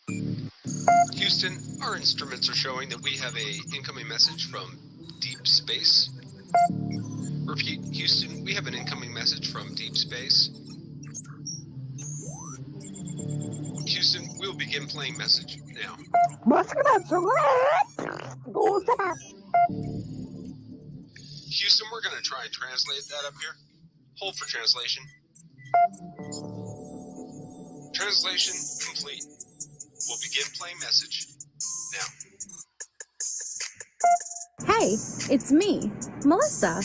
Houston, our instruments are showing that we have a incoming message from deep space. Repeat, Houston, we have an incoming message from deep space. Houston, we'll begin playing message now. Houston, we're going to try and translate that up here. Hold for translation. Translation complete. We'll begin playing message now. Hey, it's me, Melissa.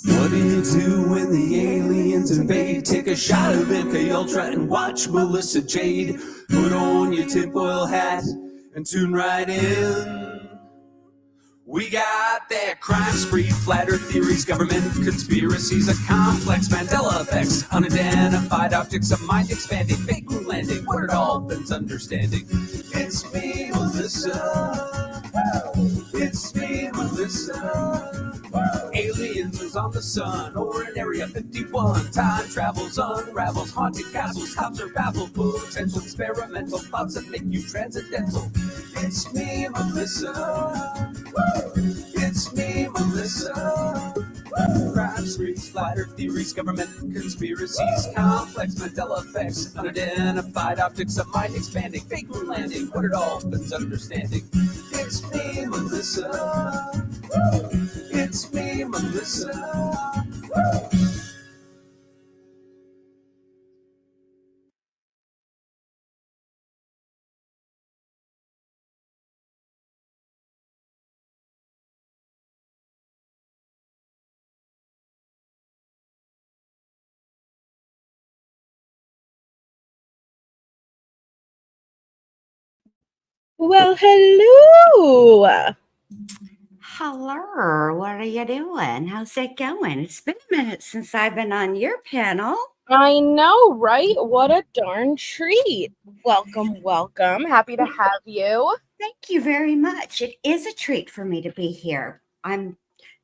What do you do when the aliens invade? Take a shot of MK Ultra and watch Melissa Jade. Put on your tinfoil hat and tune right in. We got that crime spree, flat earth theories, government conspiracies, a complex Mandela effects, unidentified objects, a mind expanding, fake moon landing, what it all bends understanding. It's me, Melissa. It's me, Melissa. Aliens is on the sun or in Area 51. Time travels, unravels, haunted castles, cops are baffled, potential experimental thoughts that make you transcendental. It's me, Melissa. It's me, Melissa. Crime sprees, flat earth theories, government conspiracies, complex Mandela effects, unidentified objects, a mind expanding, fake moon landing, what it all bends understanding. It's me, Melissa. It's me, Melissa. Well, hello. Hello, what are you doing? How's it going? It's been a minute since I've been on your panel. I know, right? What a darn treat. Welcome, welcome. Happy to have you. Thank you very much. It is a treat for me to be here. I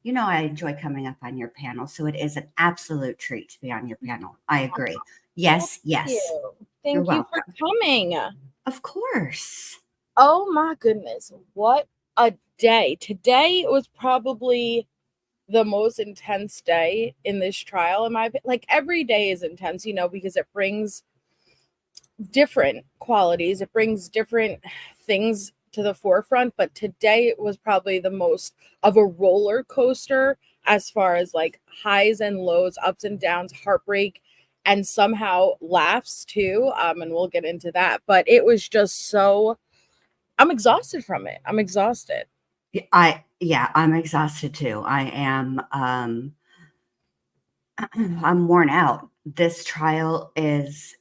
enjoy coming up on your panel, so it is an absolute treat to be on your panel. I agree. Yes, yes. You. You're Thank you for welcome. coming. Of course. Oh my goodness. What a day. Today was probably the most intense day in this trial in my opinion. Like every day is intense, because it brings different qualities, it brings different things to the forefront, but today it was probably the most of a roller coaster as far as like highs and lows, ups and downs, heartbreak, and somehow laughs too. And we'll get into that, but it was just so, I'm exhausted from it. I'm exhausted. I'm exhausted too. I am I'm worn out. This trial is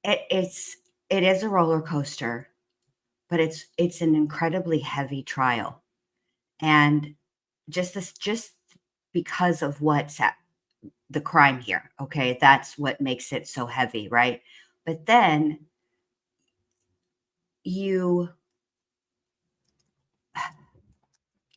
it is a roller coaster, but it's an incredibly heavy trial. And just because of what's at the crime here, okay? That's what makes it so heavy, right? But then you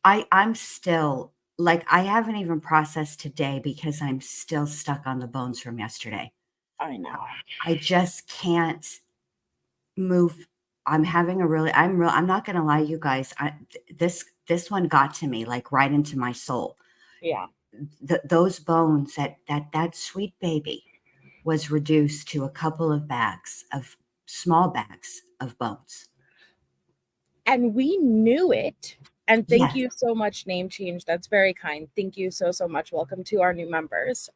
I'm still like I haven't even processed today because I'm still stuck on the bones from yesterday. I know. I just can't move. I'm having a really I'm not going to lie you guys. This one got to me like right into my soul. Yeah. Those bones that sweet baby was reduced to a couple of small bags of bones. And we knew it. And thank Yes. you so much, name change. That's very kind. Thank you so much. Welcome to our new members.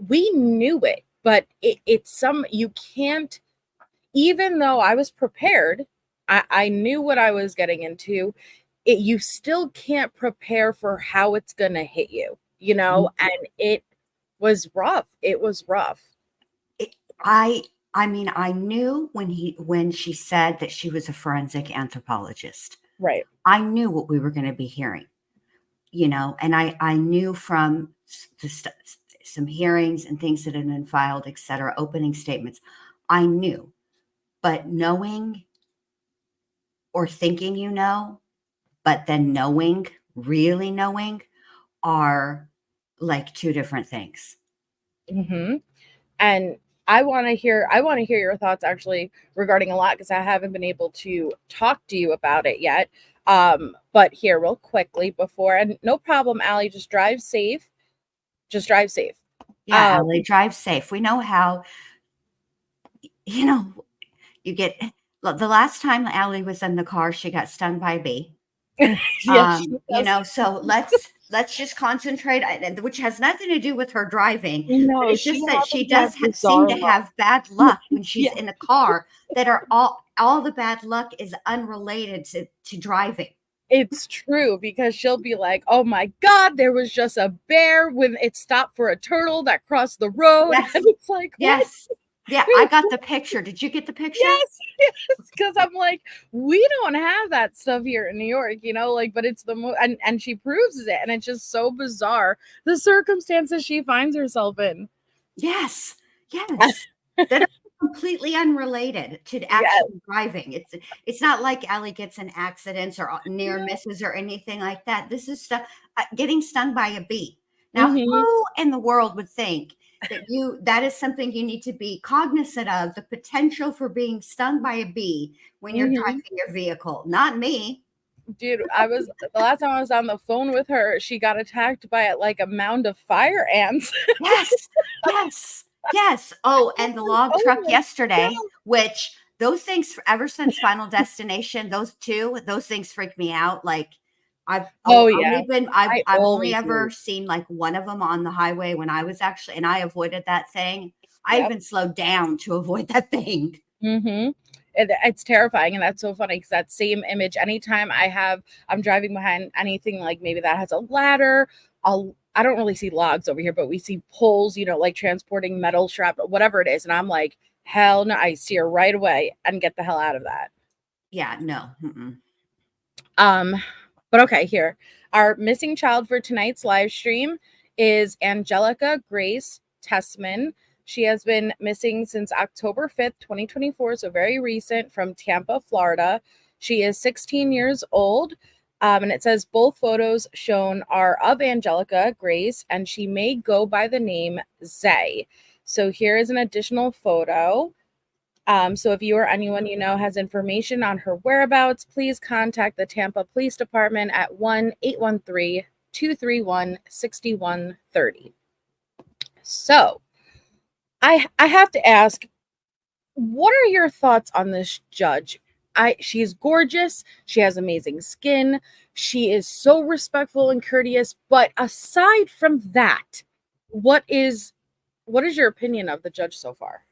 We knew it, but it's you can't, even though I was prepared, I knew what I was getting into. You still can't prepare for how it's gonna hit you, and it was rough. It was rough. I mean, I knew when she said that she was a forensic anthropologist. Right. I knew what we were going to be hearing, and I knew from some hearings and things that had been filed, et cetera, opening statements. I knew, but knowing or thinking, but then really knowing are like two different things. Mm-hmm. And I want to hear your thoughts actually regarding a lot, because I haven't been able to talk to you about it yet. But here, real quickly before, and no problem, Allie, just drive safe. Just drive safe. Yeah, Allie, drive safe. We know how, you get the last time Allie was in the car, she got stung by a bee. Yeah, she does. So let's just concentrate, which has nothing to do with her driving, but No, it's she just that she happens to have does seem bizarre to luck. have bad luck when she's Yeah, in a car that are all the bad luck is unrelated to driving. it's true, because she'll be like, "Oh my God, there was just a bear when it stopped for a turtle that crossed the road," Yes, and it's like, "What?" yes, yeah. I got the picture. Did you get the picture? Yes, yes, because I'm like, we don't have that stuff here in New York, like, but it's and she proves it, and it's just so bizarre the circumstances she finds herself in. Yes, yes. That are completely unrelated to Yes. actually driving. It's not like Allie gets in accidents or near misses or anything like that. This is stuff getting stung by a bee. Now, Mm-hmm. who in the world would think that is something you need to be cognizant of, the potential for being stung by a bee when you're Mm-hmm. driving your vehicle? Not me. Dude, the last time I was on the phone with her, she got attacked by like a mound of fire ants. Yes, yes, yes. Oh, and the log Oh truck my yesterday, God. which those things ever since Final Destination, those things freak me out. Like Oh yeah. I I've only always ever do. seen like one of them on the highway when I was actually, and I avoided that thing. I Yep. even slowed down to avoid that thing. Mm-hmm. It's terrifying, and that's so funny because that same image, anytime I'm driving behind anything like maybe that has a ladder, I don't really see logs over here, but we see poles, like transporting metal shrapnel, whatever it is, and I'm like, hell no, I steer right away and get the hell out of that. Yeah, no. Mm-mm. Um, but okay, here. Our missing child for tonight's live stream is Angelica Grace Tessman. She has been missing since October 5th, 2024, so very recent, from Tampa, Florida. She is 16 years old. And it says both photos shown are of Angelica Grace, and she may go by the name Zay. So here is an additional photo. So if you or anyone you know has information on her whereabouts, please contact the Tampa Police Department at 1-813-231-6130. So I have to ask, what are your thoughts on this judge? She's gorgeous. She has amazing skin. She is so respectful and courteous. But aside from that, what is your opinion of the judge so far?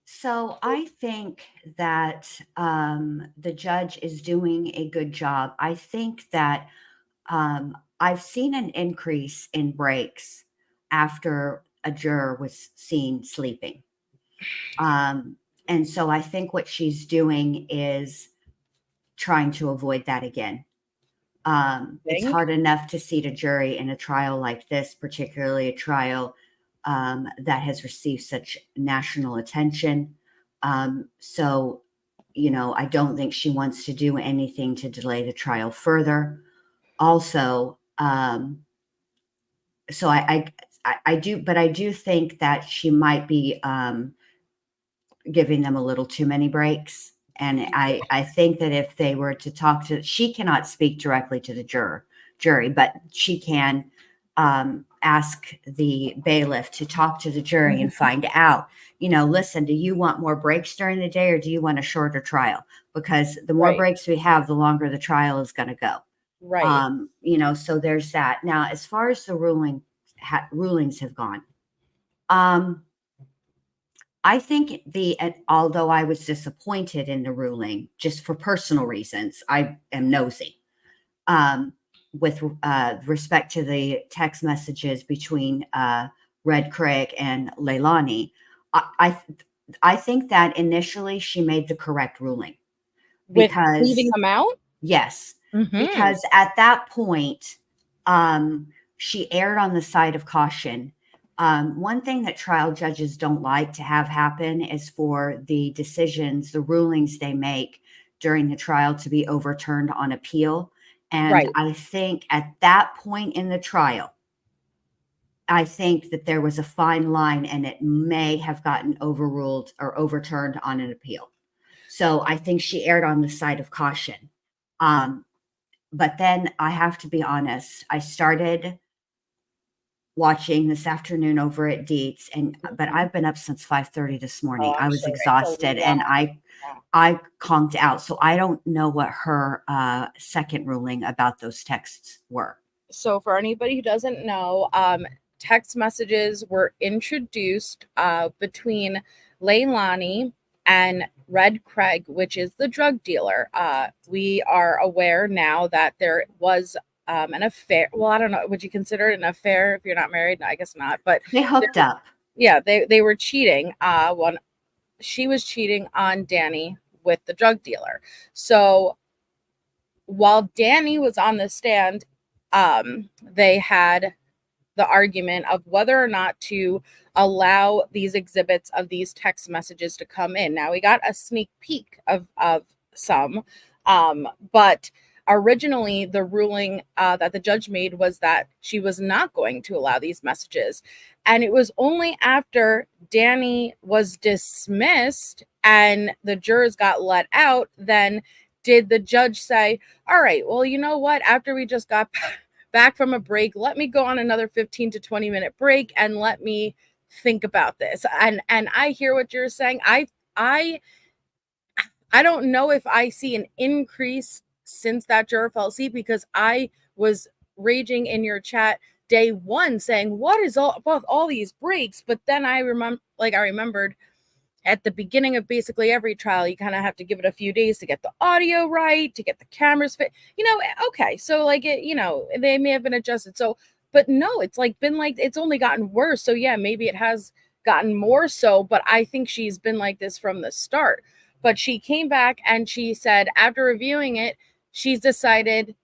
So I think that the judge is doing a good job. I think that I've seen an increase in breaks after a juror was seen sleeping. And so I think what she's doing is trying to avoid that again. It's Think? hard enough to seat a jury in a trial like this, particularly a trial that has received such national attention. So, I don't think she wants to do anything to delay the trial further. Also, so I do, but I do think that she might be giving them a little too many breaks. And I think that if they were to talk to, she cannot speak directly to the jury, but she can ask the bailiff to talk to the jury and find out, listen, do you want more breaks during the day or do you want a shorter trial? Because the more Right. breaks we have, the longer the trial is going to go. Right. So there's that. Now, as far as the rulings have gone, I think although I was disappointed in the ruling, just for personal reasons, I am nosy. With respect to the text messages between Red Craig and Leilani, I think that initially she made the correct ruling With leaving because them out? yes, Mm-hmm. because at that point, she erred on the side of caution. One thing that trial judges don't like to have happen is for the rulings they make during the trial to be overturned on appeal. And Right. I think at that point in the trial, I think that there was a fine line and it may have gotten overruled or overturned on an appeal. So I think she erred on the side of caution. But then I have to be honest, I started watching this afternoon over at Dietz, but I've been up since 5:30 this morning. Oh, I I'm was sure it's a exhausted and lot. Yeah. I conked out. So I don't know what her second ruling about those texts were. So for anybody who doesn't know, text messages were introduced between Leilani and Red Craig, which is the drug dealer. We are aware now that there was an affair. Well, I don't know. Would you consider it an affair if you're not married? No, I guess not. But They hooked up. yeah, they were cheating. She was cheating on Danny with the drug dealer. So while Danny was on the stand, they had the argument of whether or not to allow these exhibits of these text messages to come in. Now we got a sneak peek of some, but originally the ruling that the judge made was that she was not going to allow these messages. And it was only after Danny was dismissed and the jurors got let out, then did the judge say, all right, well, you know what? After we just got back from a break, let me go on another 15 to 20-minute break and let me think about this. And I hear what you're saying. I don't know if I see an increase since that juror fell asleep, because I was raging in your chat day one saying, what is all about all these breaks? But then I remembered at the beginning of basically every trial, you kind of have to give it a few days to get the audio right, to get the cameras fit, okay. So they may have been adjusted. So, but no, it's it's only gotten worse. So yeah, maybe it has gotten more so, but I think she's been like this from the start. But she came back and she said, after reviewing it, she's decided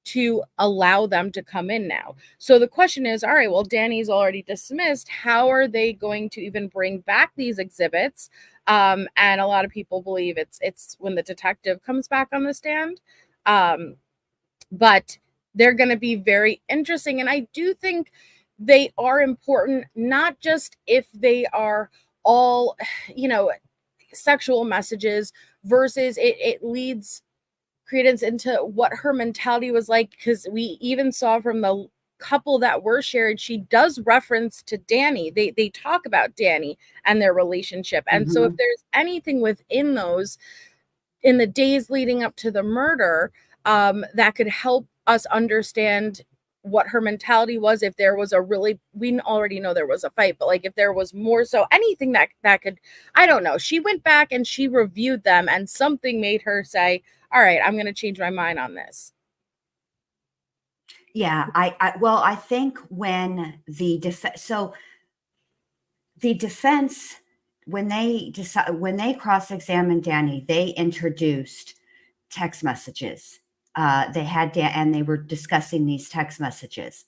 to allow them to come in now. So the question is, all right, well, Danny's already dismissed. How are they going to even bring back these exhibits? And a lot of people believe it's when the detective comes back on the stand. But they're going to be very interesting. And I do think they are important, not just if they are all, sexual messages versus it leads credence into what her mentality was like, because we even saw from the couple that were shared, she does reference to Danny. They talk about Danny and their relationship. And so if there's anything within those in the days leading up to the murder that could help us understand what her mentality was, if there was we already know there was a fight, but if there was more, so anything that could, I don't know. She went back and she reviewed them and something made her say, all right, I'm going to change my mind on this. Yeah, I think when the defense, when they cross-examined Danny, they introduced text messages. They had and they were discussing these text messages,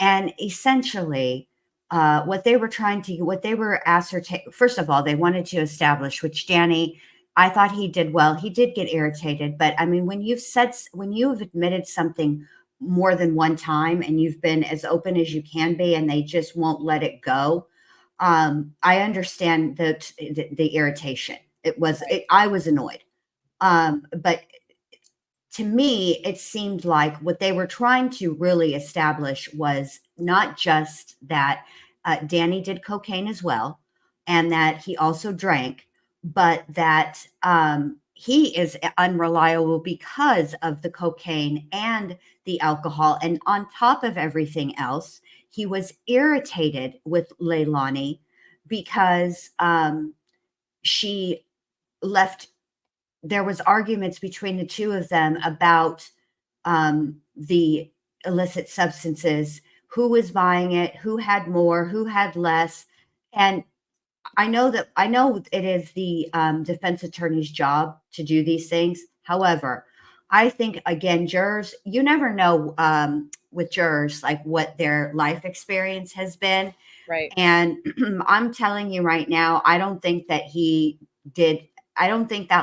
and essentially, what they were ascertaining. First of all, they wanted to establish, which Danny, I thought he did well. He did get irritated, but I mean, when you've admitted something more than one time and you've been as open as you can be, and they just won't let it go. I understand the irritation. I was annoyed. But to me, it seemed like what they were trying to really establish was not just that Danny did cocaine as well, and that he also drank, but that he is unreliable because of the cocaine and the alcohol. And on top of everything else, he was irritated with Leilani because she left. There was arguments between the two of them about the illicit substances, who was buying it, who had more, who had less. And I know it is the defense attorney's job to do these things. However, I think, again, jurors, you never know with jurors, what their life experience has been. Right. And I'm telling you right now, I don't think that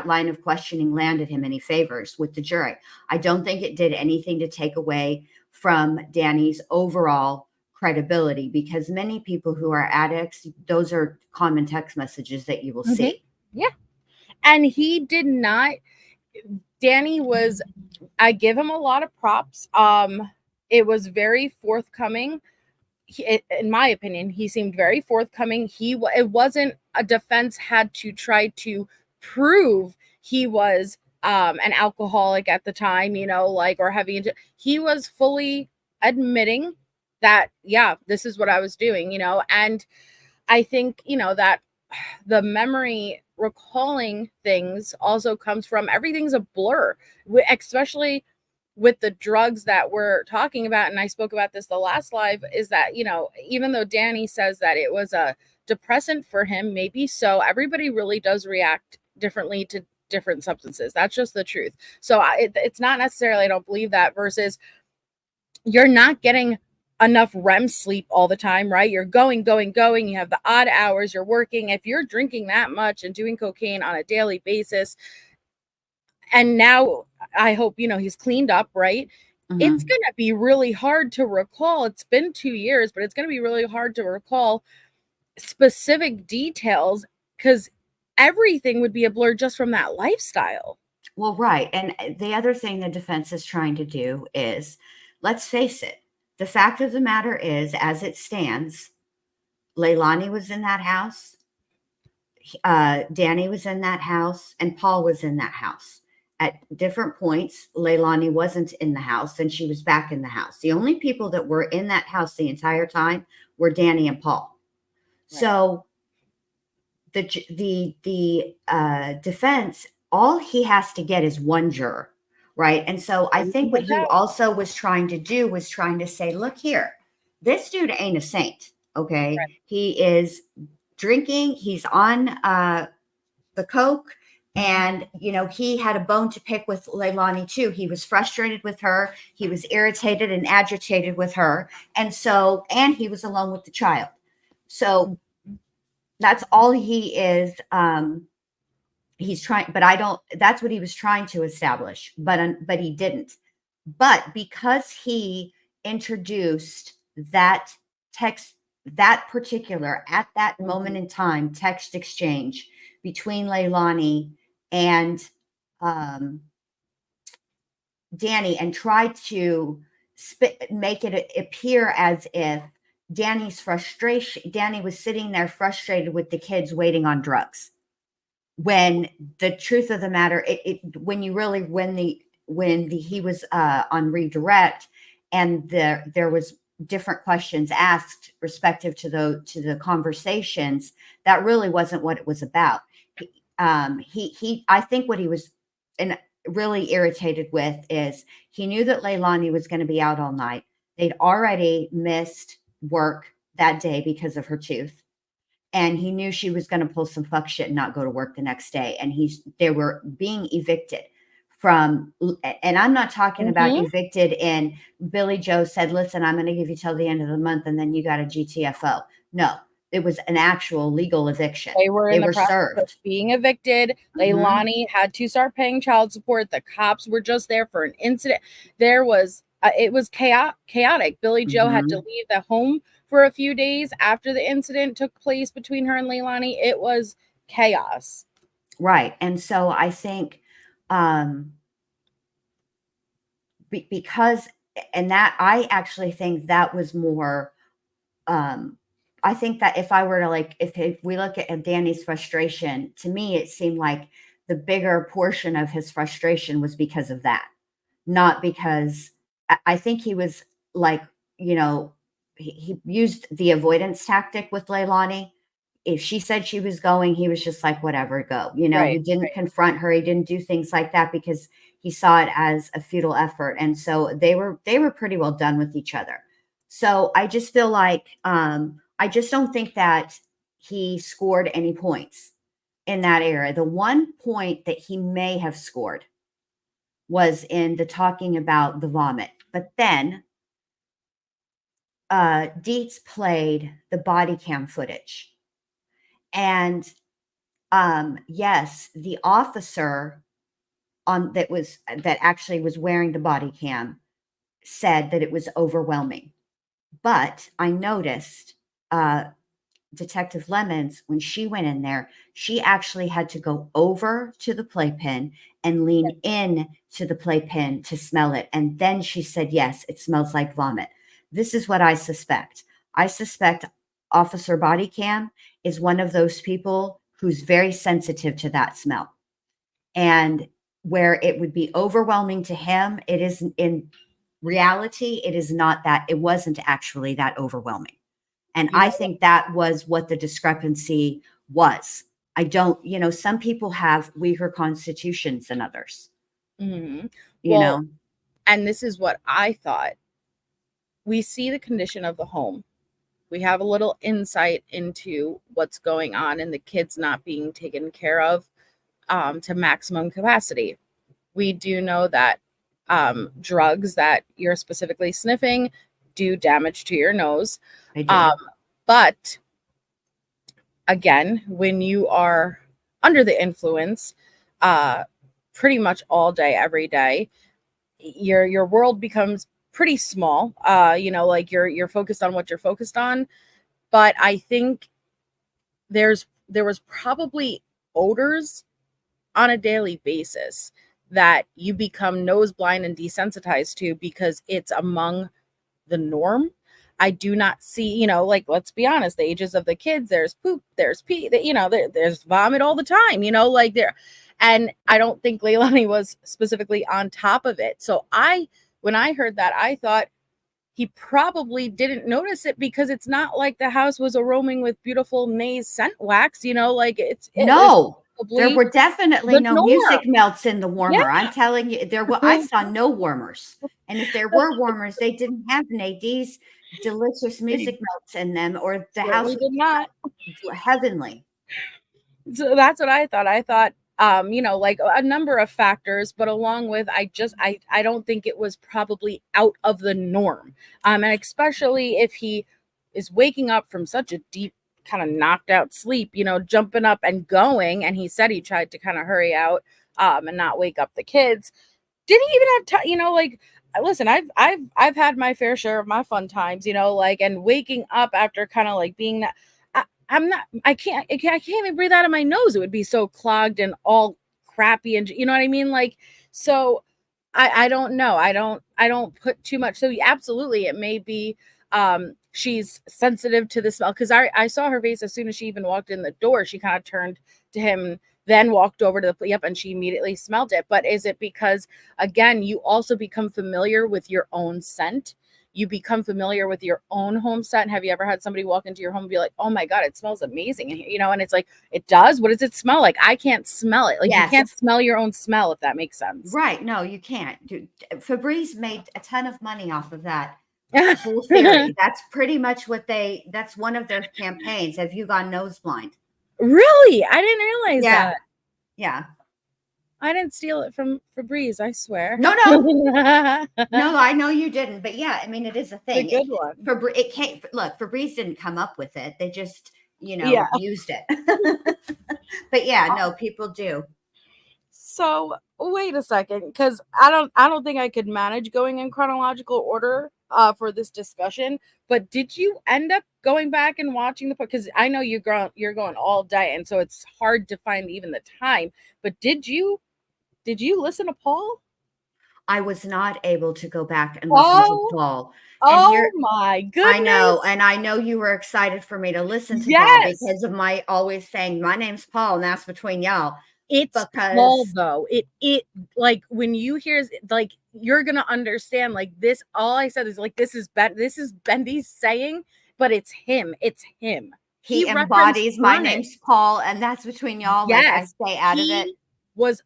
line of questioning landed him any favors with the jury. I don't think it did anything to take away from Danny's overall credibility, because many people who are addicts, those are common text messages that you will see. Yeah. And he did not, Danny was, I give him a lot of props. It was very forthcoming. In my opinion, he seemed very forthcoming. It wasn't a defense had to try to prove he was an alcoholic at the time, you know, like, or heavy into, he was fully admitting that, yeah, this is what I was doing, you know. And I think, you know, that the memory recalling things also comes from, everything's a blur, especially with the drugs that we're talking about. And I spoke about this the last live, is that, you know, even though Danny says that it was a depressant for him, maybe so, everybody really does react differently to different substances. That's just the truth. So it's not necessarily, I don't believe that, versus you're not getting enough REM sleep all the time, right? You're going. You have the odd hours, you're working. If you're drinking that much and doing cocaine on a daily basis, and now I hope, you know, he's cleaned up, right? It's going to be really hard to recall. It's been 2 years, but it's going to be really hard to recall specific details, because everything would be a blur just from that lifestyle. Well, right. And the other thing the defense is trying to do is, let's face it, the fact of the matter is, as it stands, Leilani was in that house, Danny was in that house, and Paul was in that house. At different points, Leilani wasn't in the house and she was back in the house. The only people that were in that house the entire time were Danny and Paul. Right. So the defense, all he has to get is one juror, right? And so I think what he also was trying to do was trying to say, look here, this dude ain't a saint, okay? Right. He is drinking, he's on the coke, and, you know, he had a bone to pick with Leilani too. He was frustrated with her. He was irritated and agitated with her. And so, and he was alone with the child. So that's all he is. He's trying, but that's what he was trying to establish, but he didn't. But because he introduced that text, that particular, at that moment in time, text exchange between Leilani and Danny, and tried to make it appear as if Danny was sitting there frustrated with the kids waiting on drugs. When the truth of the matter, when he was on redirect, and there was different questions asked respective to the conversations, that really wasn't what it was about. I think what he was really irritated with is, he knew that Leilani was going to be out all night. They'd already missed work that day because of her tooth. And he knew she was going to pull some fuck shit and not go to work the next day. And they were being evicted from, and I'm not talking about evicted in Billy Joe said, listen, I'm going to give you till the end of the month, and then you got a GTFO. No, it was an actual legal eviction. They were served of being evicted. Leilani had to start paying child support. The cops were just there for an incident. There was, it was chaotic. Billy Joe had to leave the home for a few days after the incident took place between her and Leilani. It was chaos. Right. And so I think, because, and that, I actually think that was more, I think that if I were to if we look at Danny's frustration, to me, it seemed like the bigger portion of his frustration was because of that, not because I think he was he used the avoidance tactic with Leilani. If she said she was going, he was just like, whatever, go. He didn't confront her. He didn't do things like that because he saw it as a futile effort. And so they were pretty well done with each other. So I just feel like, I just don't think that he scored any points in that era. The one point that he may have scored was in the talking about the vomit. But then Dietz played the body cam footage. And yes, the officer that actually was wearing the body cam said that it was overwhelming. But I noticed Detective Lemons, when she went in there, she actually had to go over to the playpen and lean in to the playpen to smell it. And then she said, yes, it smells like vomit. This is what I suspect. I suspect Officer Body Cam is one of those people who's very sensitive to that smell. And where it would be overwhelming to him, it is in reality, it is not that, it wasn't actually that overwhelming. And You I know, think that was what the discrepancy was. I don't, some people have weaker constitutions than others, you well, know. and this is what I thought. We see the condition of the home. We have a little insight into what's going on and the kids not being taken care of to maximum capacity. We do know that drugs that you're specifically sniffing do damage to your nose. I do. But again, when you are under the influence, pretty much all day, every day, your world becomes pretty small. Like you're focused on what you're focused on. But I think there was probably odors on a daily basis that you become nose blind and desensitized to because it's among the norm. I do not see, like, let's be honest, the ages of the kids, there's poop, there's pee, there's vomit all the time, like there. And I don't think Leilani was specifically on top of it. So when I heard that, I thought he probably didn't notice it because it's not like the house was roaming with beautiful maize scent wax, like it was No, there probably were definitely the no music norm. melts in the Yeah. warmer. I'm telling you, I saw no warmers. And if there were warmers, they didn't have Nadine's delicious music melts in them, or the house Certainly did not. was heavenly. So that's what I thought. I thought, like a number of factors, but along with, I don't think it was probably out of the norm. And especially if he is waking up from such a deep, kind of knocked out sleep, jumping up and going. And he said he tried to kind of hurry out, and not wake up the kids. Did he even have time, like, listen, I've had my fair share of my fun times, like, and waking up after kind of like being that I can't even breathe out of my nose. It would be so clogged and all crappy, and you know what I mean? Like, so I don't know. I don't put too much. So absolutely, it may be she's sensitive to the smell, because I saw her face as soon as she even walked in the door. She kind of turned to him, then walked over to the and she immediately smelled it. But is it because, again, you also become familiar with your own scent? You become familiar with your own home scent. Have you ever had somebody walk into your home and be like, oh my God, it smells amazing in here, and it's like, it does. What does it smell like? I can't smell it. Like, Yes. you can't smell your own smell, if that makes sense. Right. No, you can't. Dude, Febreze made a ton of money off of that whole theory. That's pretty much that's one of their campaigns. Have you gone nose blind? Really? I didn't realize that. Yeah. I didn't steal it from Febreze, I swear. No. No, I know you didn't. But yeah, I mean, it is a thing. It's a good one. It can't look, Febreze didn't come up with it. They just, used it. But yeah, no, people do. So wait a second, because I don't think I could manage going in chronological order for this discussion. But did you end up going back and watching because I know you're going all day, and so it's hard to find even the time. But did you listen to Paul? I was not able to go back and listen to Paul. And my goodness. I know. And I know you were excited for me to listen to Paul because of my always saying, my name's Paul, and that's between y'all. It's Paul, though. It like, when you hear, like, you're gonna understand, like, this, all I said is, like, this is Bendy's saying, but it's him. He embodies my name's Paul, and that's between y'all. Yes. Like, I stay out of it. Was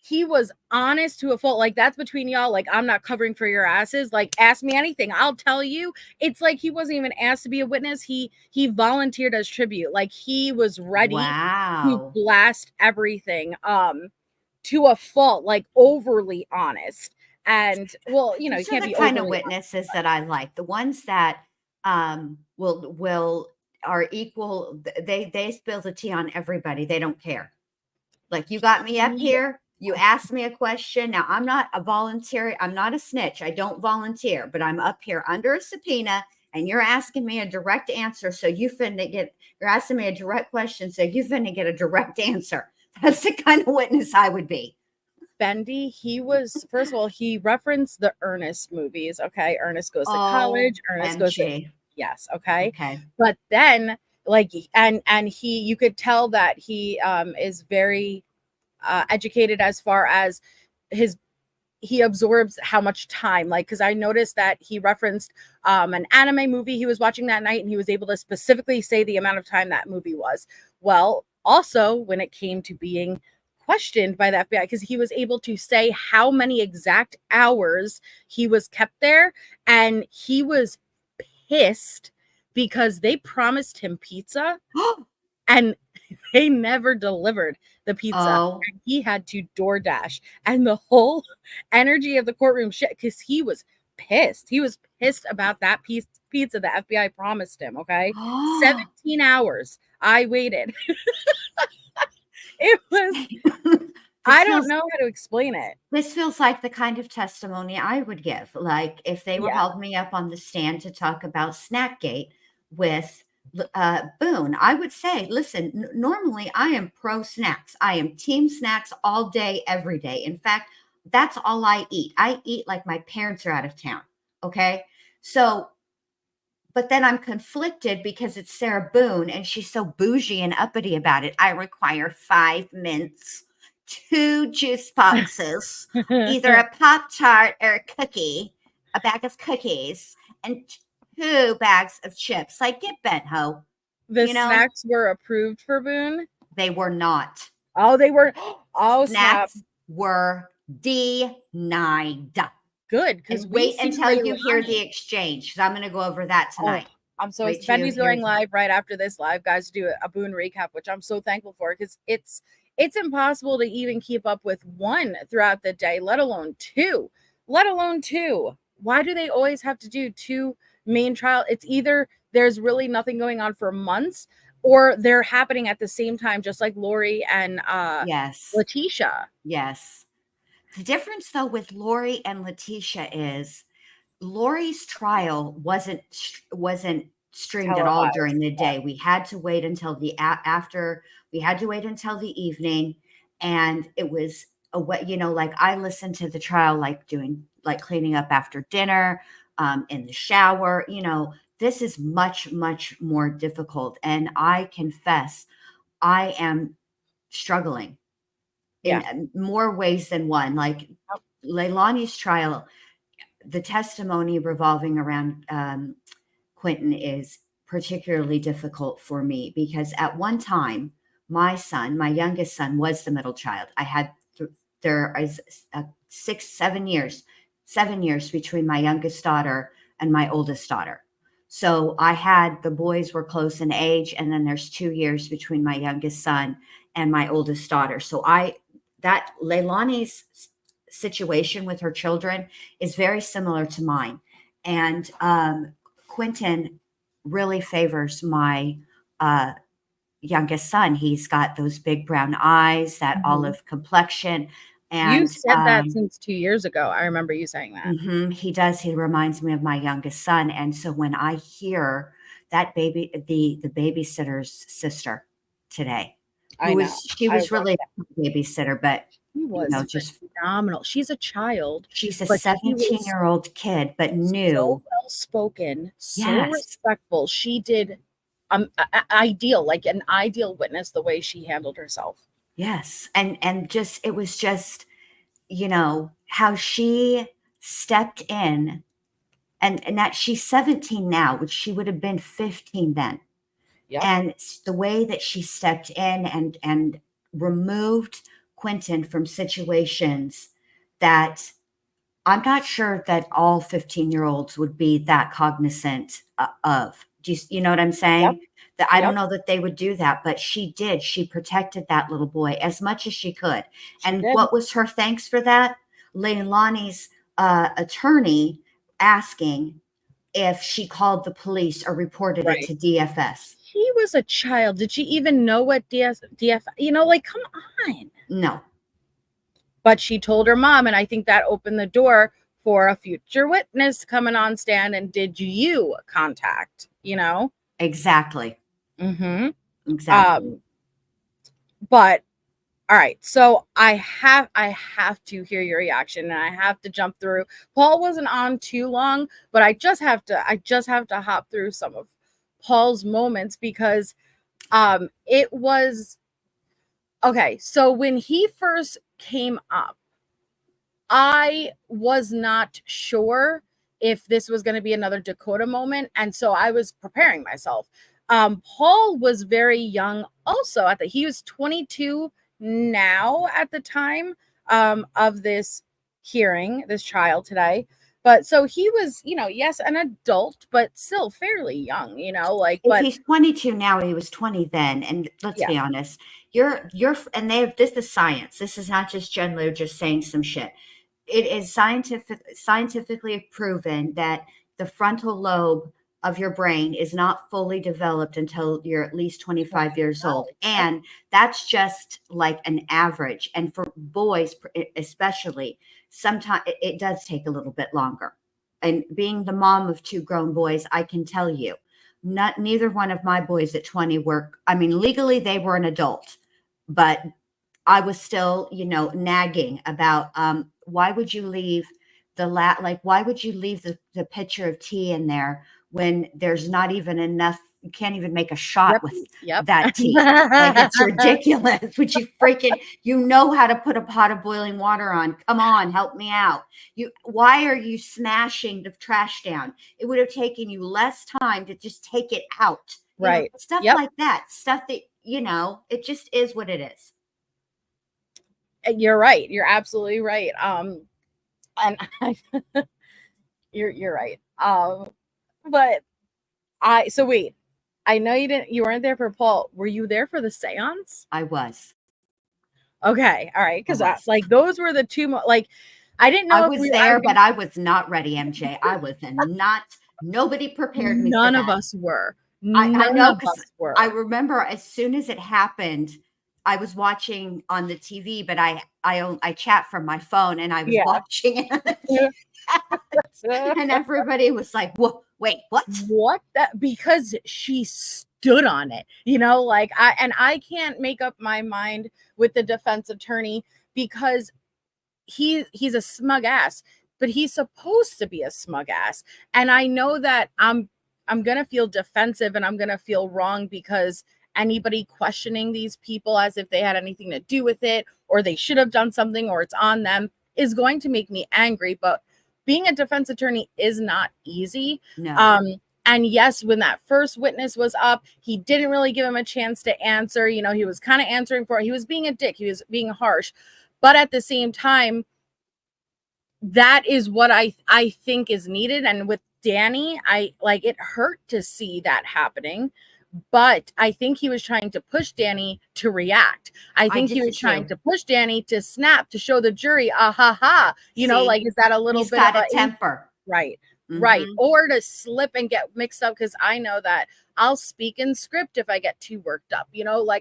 he was honest to a fault. Like, that's between y'all. Like, I'm not covering for your asses. Like, ask me anything, I'll tell you. It's like he wasn't even asked to be a witness. He volunteered as tribute. Like, he was ready to blast everything to a fault, like, overly honest. And well, you can't be the kind of witnesses that I like. The ones that will are equal. They spill the tea on everybody. They don't care. Like, you got me up here, You asked me a question. Now, I'm not a volunteer. I'm not a snitch. I don't volunteer, but I'm up here under a subpoena and you're asking me a direct answer. So you're asking me a direct question. So you finna get a direct answer. That's the kind of witness I would be. Bendy, he was, first of all, he referenced the Ernest movies. Okay. Ernest Goes to College. Ernest Goes to, OMG. yes. Okay. Okay. But then, like, and he, you could tell that he is very educated as far as he absorbs how much time, like, because I noticed that he referenced an anime movie he was watching that night, and he was able to specifically say the amount of time that movie was. Well, also when it came to being questioned by the FBI, because he was able to say how many exact hours he was kept there, and he was pissed because they promised him pizza and they never delivered the pizza. Oh, And he had to DoorDash, and the whole energy of the courtroom shit, because he was pissed. He was pissed about that pizza the FBI promised him. Okay. 17 hours I waited. It was, I don't know how to explain it. This feels like the kind of testimony I would give. Like if they were Yeah. held me up on the stand to talk about Snackgate with Boone, I would say, listen, normally I am pro snacks. I am team snacks all day, every day. In fact, that's all I eat. I eat like my parents are out of town. Okay. So, but then I'm conflicted because it's Sarah Boone and she's so bougie and uppity about it. I require 5 mints, 2 juice boxes, either a Pop-Tart or a cookie, a bag of cookies, and 2 bags of chips. Like, get bent, ho. The You know? snacks were approved for Boone. They were not. Oh, they were. Oh, snap. Snacks were denied. Good, because And wait until you hear the exchange, because I'm going to go over that tonight. I'm so Wait till you Bendy's hear going the- live right after this live, guys, to do a Boone recap, which I'm so thankful for, because it's impossible to even keep up with one throughout the day, let alone two. Why do they always have to do 2 main trial? It's either there's really nothing going on for months, or they're happening at the same time, just like Lori and Yes. Letitia. Yes. The difference, though, with Lori and Letitia is Lori's trial wasn't streamed at all during the day. We had to wait until the after. We had to wait until the evening, and it was like I listened to the trial like cleaning up after dinner, in the shower. This is much more difficult, and I confess I am struggling in more ways than one. Like Leilani's trial, the testimony revolving around Quentin is particularly difficult for me because at one time, my youngest son, was the middle child. I had there is 7 years between my youngest daughter and my oldest daughter. So the boys were close in age, and then there's 2 years between my youngest son and my oldest daughter. So that Leilani's situation with her children is very similar to mine. And Quentin really favors my youngest son. He's got those big brown eyes, that olive complexion. And you said that since 2 years ago. I remember you saying that. He does. He reminds me of my youngest son. And so when I hear that baby, the babysitter's sister today, she was really a babysitter, but she was just phenomenal. She's a child. She's a 17-year-old kid, but new, so well spoken, so respectful. She did ideal, like an ideal witness, the way she handled herself. Yes, and it was just how she stepped in, and that she's 17 now, which she would have been 15 then. Yep. And the way that she stepped in and removed Quentin from situations that I'm not sure that all 15-year-olds would be that cognizant of. Do you know what I'm saying? Yep. That I don't know that they would do that, but she did. She protected that little boy as much as she could. What was her thanks for that? Leilani's attorney asking if she called the police or reported it to DFS. She was a child. Did she even know what DF? Come on. No. but she told her mom, and I think that opened the door for a future witness coming on stand. And did you contact, Exactly. Mm-hmm. Exactly. But all right, so I have to hear your reaction, and I have to jump through. Paul wasn't on too long, but I just have to hop through some of Paul's moments because it was okay. So when he first came up, I was not sure if this was going to be another Dakota moment, and so I was preparing myself. Paul was very young also. He was 22 now at the time of this hearing, this trial today. But so he was, yes, an adult, but still fairly young, If he's 22 now, he was 20 then. And let's yeah, be honest, and this is science. This is not just Jen Lou just saying some shit. It is scientifically proven that the frontal lobe of your brain is not fully developed until you're at least 25 years old. And that's just like an average. And for boys, especially, sometimes it does take a little bit longer. And being the mom of 2 grown boys, I can tell you, neither one of my boys at 20 were, I mean, legally they were an adult, but I was still, nagging about why would you leave why would you leave the pitcher of tea in there when there's not even enough, you can't even make a shot with that tea. Like, it's ridiculous. Would you how to put a pot of boiling water on. Come on, help me out. Why are you smashing the trash down? It would have taken you less time to just take it out. right. Stuff like that. Stuff that, it just is what it is. You're right. You're absolutely right. And you're right. But wait, I know you weren't there for Paul. Were you there for the seance? I was. Okay. All right. Cause those were the two, I didn't know I was there, but I was not ready, MJ. I was not, nobody prepared me for that. None of us were. I know, because I remember as soon as it happened, I was watching on the TV, but I chat from my phone, and I was watching it. And everybody was like, wait, what? What? Because she stood on it, I can't make up my mind with the defense attorney because he's a smug ass, but he's supposed to be a smug ass. And I know that I'm going to feel defensive and I'm going to feel wrong because anybody questioning these people as if they had anything to do with it or they should have done something or it's on them is going to make me angry. But being a defense attorney is not easy. No. And yes, when that first witness was up, he didn't really give him a chance to answer. He was kind of answering for it. He was being a dick. He was being harsh. But at the same time, that is what I think is needed. And with Danny, it hurt to see that happening. But I think he was trying to push Danny to react. I think he was trying to push Danny to snap, to show the jury, is that a little bit of a temper? Right. Mm-hmm. Right. Or to slip and get mixed up. Cause I know that I'll speak in script if I get too worked up,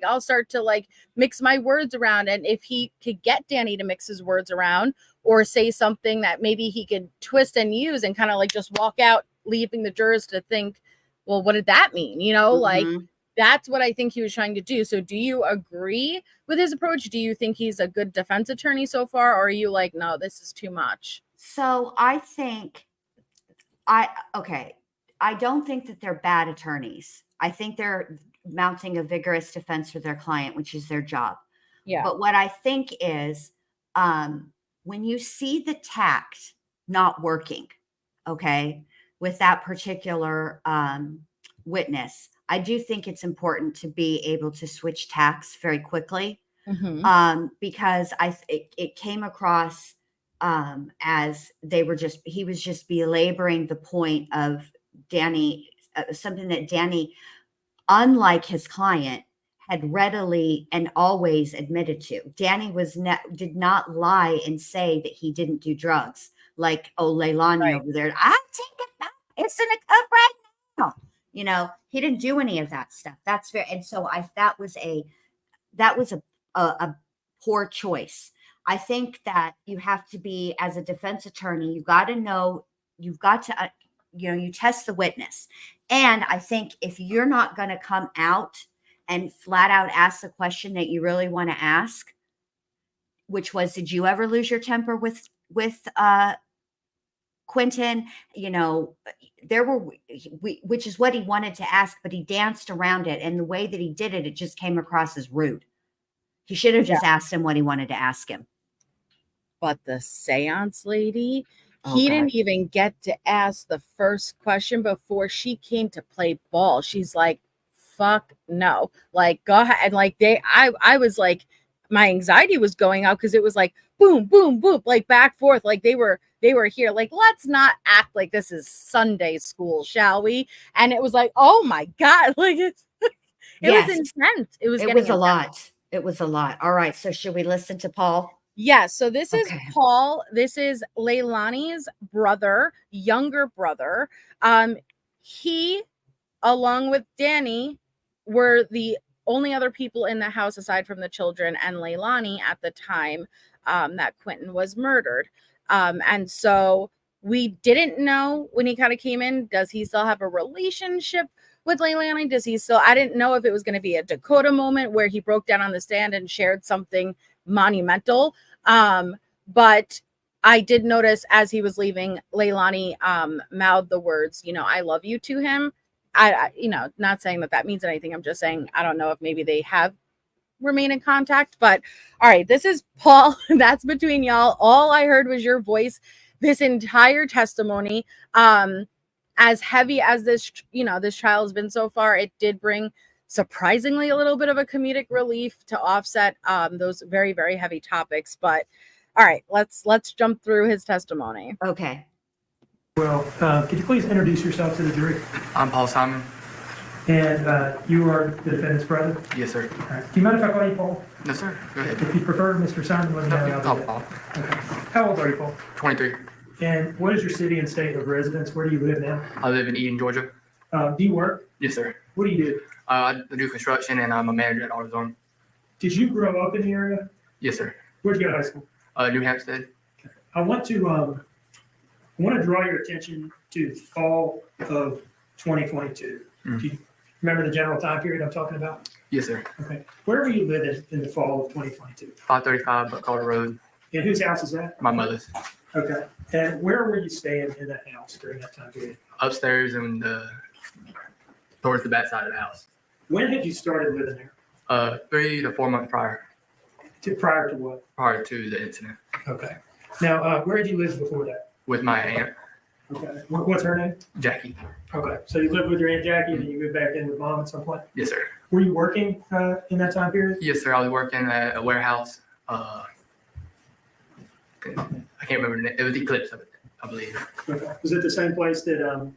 I'll start to mix my words around. And if he could get Danny to mix his words around or say something that maybe he could twist and use and kind of just walk out, leaving the jurors to think, well, what did that mean? Mm-hmm. That's what I think he was trying to do. So do you agree with his approach? Do you think he's a good defense attorney so far? Or are you like, no, this is too much? So I think I don't think that they're bad attorneys. I think they're mounting a vigorous defense for their client, which is their job. Yeah. But what I think is when you see the tact not working, okay, with that particular witness, I do think it's important to be able to switch tacks very quickly. Mm-hmm. Because it came across as he was just belaboring the point of Danny, something that Danny, unlike his client, had readily and always admitted to. Danny did not lie and say that he didn't do drugs like, Leilani over there. I'm taking that. It's in a cup right now. He didn't do any of that stuff. That's fair. And so that was a poor choice. I think that you have to be, as a defense attorney, you got to know, you've got to, you test the witness. And I think if you're not going to come out and flat out ask the question that you really want to ask, which was, did you ever lose your temper with Quentin? There were, which is what he wanted to ask, but he danced around it. And the way that he did it, it just came across as rude. He should have just asked him what he wanted to ask him. But the seance lady, Oh, he God. didn't even get to ask the first question before she came to play ball. She's like, fuck no. Like, go ahead. And like I was like, my anxiety was going out because it was like boom, boom, boom, like back forth. Like they were here. Like, let's not act like this is Sunday school, shall we? And it was like, oh my God, like it Yes. was intense. It was a intense. lot. It was a lot. All right. So should we listen to Paul? Yeah, so this is Okay. Paul. This is Leilani's brother, younger brother. He, along with Danny, were the only other people in the house aside from the children and Leilani at the time that Quentin was murdered. And so we didn't know when he kind of came in, does he still have a relationship with Leilani? Does he still, I didn't know if it was going to be a Dakota moment where he broke down on the stand and shared something monumental. But I did notice as he was leaving, Leilani mouthed the words, I love you to him. I not saying that means anything. I'm just saying, I don't know if maybe they have remained in contact, but all right, this is Paul. That's between y'all. All I heard was your voice this entire testimony. As heavy as this trial has been so far, it did bring surprisingly a little bit of a comedic relief to offset those very, very heavy topics. But all right, let's jump through his testimony. Okay. Well, could you please introduce yourself to the jury? I'm Paul Simon. And you are the defendant's brother? Yes, sir. All right. Do you mind if I call you Paul? No, sir. Go ahead. If you prefer Mr. Simon, let me know. No, I'll Paul. do Paul. that. Okay. How old are you, Paul? 23. And what is your city and state of residence? Where do you live now? I live in Eden, Georgia. Do you work? Yes, sir. What do you do? I do construction, and I'm a manager at AutoZone. Did you grow up in the area? Yes, sir. Where'd you go to high school? New Hampstead. I want to draw your attention to the fall of 2022. Mm. Do you remember the general time period I'm talking about? Yes, sir. Okay. Where were you living in the fall of 2022? 535 Buckholder Road. And whose house is that? My mother's. Okay. And where were you staying in that house during that time period? Upstairs and towards the back side of the house. When had you started living there? 3 to 4 months prior Prior to what? to the incident Okay. Now, where did you live before that? with my aunt, Okay. What's her name? Jackie. Okay. So you lived with your Aunt Jackie and then you moved back in with Mom at some point? Yes, sir. Were you working in that time period? Yes, sir. I was working at a warehouse. I can't remember the name. It was Eclipse, I believe. Okay. Was it the same place that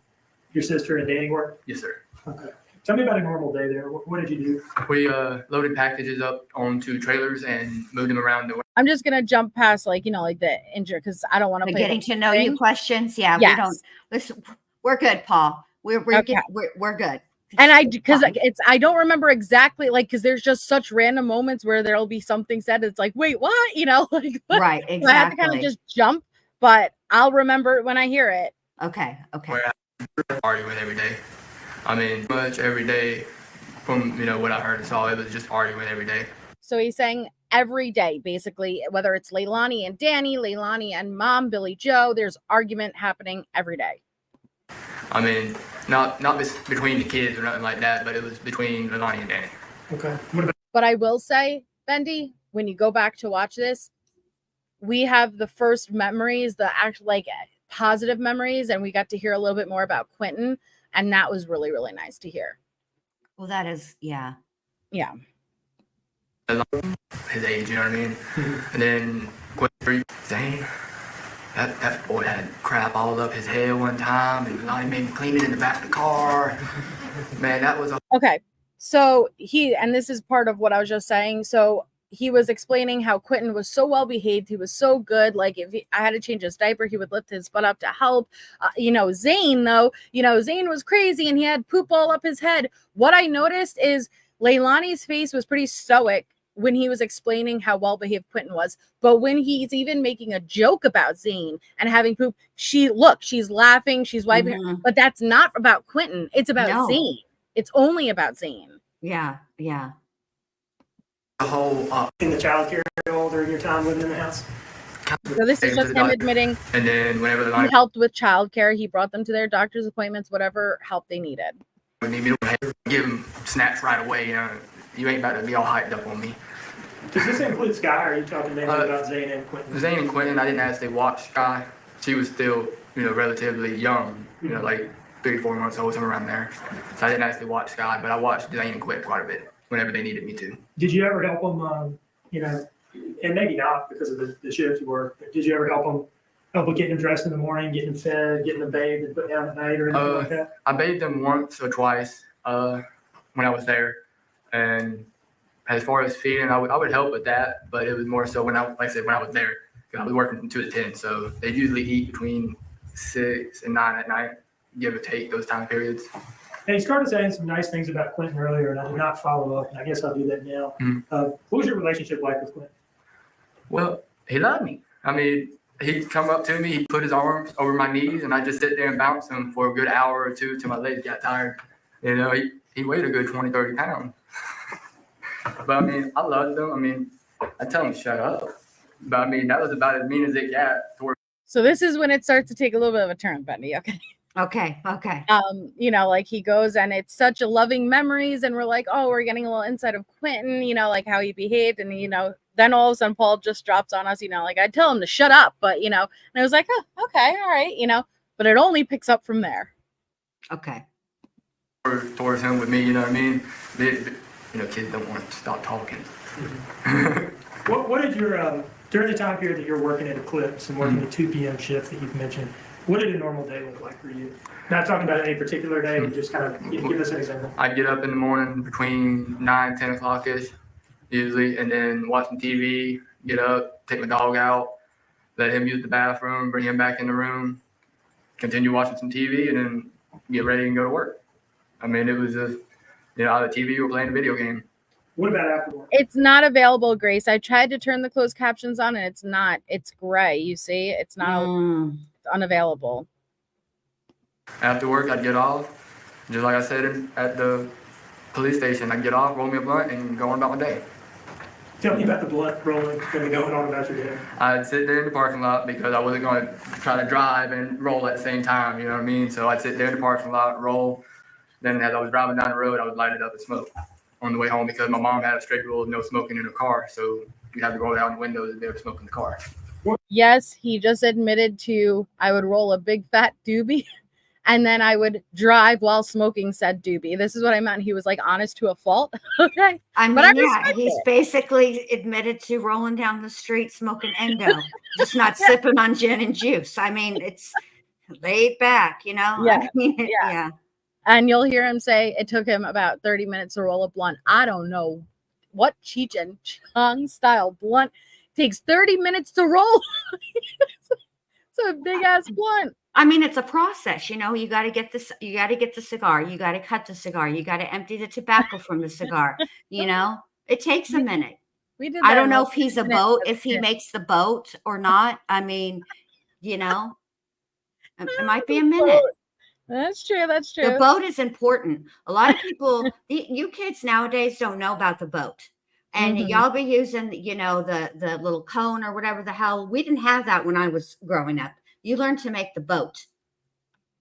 your sister and Danny worked? Yes, sir. Okay. Tell me about a normal day there. What did you do? We loaded packages up onto trailers and moved them around the. I'm just gonna jump past like the injury because I don't want to The play getting to know you questions. Yeah, Yes. we don't. Listen, we're good, Paul. We're Okay. we're good. And because I don't remember exactly because there's just such random moments where there'll be something said. It's like, wait, what? Like what? Right, So I have to kind exactly. of just jump, but I'll remember it when I hear it. Okay. Where I arguing every day. I mean, pretty much every day from what I heard and saw, it was just arguing every day. So he's saying every day, basically, whether it's Leilani and Danny, Leilani and Mom, Billy Joe, there's argument happening every day. I mean, not between the kids or nothing like that, but it was between Leilani and Danny. Okay. What about But I will say, Bendy, when you go back to watch this, we have the first memories, the actual positive memories, and we got to hear a little bit more about Quentin, and that was really, really nice to hear. Well, that is, yeah. Yeah. His age, you know what I mean? And then Zane, that boy had crap all up his head one time, and Leilani made me clean it in the back of the car. Man, that was Okay. So and this is part of what I was just saying. So he was explaining how Quentin was so well behaved. He was so good. Like if I had to change his diaper, he would lift his butt up to help. Zane, though, Zane was crazy and he had poop all up his head. What I noticed is Leilani's face was pretty stoic when he was explaining how well behaved Quentin was, but when he's even making a joke about Zane and having poop, she's laughing, she's wiping her, Mhm. but that's not about Quentin. It's about No. Zane. It's only about Zane. Yeah. Yeah. The whole In the child care at all during your time living in the house? So this is just him admitting and then whenever the he line helped with childcare. He brought them to their doctor's appointments, whatever help they needed. would need me to give them snacks right away, you ain't about to be all hyped up on me. Does this include Sky, or are you talking mainly about Zane and Quentin? Zane and Quentin, I didn't actually watch Sky. She was still, relatively young, like 3-4 months old, somewhere around there. So I didn't actually watch Sky, but I watched Zane and Quentin quite a bit whenever they needed me to. Did you ever help them, and maybe not because of the shift you work, but did you ever help with getting them dressed in the morning, getting them fed, getting them bathed and put down at night or anything like that? I bathed them once or twice when I was there. And as far as feeding, I would help with that, but it was more so when I was there, because I was working from 2 to 10. So they usually eat between 6 and 9 at night, give or take those time periods. And you started saying some nice things about Quentin earlier, and I did not follow up, and I guess I'll do that now. What was your relationship like with Quentin? Well, he loved me. I mean, he'd come up to me, he'd put his arms over my knees, and I'd just sit there and bounce him for a good hour or two till my legs got tired. He weighed a good 20, 30 pounds. But, I mean, I loved him. I mean, I tell him to shut up. But, I mean, that was about as mean as it got. So this is when it starts to take a little bit of a turn, Benny. Okay. Okay. Okay. Like he goes and it's such a loving memories, and we're like, oh, we're getting a little insight of Quentin, like how he behaved, and then all of a sudden Paul just drops on us, like I tell him to shut up, but and I was like, oh, okay, all right, but it only picks up from there. Okay. Towards him with me, you know what I mean? Kids don't want to stop talking. What did your during the time period that you're working at Eclipse and working the 2 p.m. shift that you've mentioned, what did a normal day look like for you? Not talking about any particular day, but just kind of give us an example. I'd get up in the morning between 9, 10 o'clock-ish, usually, and then watch some TV, get up, take my dog out, let him use the bathroom, bring him back in the room, continue watching some TV, and then get ready and go to work. I mean, it was just, on the TV, we're playing a video game. What about after work? It's not available, Grace. I tried to turn the closed captions on, and it's not. It's gray. You see, it's not. It's unavailable. After work, I'd get off, just like I said at the police station. I'd get off, roll me a blunt, and go on about my day. Tell me about the blunt rolling and going on about your day. I'd sit there in the parking lot because I wasn't going to try to drive and roll at the same time, you know what I mean? So I'd sit there in the parking lot, roll. Then as I was driving down the road, I would light it up and smoke on the way home because my mom had a strict rule of no smoking in her car. So you had to roll down the windows and be able to smoke in the car. Yes, he just admitted to I would roll a big fat doobie and then I would drive while smoking said doobie. This is what I meant. He was like honest to a fault. Okay. I mean, but he's basically admitted to rolling down the street smoking endo, just not sipping on gin and juice. I mean, it's laid back, Yeah. I mean, yeah. And you'll hear him say it took him about 30 minutes to roll a blunt. I don't know what Cheech and Chong style blunt takes 30 minutes to roll. It's a big ass blunt. I mean, it's a process, you got to get this, you got to get the cigar, you got to cut the cigar, you got to empty the tobacco from the cigar, it takes a minute. We did. I don't know if he's a boat, if he makes the boat or not. I mean, it might be a minute. That's true. That's true. The boat is important. A lot of people, you kids nowadays don't know about the boat. And y'all be using, the little cone or whatever the hell. We didn't have that when I was growing up. You learned to make the boat.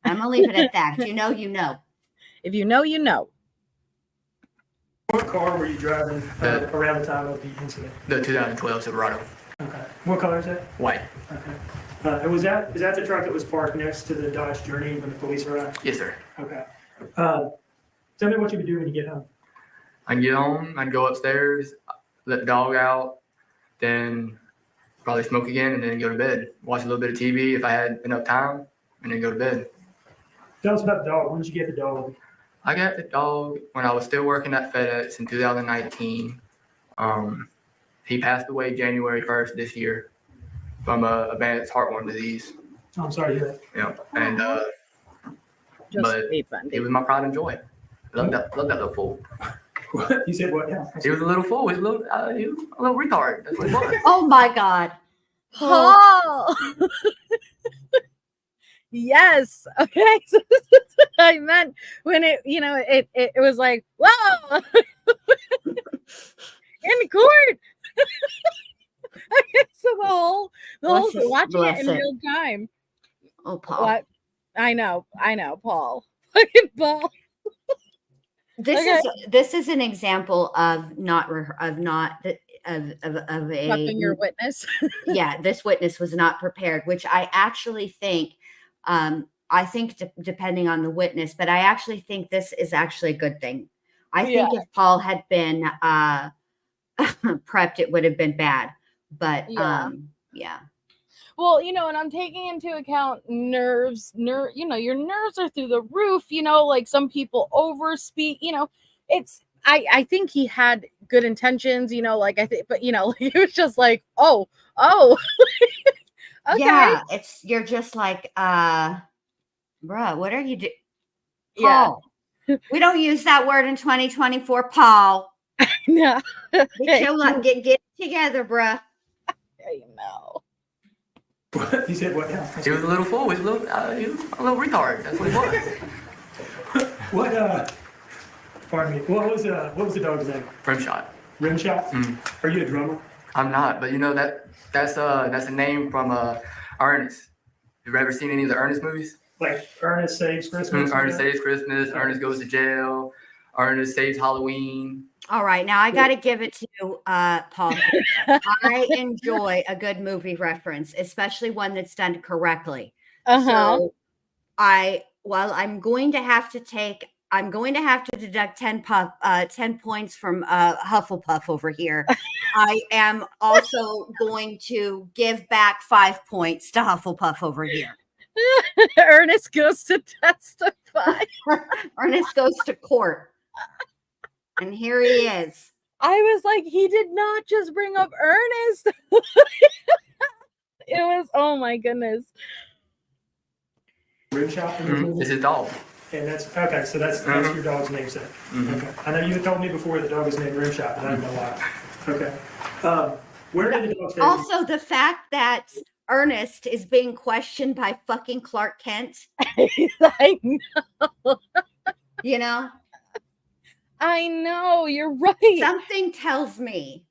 I'm going to leave it at that. If you know, you know. If you know, you know. What car were you driving around the time of the incident? The 2012 Silverado. Okay. What color is that? White. Okay. And is that the truck that was parked next to the Dodge Journey when the police arrived? Yes, sir. Okay. Tell me what you would do when you get home. I'd get home, I'd go upstairs, let the dog out, then probably smoke again, and then go to bed. Watch a little bit of TV if I had enough time, and then go to bed. Tell us about the dog. When did you get the dog? I got the dog when I was still working at FedEx in 2019. He passed away January 1st this year from advanced heartworm disease. Oh, I'm sorry to hear that. Yeah, and but wait, Bundy. it was my pride and joy. Love that little fool. What? You said what now? He was a little fool. He was he was a little retard. That's what he was. Oh my God. Paul. Yes. Okay. So this is what I meant when it was like, whoa, in court. Okay, so the whole watching it in real time. Oh, Paul. What? I know, Paul. Fucking Paul. This is an example of Fucking your witness. Yeah, this witness was not prepared, which I actually think, depending on the witness, but I actually think this is actually a good thing. I think if Paul had been prepped, it would have been bad. But yeah. Well, and I'm taking into account nerves. Your nerves are through the roof. Like some people overspeak. I think he had good intentions. Like I think, but it was just like, oh, okay. Yeah, you're just like, bruh, what are you doing? Yeah. Paul, we don't use that word in 2024, Paul. No. Get it together, bruh. I know. What? You said what now? He was a little fool. He was a little retard. That's what he was. What? Pardon me. What was the dog's name? Rimshot. Rimshot. Mm. Are you a drummer? I'm not, but that's a name from Ernest. Have you ever seen any of the Ernest movies? Like Ernest Saves Christmas. Ernest Saves Christmas. Ernest Goes to Jail. Ernest Saves Halloween. All right, now I got to give it to Paul. I enjoy a good movie reference, especially one that's done correctly. So I'm going to have to deduct 10 points from Hufflepuff over here. I am also going to give back 5 points to Hufflepuff over here. Ernest goes to testify. Ernest goes to court. And here he is. I was like, he did not just bring up Ernest. It was, oh my goodness. Rimshot. It's his dog. And that's okay. So that's your dog's namesake. Okay. I know you had told me before the dog was named Rimshot, but I don't know why. Okay. Where did the dog stay? Also, the fact that Ernest is being questioned by fucking Clark Kent. I know. I know, you're right. Something tells me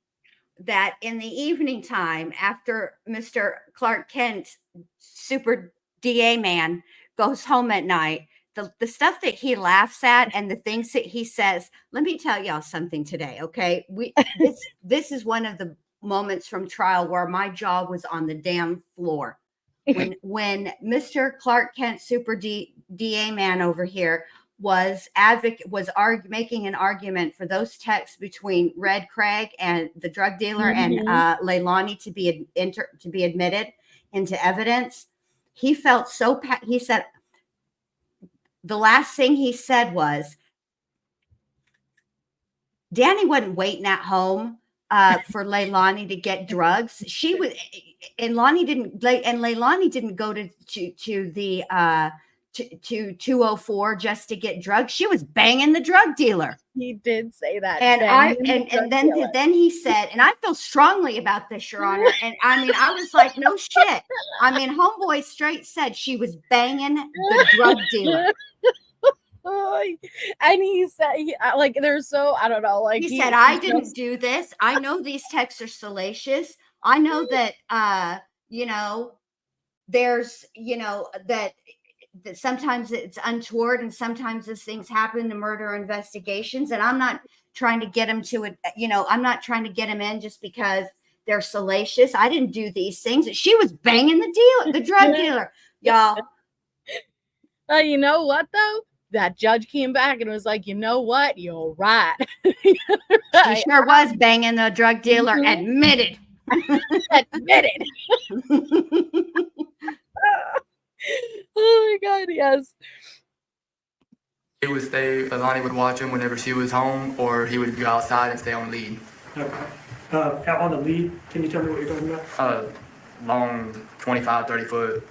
that in the evening time, after Mr. Clark Kent, super DA man, goes home at night, the stuff that he laughs at and the things that he says, let me tell y'all something today, okay? This is one of the moments from trial where my jaw was on the damn floor. When Mr. Clark Kent, super DA man over here, was making an argument for those texts between Red Craig and the drug dealer and Leilani to be admitted into evidence. He felt so he said the last thing he said was Danny wasn't waiting at home for Leilani to get drugs. She was, and Leilani didn't go to the to 204 just to get drugs. She was banging the drug dealer. He did say that. And then he said, and I feel strongly about this, Your Honor. And I mean, I was like, no shit. I mean, homeboy straight said she was banging the drug dealer. And he said, they're so, I don't know. Like he said, I didn't do this. I know these texts are salacious. I know that, there's, that sometimes it's untoward and sometimes these things happen to murder investigations. And I'm not trying to get him to it. I'm not trying to get him in just because they're salacious. I didn't do these things. She was banging the drug dealer, y'all. You know what though? That judge came back and was like, you know what? You're right. She sure was banging the drug dealer. Admitted. Admitted. Oh my God, yes. He would stay, Leilani would watch him whenever she was home, or he would go outside and stay on lead. Okay. On the lead, can you tell me what you're talking about? Long 25, 30 foot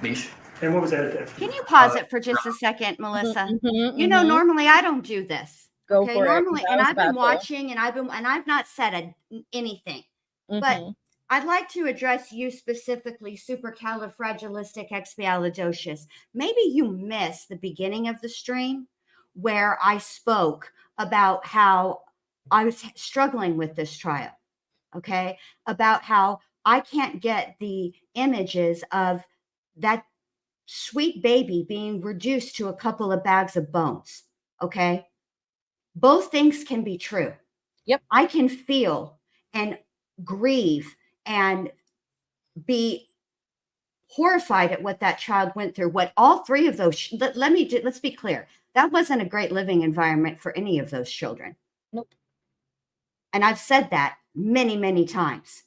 leash. And what was that attached? Can you pause it for just a second, Melissa? Normally I don't do this. Go Okay, for it. normally, and I've been watching, and I've not said anything, but I'd like to address you specifically, supercalifragilisticexpialidocious. Maybe you missed the beginning of the stream where I spoke about how I was struggling with this trial. Okay, about how I can't get the images of that sweet baby being reduced to a couple of bags of bones. Okay. Both things can be true. Yep. I can feel and grieve and be horrified at what that child went through. What all three of those, let's be clear. That wasn't a great living environment for any of those children. Nope. And I've said that many, many times.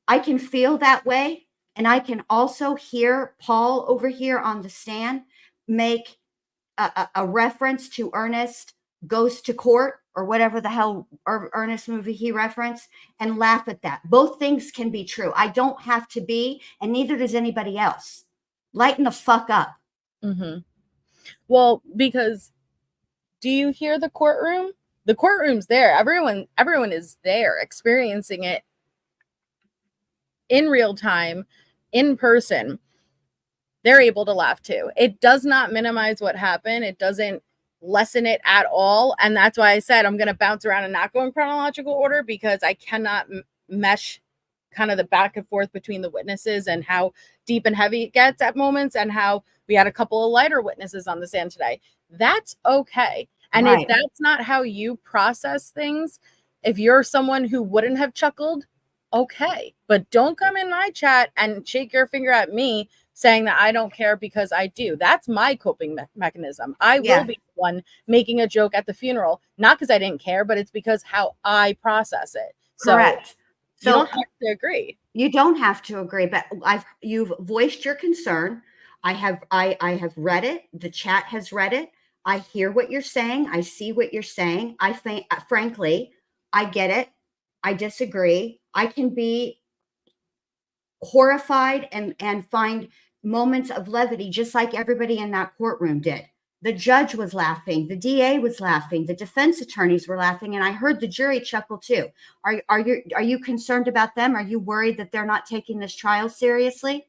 I can feel that way. And I can also hear Paul over here on the stand make a reference to Ernest Goes to Court or whatever the hell Ernest movie he referenced and laugh at that. Both things can be true. I don't have to be, and neither does anybody else. Lighten the fuck up. Well, because do you hear the courtroom? The courtroom's there. Everyone is there experiencing it in real time, in person. They're able to laugh too. It does not minimize what happened. It doesn't lessen it at all. And that's why I said I'm going to bounce around and not go in chronological order, because I cannot mesh kind of the back and forth between the witnesses and how deep and heavy it gets at moments, and how we had a couple of lighter witnesses on the stand today. That's okay. And if that's not how you process things, if you're someone who wouldn't have chuckled, okay. But don't come in my chat and shake your finger at me saying that I don't care, because I do. That's my coping mechanism. I will be the one making a joke at the funeral, not because I didn't care, but it's because how I process it. Correct. So you don't have to agree. You don't have to agree, but you've voiced your concern. I have read it. The chat has read it. I hear what you're saying. I see what you're saying. I think, frankly, I get it. I disagree. I can be horrified and find moments of levity, just like everybody in that courtroom did. The judge was laughing. The DA was laughing. The defense attorneys were laughing. And I heard the jury chuckle too. Are you concerned about them? Are you worried that they're not taking this trial seriously?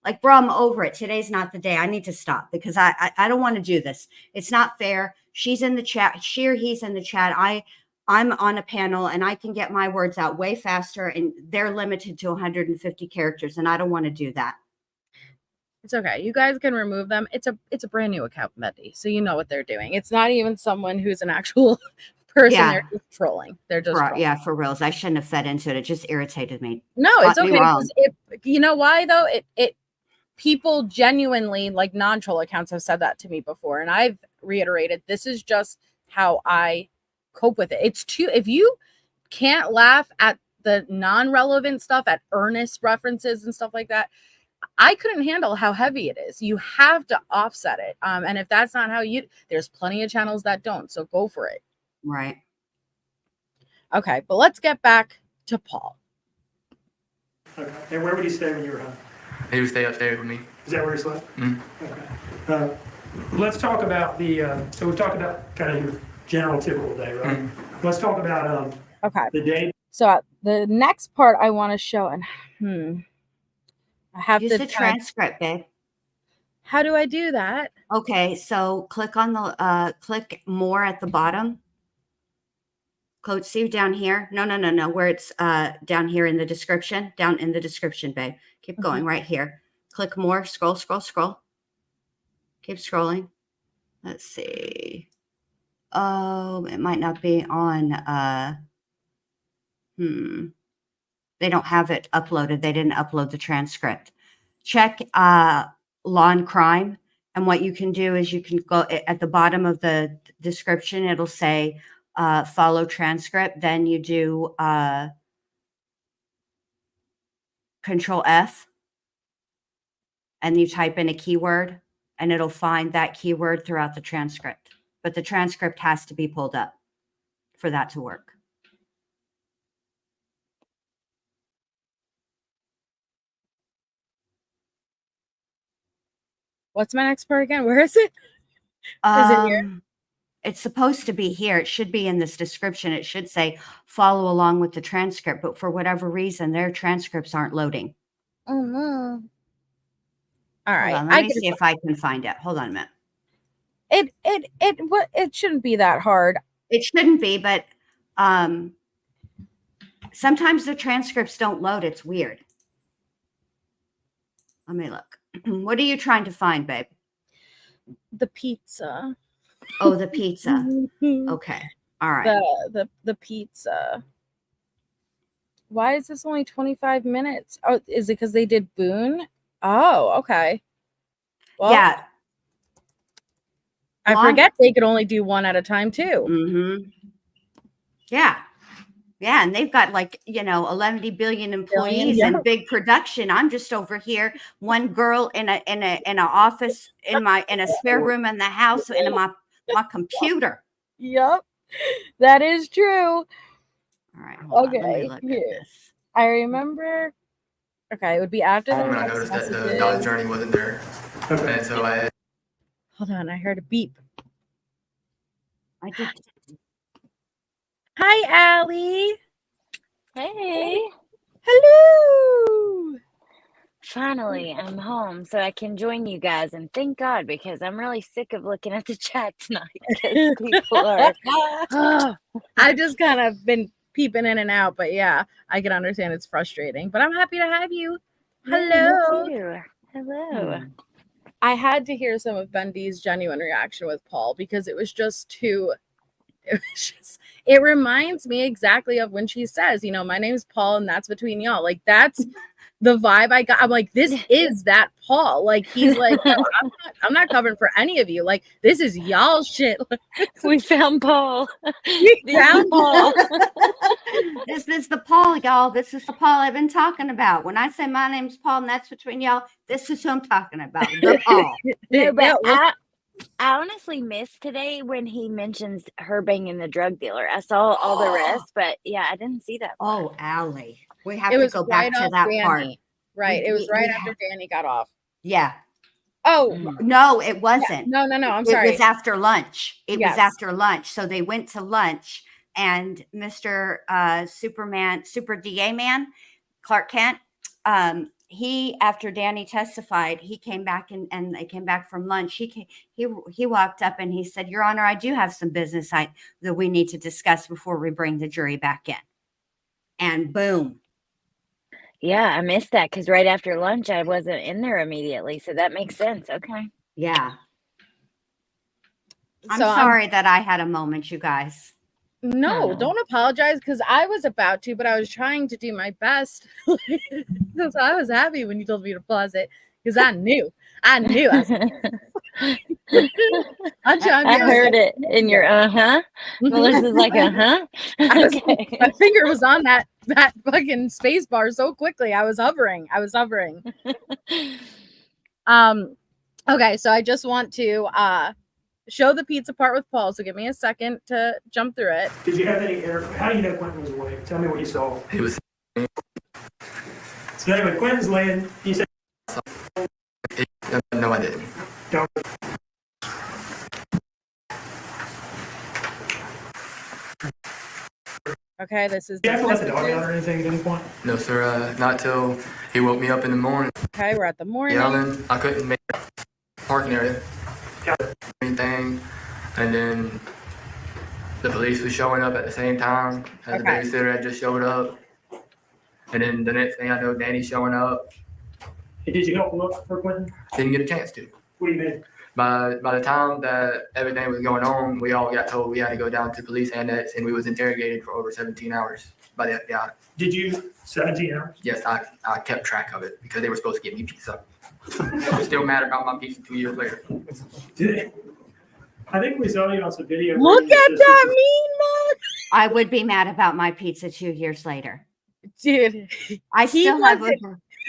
Like, bro, I'm over it. Today's not the day. I need to stop, because I don't want to do this. It's not fair. She's in the chat. She or he's in the chat. I'm on a panel and I can get my words out way faster, and they're limited to 150 characters. And I don't want to do that. It's okay. You guys can remove them. It's a brand new account, Betty. So you know what they're doing. It's not even someone who's an actual person. Yeah. They're just trolling. They're just trolling. Yeah, for reals. I shouldn't have fed into it. It just irritated me. No, it's okay. You know why though? It people genuinely, like non-troll accounts, have said that to me before, and I've reiterated this is just how I cope with it. It's too, if you can't laugh at the non-relevant stuff, at earnest references and stuff like that, I couldn't handle how heavy it is. You have to offset it. And if that's not how there's plenty of channels that don't, so go for it. Right. Okay, but let's get back to Paul. Okay. And where would he stay when you were home? He would stay upstairs with me. Is that where he slept? Mm-hmm. Okay. Let's talk about so we've talked about kind of your general typical day, right? Mm-hmm. Let's talk about the day. So the next part I want to show, and I have use the transcript, babe. How do I do that? Okay, so click on the click more at the bottom. See down here. No. Where it's down here in the description. Down in the description, babe. Keep going right here. Click more. Scroll. Keep scrolling. Let's see. Oh, it might not be on. They don't have it uploaded. They didn't upload the transcript. Check Law and Crime. And what you can do is you can go at the bottom of the description. It'll say follow transcript. Then you do Control F. And you type in a keyword. And it'll find that keyword throughout the transcript. But the transcript has to be pulled up for that to work. What's my next part again? Where is it? Is it here? It's supposed to be here. It should be in this description. It should say follow along with the transcript, but for whatever reason, their transcripts aren't loading. Oh no. All Hold right. on, let me see if I can find it. Hold on a minute. It shouldn't be that hard. It shouldn't be, but sometimes the transcripts don't load. It's weird. Let me look. What are you trying to find, babe? The pizza. Oh, the pizza. Okay. All right. The pizza. Why is this only 25 minutes? Oh, is it because they did Boone? Oh, okay. Well, Yeah. I forget they could only do one at a time too. Mm-hmm. Yeah. Yeah. And they've got 11 billion employees and big production. I'm just over here, one girl in an office in a spare room in the house and my computer. Yep. That is true. All right. Hold on. Let me look at this. I remember. Okay, it would be after the I noticed that the dog journey wasn't there. And so I hold on, I heard a beep. I did. Hi, Allie. Hey. Hello. Finally, I'm home so I can join you guys, and thank God, because I'm really sick of looking at the chat tonight because people are. I've just kind of been peeping in and out, but yeah, I can understand it's frustrating. But I'm happy to have you. Hello. Yeah, hello. I had to hear some of Bendy's genuine reaction with Paul because it was just too. It reminds me exactly of when she says, my name's Paul and that's between y'all. Like, that's the vibe I got. I'm like, this is that Paul. Like, he's like, no, I'm not covering for any of you. Like, this is y'all shit. We found Paul. We found Paul. This is the Paul, y'all. This is the Paul I've been talking about. When I say my name's Paul and that's between y'all, this is who I'm talking about. The Paul. No, but I honestly missed today when he mentions her banging the drug dealer. I saw all the rest, but yeah, I didn't see that part. Oh, Allie. We have to go back to that part. Right. It was right after Danny got off. Yeah. Oh, no, it wasn't. No. I'm sorry. It was after lunch. It was after lunch. So they went to lunch and Mr. Super DA man, Clark Kent, he, after Danny testified, he came back and they came back from lunch. He walked up and he said, Your Honor, I do have some business that we need to discuss before we bring the jury back in. And boom. Yeah, I missed that because right after lunch, I wasn't in there immediately. So that makes sense. Okay. Yeah. I'm sorry that I had a moment, you guys. No, don't apologize because I was about to, but I was trying to do my best. So I was happy when you told me to pause it because I knew. I heard it in your Melissa's like okay. My finger was on that fucking space bar so quickly. I was hovering. Okay, so I just want to show the pizza part with Paul. So give me a second to jump through it. Did you have any air? How do you know Quentin was awake? Tell me what you saw. he was So anyway, Quentin's laying. He said, no, I didn't. Don't. Okay, this is. Did you have to let the dog out or anything at any point? No, sir. Not till he woke me up in the morning. Okay, we're at the morning. Yelling. I couldn't make parking area. Anything. And then the police was showing up at the same time. And the babysitter had just showed up. And then the next thing I know, Danny's showing up. Hey, did you help look for Quentin? Didn't get a chance to. What do you mean? By the time that everything was going on, we all got told we had to go down to police annex, and we was interrogated for over 17 hours by the FBI. Did you 17 hours? Yes, I kept track of it because they were supposed to give me pizza. I'm still mad about my pizza 2 years later. I think we saw you on some video. Look at that mean mug. I would be mad about my pizza 2 years later. Dude, I still have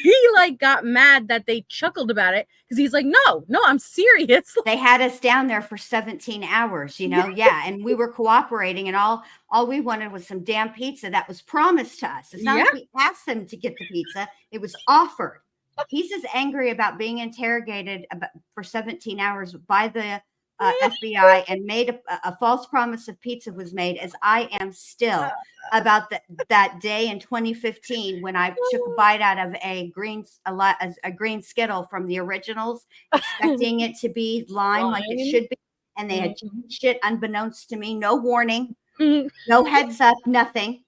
he got mad that they chuckled about it because he's like, no, I'm serious. They had us down there for 17 hours, yeah. And we were cooperating and all we wanted was some damn pizza that was promised to us. It's not like we asked them to get the pizza. It was offered. He's as angry about being interrogated for 17 hours by the FBI and made a false promise of pizza was made, as I am still about that day in 2015 when I took a bite out of a green Skittle from the originals, expecting it to be lime like it should be, and they had changed it unbeknownst to me, no warning, no heads up, nothing,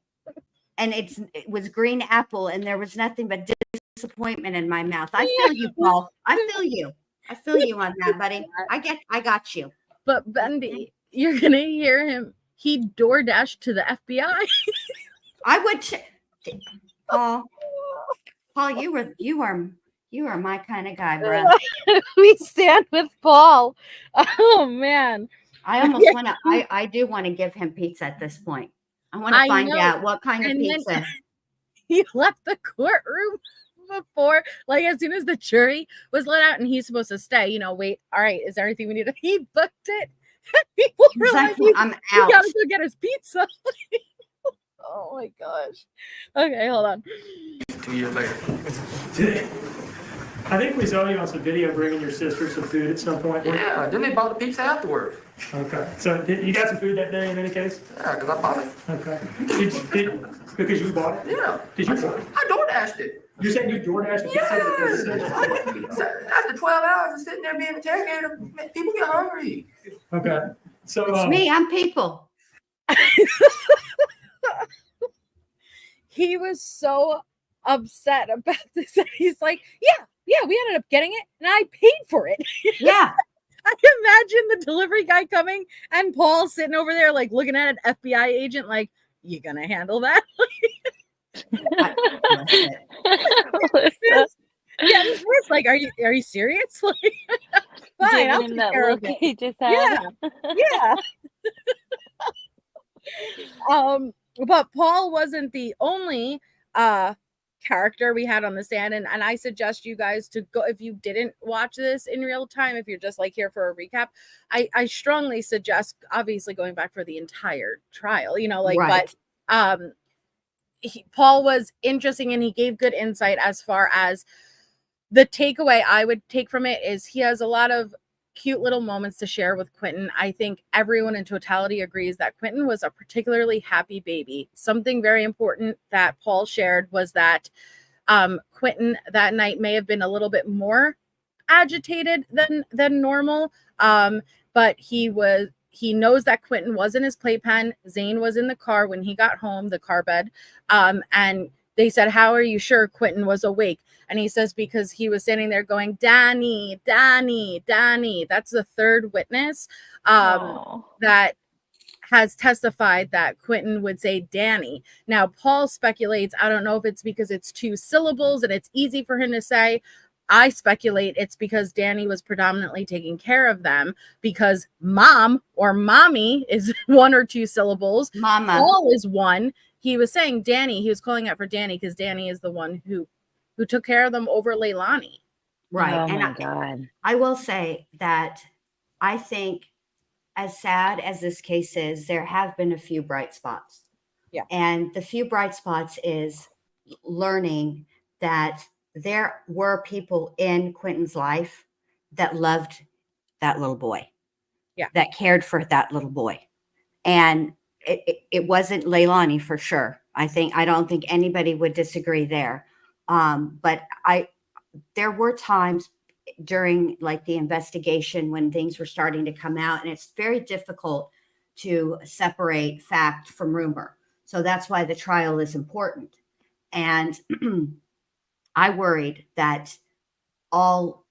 and it was green apple, and there was nothing but disappointment in my mouth. I feel you, Paul. I feel you on that, buddy. I got you. But Bendy, you're gonna hear him. He DoorDashed to the FBI. I would, Paul, you are my kind of guy, bro. We stand with Paul. Oh man, I almost want to. I do want to give him pizza at this point. I want to find out what kind of pizza. He left the courtroom before, like, as soon as the jury was let out, and he's supposed to stay. Wait. All right, is there anything we need to? He booked it. People were like, I'm out. He gotta go get his pizza. Oh my gosh. Okay, hold on. 2 years later. I think we saw you on some video bringing your sister some food at some point. Yeah, then they bought the pizza afterwards. Okay. So you got some food that day in any case? Yeah, because I bought it. Okay. Because you bought it? Yeah. Did you bought it? I DoorDashed it. You're saying you DoorDashed the pizza? Yeah. After 12 hours of sitting there being interrogated, people get hungry. Okay. So It's me. I'm people. He was so upset about this. He's like, yeah, we ended up getting it, and I paid for it. Yeah. I imagine the delivery guy coming and Paul sitting over there, like, looking at an FBI agent, like, you gonna handle that? Yeah, it's like, are you serious? Like, fine, I'll take care of it. He just had. Yeah. But Paul wasn't the only character we had on the stand, and I suggest you guys to go, if you didn't watch this in real time, if you're just like here for a recap, I strongly suggest obviously going back for the entire trial, Right. But Paul was interesting, and he gave good insight. As far as the takeaway I would take from it is, he has a lot of cute little moments to share with Quentin. I think everyone in totality agrees that Quentin was a particularly happy baby. Something very important that Paul shared was that Quentin that night may have been a little bit more agitated than normal, but he knows that Quentin was in his playpen. Zane was in the car when he got home, the car bed, and they said, "How are you sure Quentin was awake?" And he says, because he was standing there going, "Danny, Danny, Danny." That's the third witness that has testified that Quentin would say Danny. Now, Paul speculates, I don't know if it's because it's 2 syllables and it's easy for him to say. I speculate it's because Danny was predominantly taking care of them, because mom or mommy is 1 or 2 syllables. Mama. Paul is 1. He was saying Danny. He was calling out for Danny because Danny is the one who took care of them over Leilani. Right. Oh and my God. I will say that I think, as sad as this case is, there have been a few bright spots. Yeah. And the few bright spots is learning that there were people in Quentin's life that loved that little boy. Yeah. That cared for that little boy. And it wasn't Leilani for sure. I don't think anybody would disagree there. But there were times during like the investigation when things were starting to come out, and it's very difficult to separate fact from rumor. So that's why the trial is important. And I worried that all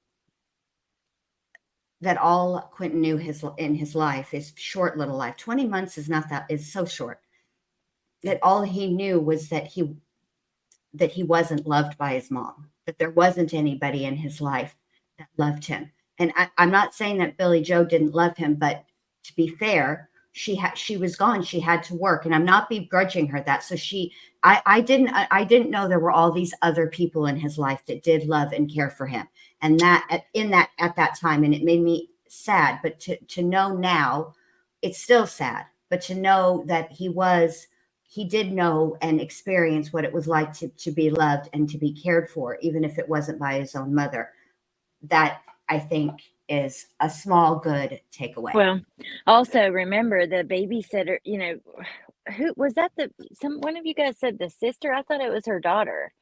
Quentin knew in his life, his short little life, 20 months is so short, that all he knew was that he wasn't loved by his mom, that there wasn't anybody in his life that loved him. And I'm not saying that Billy Joe didn't love him, but to be fair, she was gone. She had to work, and I'm not begrudging her that. So I didn't know there were all these other people in his life that did love and care for him. And at that time, and it made me sad, but to know now, it's still sad, but to know that he did know and experience what it was like to be loved and to be cared for, even if it wasn't by his own mother. That, I think, is a small good takeaway. Well, also remember the babysitter, who was that one of you guys said the sister? I thought it was her daughter.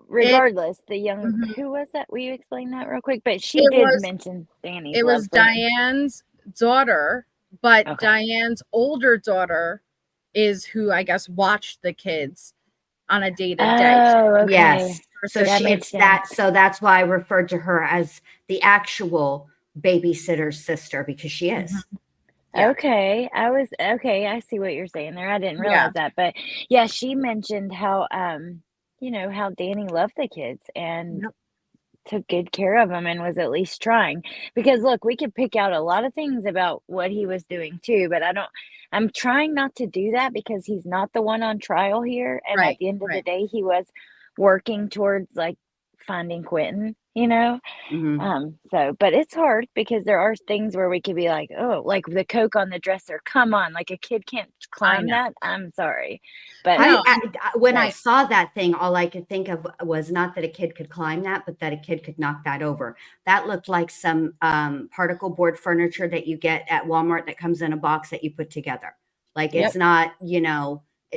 Regardless, the young Mhm. who was that? Will you explain that real quick? But she It did was mention Danny's it love was for him. Diane's daughter, but Okay. Diane's older daughter is who I guess watched the kids on a day-to-day. Oh, okay. Yes. So That makes it's sense. that. So that's why I referred to her as the actual babysitter's sister, because she is. Yeah. Okay. I see what you're saying there. I didn't Yeah. realize that. But yeah, she mentioned how how Danny loved the kids and Yep. took good care of them and was at least trying. Because look, we could pick out a lot of things about what he was doing too, but I'm trying not to do that because he's not the one on trial here. And at Right, the end of the right. day, he was working towards like finding Quentin, Mhm. but it's hard because there are things where we could be like, oh, like the Coke on the dresser. Come on, like a kid can't climb know. that. I'm sorry. But No, When I right. saw that thing, all I could think of was not that a kid could climb that, but that a kid could knock that over. That looked like some particle board furniture that you get at Walmart that comes in a box that you put together. Like Yep. it's not,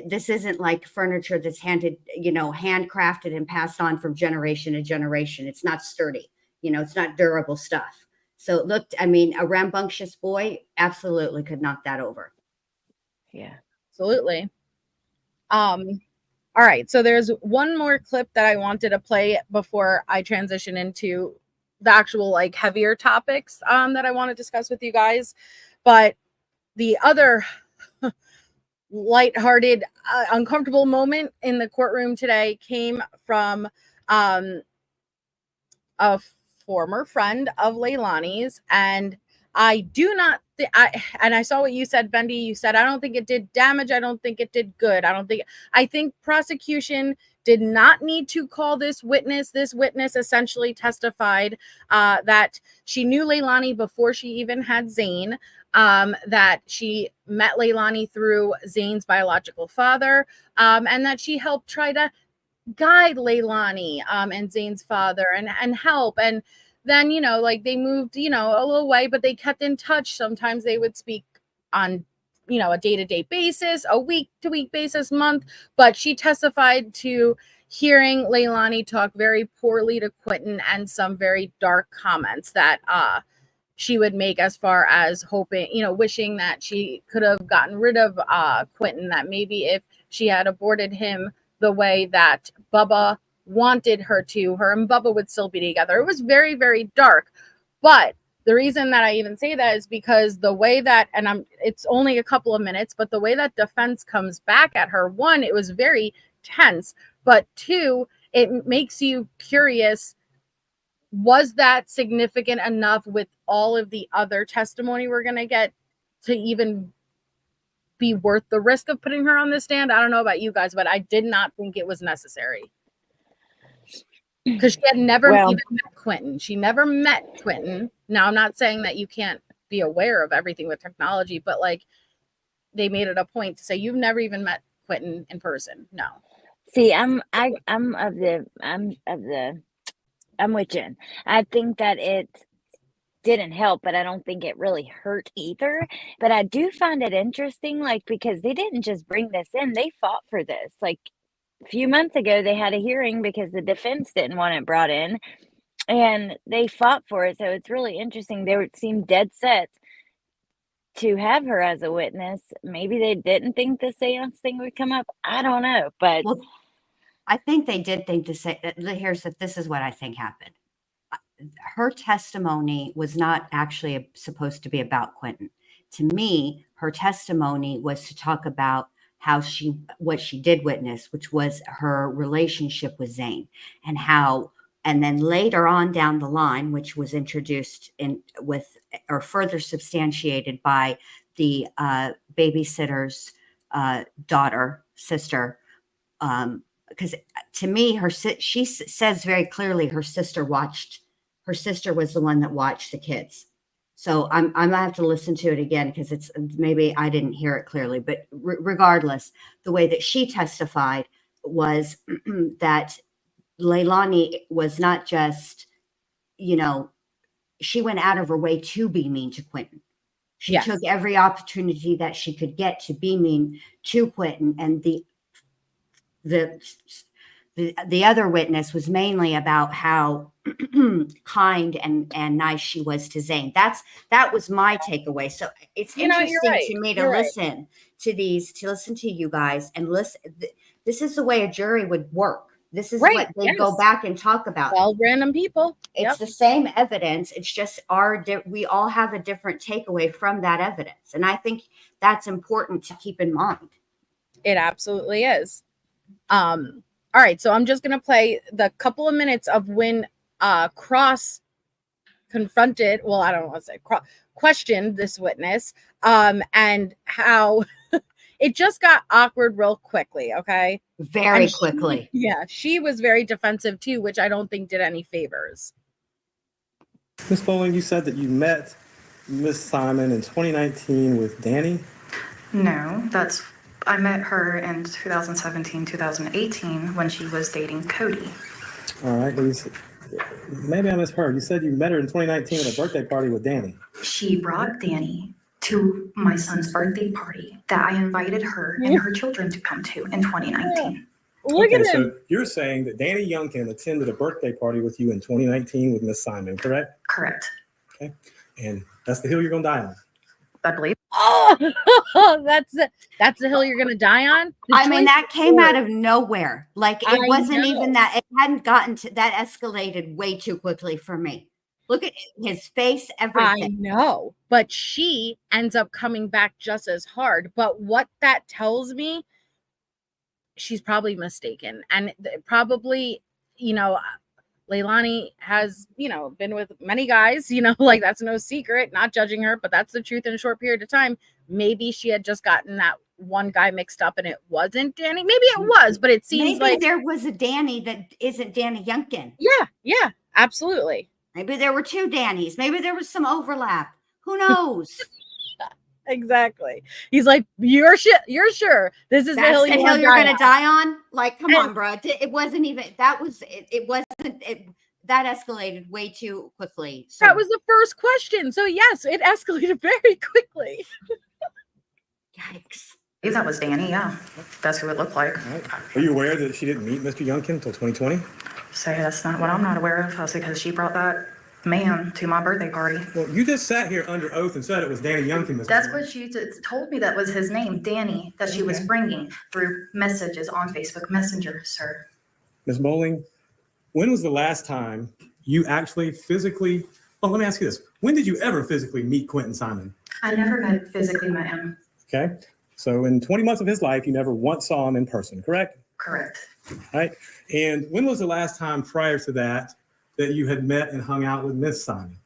this isn't like furniture that's handcrafted and passed on from generation to generation. It's not sturdy, it's not durable stuff. So it looked, a rambunctious boy absolutely could knock that over. yeah. Absolutely. All right. So there's one more clip that I wanted to play before I transition into the actual like heavier topics that I want to discuss with you guys. But the other lighthearted, uncomfortable moment in the courtroom today came from a former friend of Leilani's, and I do not and I saw what you said, Bendy. You said, I don't think it did damage. I don't think it did good. I think prosecution did not need to call this witness. This witness essentially testified that she knew Leilani before she even had Zane, that she met Leilani through Zane's biological father, and that she helped try to guide Leilani and Zane's father and help. And then, like they moved, a little way, but they kept in touch. Sometimes they would speak on, a day-to-day basis, a week-to-week basis, month. But she testified to hearing Leilani talk very poorly to Quentin and some very dark comments that she would make as far as hoping, wishing that she could have gotten rid of Quentin, that maybe if she had aborted him the way that Bubba wanted her to, her and Bubba would still be together. It was very, very dark. But the reason that I even say that is because the way that, and it's only a couple of minutes, but the way that defense comes back at her, one, it was very tense, but two, it makes you curious. Was that significant enough with all of the other testimony we're going to get to even be worth the risk of putting her on the stand? I don't know about you guys, but I did not think it was necessary. Because she had never even met Quentin. She never met Quentin. Now, I'm not saying that you can't be aware of everything with technology, but like they made it a point to say you've never even met Quentin in person. No. See, I'm with Jen. I think that it didn't help, but I don't think it really hurt either. But I do find it interesting, like, because they didn't just bring this in, they fought for this. Like a few months ago, they had a hearing because the defense didn't want it brought in, and they fought for it. So it's really interesting. They seem dead set to have her as a witness. Maybe they didn't think the seance thing would come up. I don't know, but Well, I think they did think to say, this is what I think happened. Her testimony was not actually supposed to be about Quentin. To me, her testimony was to talk about what she did witness, which was her relationship with Zane, and then later on down the line, which was introduced or further substantiated by the babysitter's sister, because to me, she says very clearly her sister was the one that watched the kids. So I'm gonna have to listen to it again because maybe I didn't hear it clearly. But regardless, the way that she testified was that Leilani was not just, she went out of her way to be mean to Quentin. She Yes. took every opportunity that she could get to be mean to Quentin. And the other witness was mainly about how kind and nice she was to Zane. That was my takeaway. So it's You know, you're interesting right. to me to You're right. listen to you guys and listen. This is the way a jury would work. This is Right, what they go yes. back and talk about. 12 random people. It's Yep. the same evidence. It's just we all have a different takeaway from that evidence. And I think that's important to keep in mind. It absolutely is. All right, so I'm just gonna play the couple of minutes of when Cross confronted, well, I don't want to say questioned this witness, and how it just got awkward real quickly, okay? Very And quickly. she was very defensive too, which I don't think did any favors. Ms. Bowling, you said that you met Ms. Simon in 2019 with Danny. No, I met her in 2017, 2018 when she was dating Cody. All right, maybe I misheard. You said you met her in 2019 at a birthday party with Danny. She brought Danny to my son's birthday party that I invited her and her children to come to in 2019. Look at him. So you're saying that Danny Youngkin attended a birthday party with you in 2019 with Ms. Simon, correct? Correct. Okay. And that's the hill you're going to die on. I believe. Oh, that's the hill you're gonna die on. I mean, that came out of nowhere. Like it I wasn't know. even that. It hadn't gotten to that. Escalated way too quickly for me. Look at his face, I everything. know, but she ends up coming back just as hard. But what that tells me, she's probably mistaken, and probably, Leilani has, been with many guys, like that's no secret, not judging her, but that's the truth in a short period of time. Maybe she had just gotten that one guy mixed up and it wasn't Danny. Maybe it was, but it seems Maybe like there was a Danny that isn't Danny Youngkin. Yeah, absolutely. Maybe there were two Dannys. Maybe there was some overlap. Who knows? Exactly. He's like, you're sure this is the hill you're gonna going to die on? Like, come on, bro. It wasn't even, that escalated way too quickly. So. That was the first question. So yes, it escalated very quickly. Yikes. If that was Danny, yeah. That's who it looked like. Right. Are you aware that she didn't meet Mr. Youngkin until 2020? So that's not what I'm not aware of. That's because she brought that man to my birthday party. Well, you just sat here under oath and said it was Danny Youngkin. That's what she told me that was his name, Danny, that she was bringing through messages on Facebook Messenger, sir. Ms. Bowling, when was the last time you actually physically, let me ask you this. When did you ever physically meet Quentin Simon? I never physically met him. Okay. So in 20 months of his life, you never once saw him in person, correct? Correct. Right. And when was the last time prior to that you had met and hung out with Miss Simon?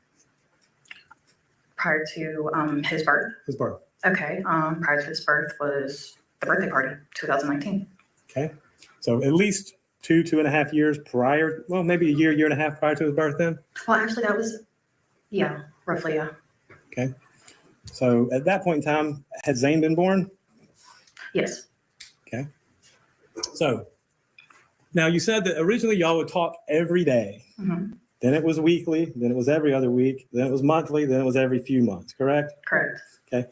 Prior to his birth. His birth. Okay. Prior to his birth was the birthday party, 2019. Okay. So at least 2.5 years prior, well, maybe a year and a half prior to his birth then? Well, actually that was, roughly, yeah. Okay. So at that point in time, had Zane been born? Yes. Okay. So now you said that originally y'all would talk every day. Mm-hmm. Then it was weekly. Then it was every other week. Then it was monthly. Then it was every few months, correct? Correct. Okay.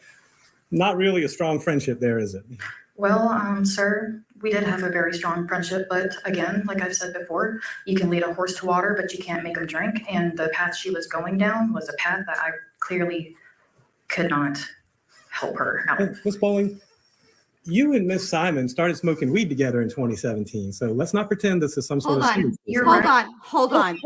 Not really a strong friendship there, is it? Well, sir, we did have a very strong friendship, but again, like I've said before, you can lead a horse to water, but you can't make him drink. And the path she was going down was a path that I clearly could not help her out. Ms. Bowling, you and Miss Simon started smoking weed together in 2017. So let's not pretend this is some sort of secret. Hold on.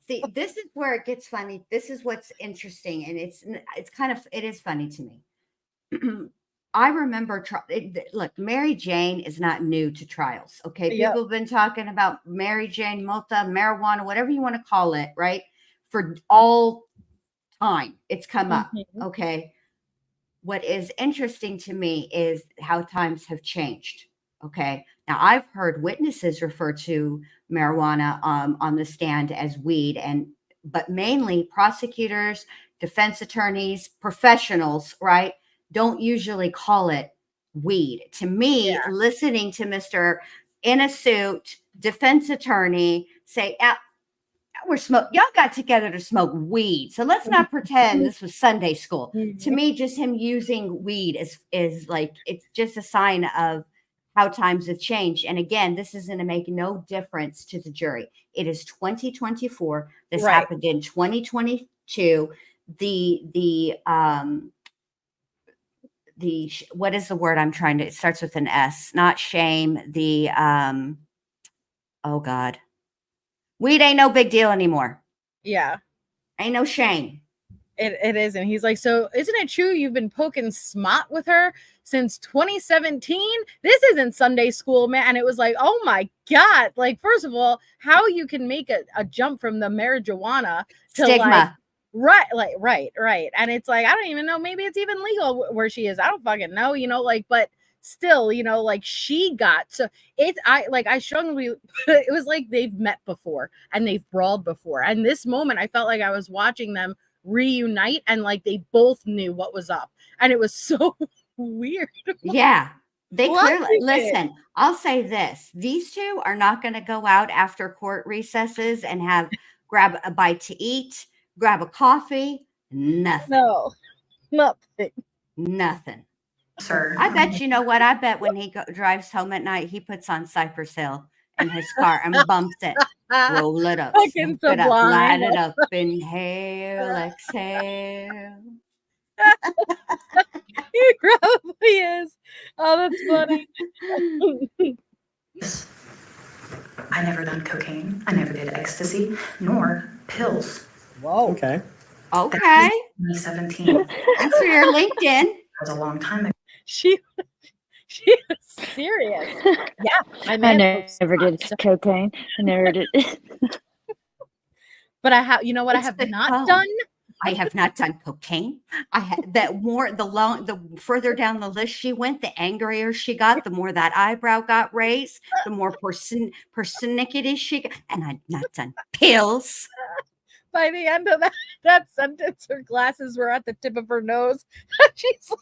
See, this is where it gets funny. This is what's interesting. And it is funny to me. I remember, look, Mary Jane is not new to trials. Okay. Yep. People have been talking about Mary Jane, multa, marijuana, whatever you want to call it, right? For all time, it's come up. Okay. What is interesting to me is how times have changed. Okay. Now I've heard witnesses refer to marijuana on the stand as weed, but mainly prosecutors, defense attorneys, professionals, right, don't usually call it weed. To me, listening to Mr. in a suit, defense attorney say, Y'all got together to smoke weed. So let's not pretend this was Sunday school. To me, just him using weed is like, it's just a sign of how times have changed. And again, this is going to make no difference to the jury. It is 2024. This Right. happened in 2022. What is the word I'm trying to, it starts with an S, not shame. Oh God. Weed ain't no big deal anymore. Yeah. Ain't no shame. It is. And he's like, so isn't it true you've been poking smut with her since 2017? This isn't Sunday school, man. And it was like, oh my God. Like, first of all, how you can make a jump from the marijuana to Stigma. Right. And it's like, I don't even know. Maybe it's even legal where she is. I don't fucking know, but still, like she got so I strongly it was like they've met before and they've brawled before. And this moment I felt like I was watching them reunite and like they both knew what was up. And it was so weird. Yeah. They Loving clearly it. listen. I'll say this. These two are not going to go out after court recesses and grab a bite to eat, grab a coffee. Nothing. No, nothing. Nothing. Sir. I bet I bet when he drives home at night, he puts on Cypress Hill in his car and bumps it. Roll it up, Fucking smoke it up, Sublime. light it up, inhale, exhale. He probably is. Oh, that's funny. I never done cocaine. I never did ecstasy, nor pills. Whoa. Okay. Okay. 2017. Thanks for your LinkedIn. That was a long time ago. She was serious. Yeah. I never did cocaine. I never did. But I have, what I It's have the not tone. done? I have not done cocaine. I had the further down the list she went, the angrier she got, the more that eyebrow got raised, the more persnickety she got. And I've not done pills. By the end of that sentence, her glasses were at the tip of her nose. She's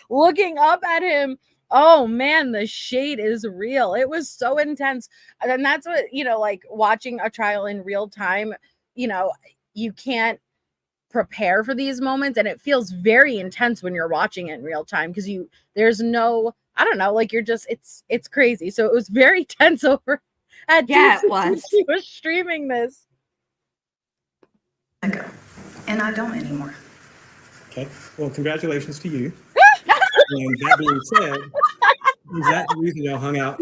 looking up at him. Oh man, the shade is real. It was so intense. And that's what, like watching a trial in real time, you can't prepare for these moments. And it feels very intense when you're watching it in real time because there's no, I don't know, like it's crazy. So it was very tense over at Yeah, it was. She was streaming this. Ago. And I don't anymore. Okay. Well, congratulations to you. And that being said, is that the reason y'all hung out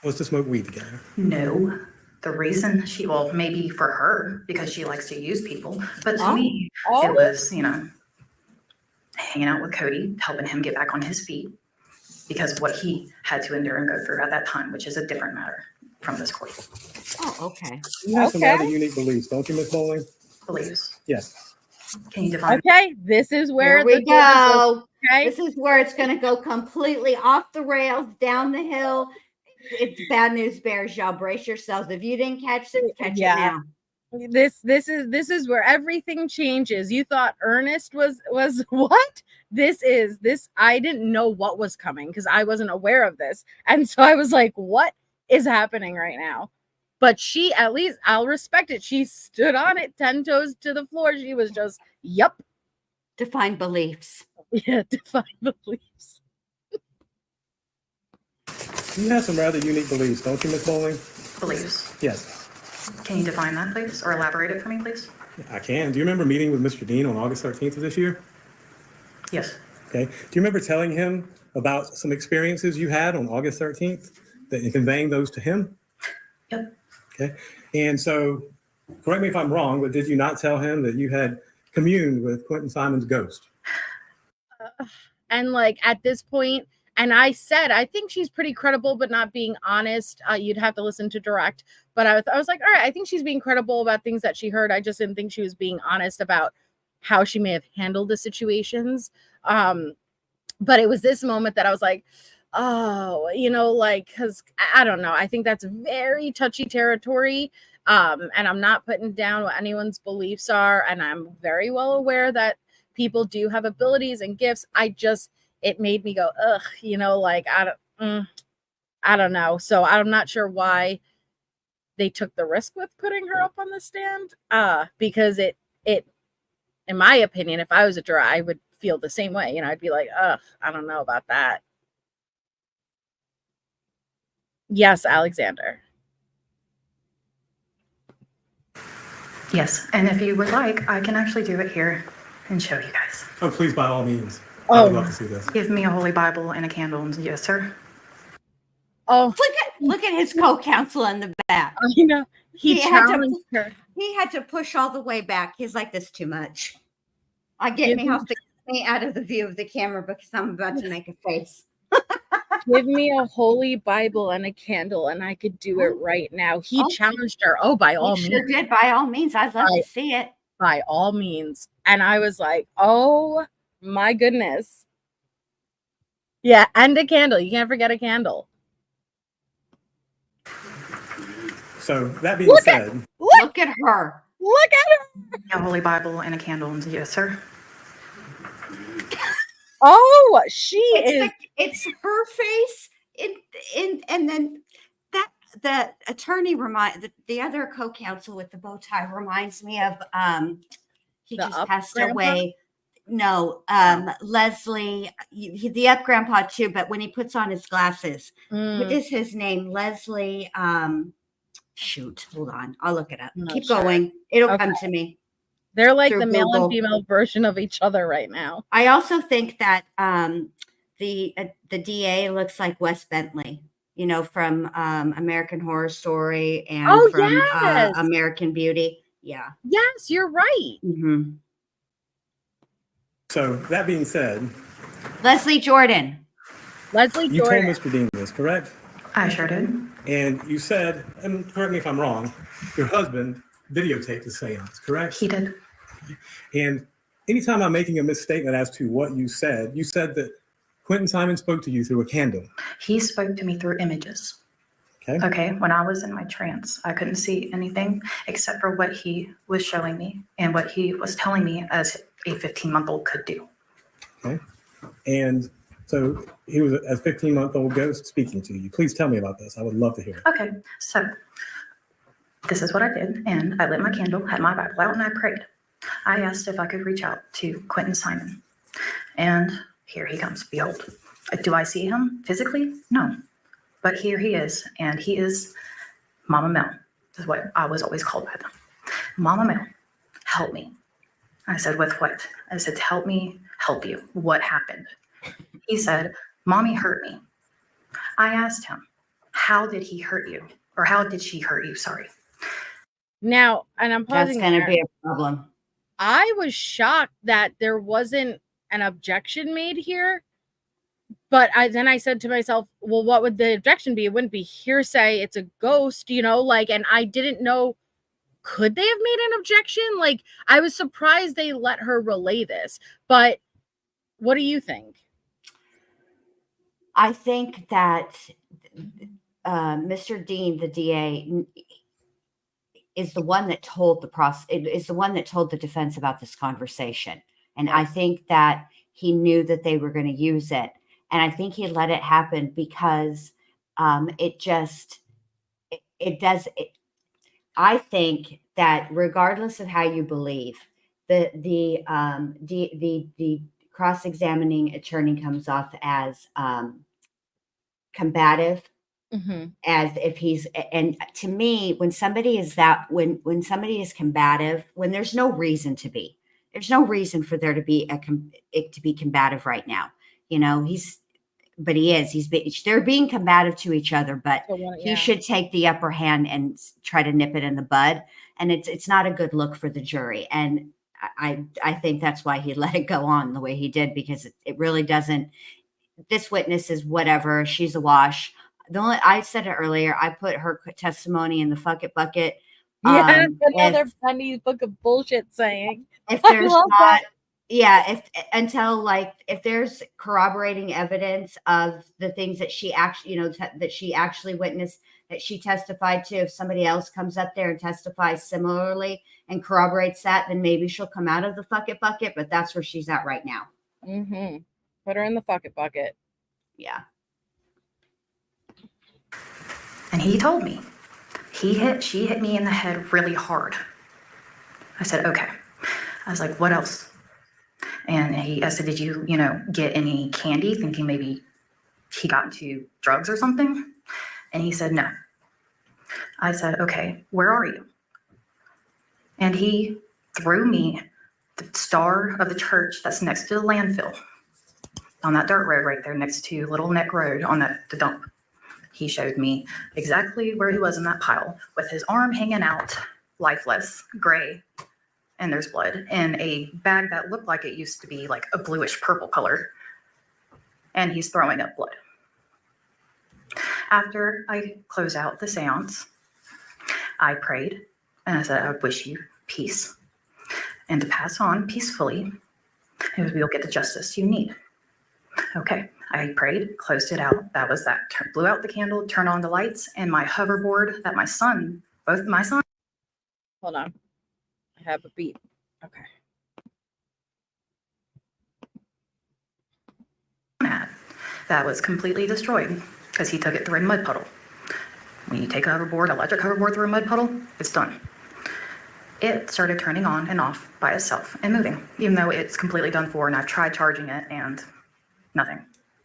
was to smoke weed together? No. The reason maybe for her, because she likes to use people. But to me, it was, hanging out with Cody, helping him get back on his feet because what he had to endure and go through at that time, which is a different matter from this court. Oh, okay. You have some rather unique beliefs, don't you, Miss Bowling? Beliefs. Yes. Can you define? Okay, this is where Here we go. Okay. This is where it's going to go completely off the rails, down the hill. It's bad news bears, y'all. Brace yourselves. If you didn't catch it, catch it now. This is where everything changes. You thought Ernest was what? I didn't know what was coming because I wasn't aware of this. And so I was like, what is happening right now? But she, at least I'll respect it. She stood on it 10 toes to the floor. She was just, yep. Define beliefs. Yeah, define beliefs. You have some rather unique beliefs, don't you, Miss Bowling? Beliefs. Yes. Can you define that, please? Or elaborate it for me, please? I can. Do you remember meeting with Mr. Dean on August 13th of this year? Yes. Okay. Do you remember telling him about some experiences you had on August 13th and conveying those to him? Yep. Okay. And so, correct me if I'm wrong, but did you not tell him that you had communed with Quentin Simon's ghost? And like at this point, and I said, I think she's pretty credible, but not being honest. You'd have to listen to direct. But I was like, all right, I think she's being credible about things that she heard. I just didn't think she was being honest about how she may have handled the situations. But it was this moment that I was like, oh, because I don't know. I think that's very touchy territory. And I'm not putting down what anyone's beliefs are. And I'm very well aware that people do have abilities and gifts. It made me go, ugh, I don't know. So I'm not sure why they took the risk with putting her up on the stand, because it in my opinion, if I was a juror, I would feel the same way. You know, I'd be like, ugh, I don't know about that. Yes, Alexander. Yes, and if you would like, I can actually do it here and show you guys. Oh, please, by all means. I would love to see this. Give me a holy Bible and a candle. Yes, sir. Oh, Look at his co-counsel in the back. you know, he had challenged her. He had to push all the way back. He's like, this too much. Get me out of the view of the camera because I'm about to make a face. Give me a holy Bible and a candle, and I could do it right now. He challenged her. Oh, by all means. Sure did. By all means. I'd love to see it. By all means. And I was like, oh my goodness. Yeah, and a candle. You can't forget a candle. So that being said, look at her. Look at her. A holy Bible and a candle. Yes, sir. Oh, it's her face. And then the attorney the other co-counsel with the bow tie reminds me of he just passed away. No, Leslie, the up grandpa too, but when he puts on his glasses, what is his name? Leslie, shoot, hold on. I'll look it up. Keep going. It'll come to me. They're like the male and female version of each other right now. I also think that the DA looks like Wes Bentley, you know, from American Horror Story and from American Beauty. Yeah. Yes, you're right. Mm-hmm. So that being said, Leslie Jordan. You told Mr. Dean this, correct? I sure did. And you said, and correct me if I'm wrong, your husband videotaped the seance, correct? He did. And anytime I'm making a misstatement as to what you said that Quentin Simon spoke to you through a candle. He spoke to me through images. Okay. When I was in my trance, I couldn't see anything except for what he was showing me and what he was telling me as a 15-month-old could do. Okay. And so he was a 15-month-old ghost speaking to you. Please tell me about this. I would love to hear it. Okay. So this is what I did. And I lit my candle, had my Bible out, and I prayed. I asked if I could reach out to Quentin Simon. And here he comes. Behold. Do I see him physically? No. But here he is. And he is Mama Mel. Is what I was always called by them. Mama Mel, help me. I said, with what? I said, help me help you. What happened? He said, Mommy hurt me. I asked him, how did he hurt you? Or how did she hurt you? Sorry. Now, and I'm pausing. That's going to be a problem. I was shocked that there wasn't an objection made here. But then I said to myself, well, what would the objection be? It wouldn't be hearsay. It's a ghost, you know, like, and I didn't know, could they have made an objection? Like, I was surprised they let her relay this. But what do you think? I think that Mr. Dean, the DA, is the one that told the defense about this conversation. And I think that he knew that they were going to use it. And I think he let it happen because I think that regardless of how you believe, the cross-examining attorney comes off as combative, as if he's, and to me, when somebody is when somebody is combative, when there's no reason to be, there's no reason for there to be to be combative right now. You know, they're being combative to each other, but he should take the upper hand and try to nip it in the bud. And it's not a good look for the jury. And I think that's why he let it go on the way he did, because it really doesn't, this witness is whatever. She's a wash. I said it earlier, I put her testimony in the fuck it bucket. Yeah, another funny book of bullshit saying. If there's not, if there's corroborating evidence of the things that she actually, that she actually witnessed, that she testified to, if somebody else comes up there and testifies similarly and corroborates that, then maybe she'll come out of the fuck it bucket, but that's where she's at right now. Put her in the fuck it bucket. Yeah. And he told me. She hit me in the head really hard. I said, okay. I was like, what else? And I said, did you, get any candy, thinking maybe he got into drugs or something? And he said, no. I said, okay, where are you? And he threw me the star of the church that's next to the landfill on that dirt road right there next to Little Neck Road on the dump. He showed me exactly where he was in that pile with his arm hanging out, lifeless, gray, and there's blood, in a bag that looked like it used to be like a bluish purple color. And he's throwing up blood. After I closed out the seance, I prayed and I said, I wish you peace and to pass on peacefully, and you'll get the justice you need. Okay, I prayed, closed it out. That was that. Blew out the candle, turned on the lights, and my hoverboard that both my son. Hold on. I have a beat. Okay. That was completely destroyed because he took it through a mud puddle. When you take a hoverboard, electric hoverboard through a mud puddle, it's done. It started turning on and off by itself and moving, even though it's completely done for, and I've tried charging it and nothing.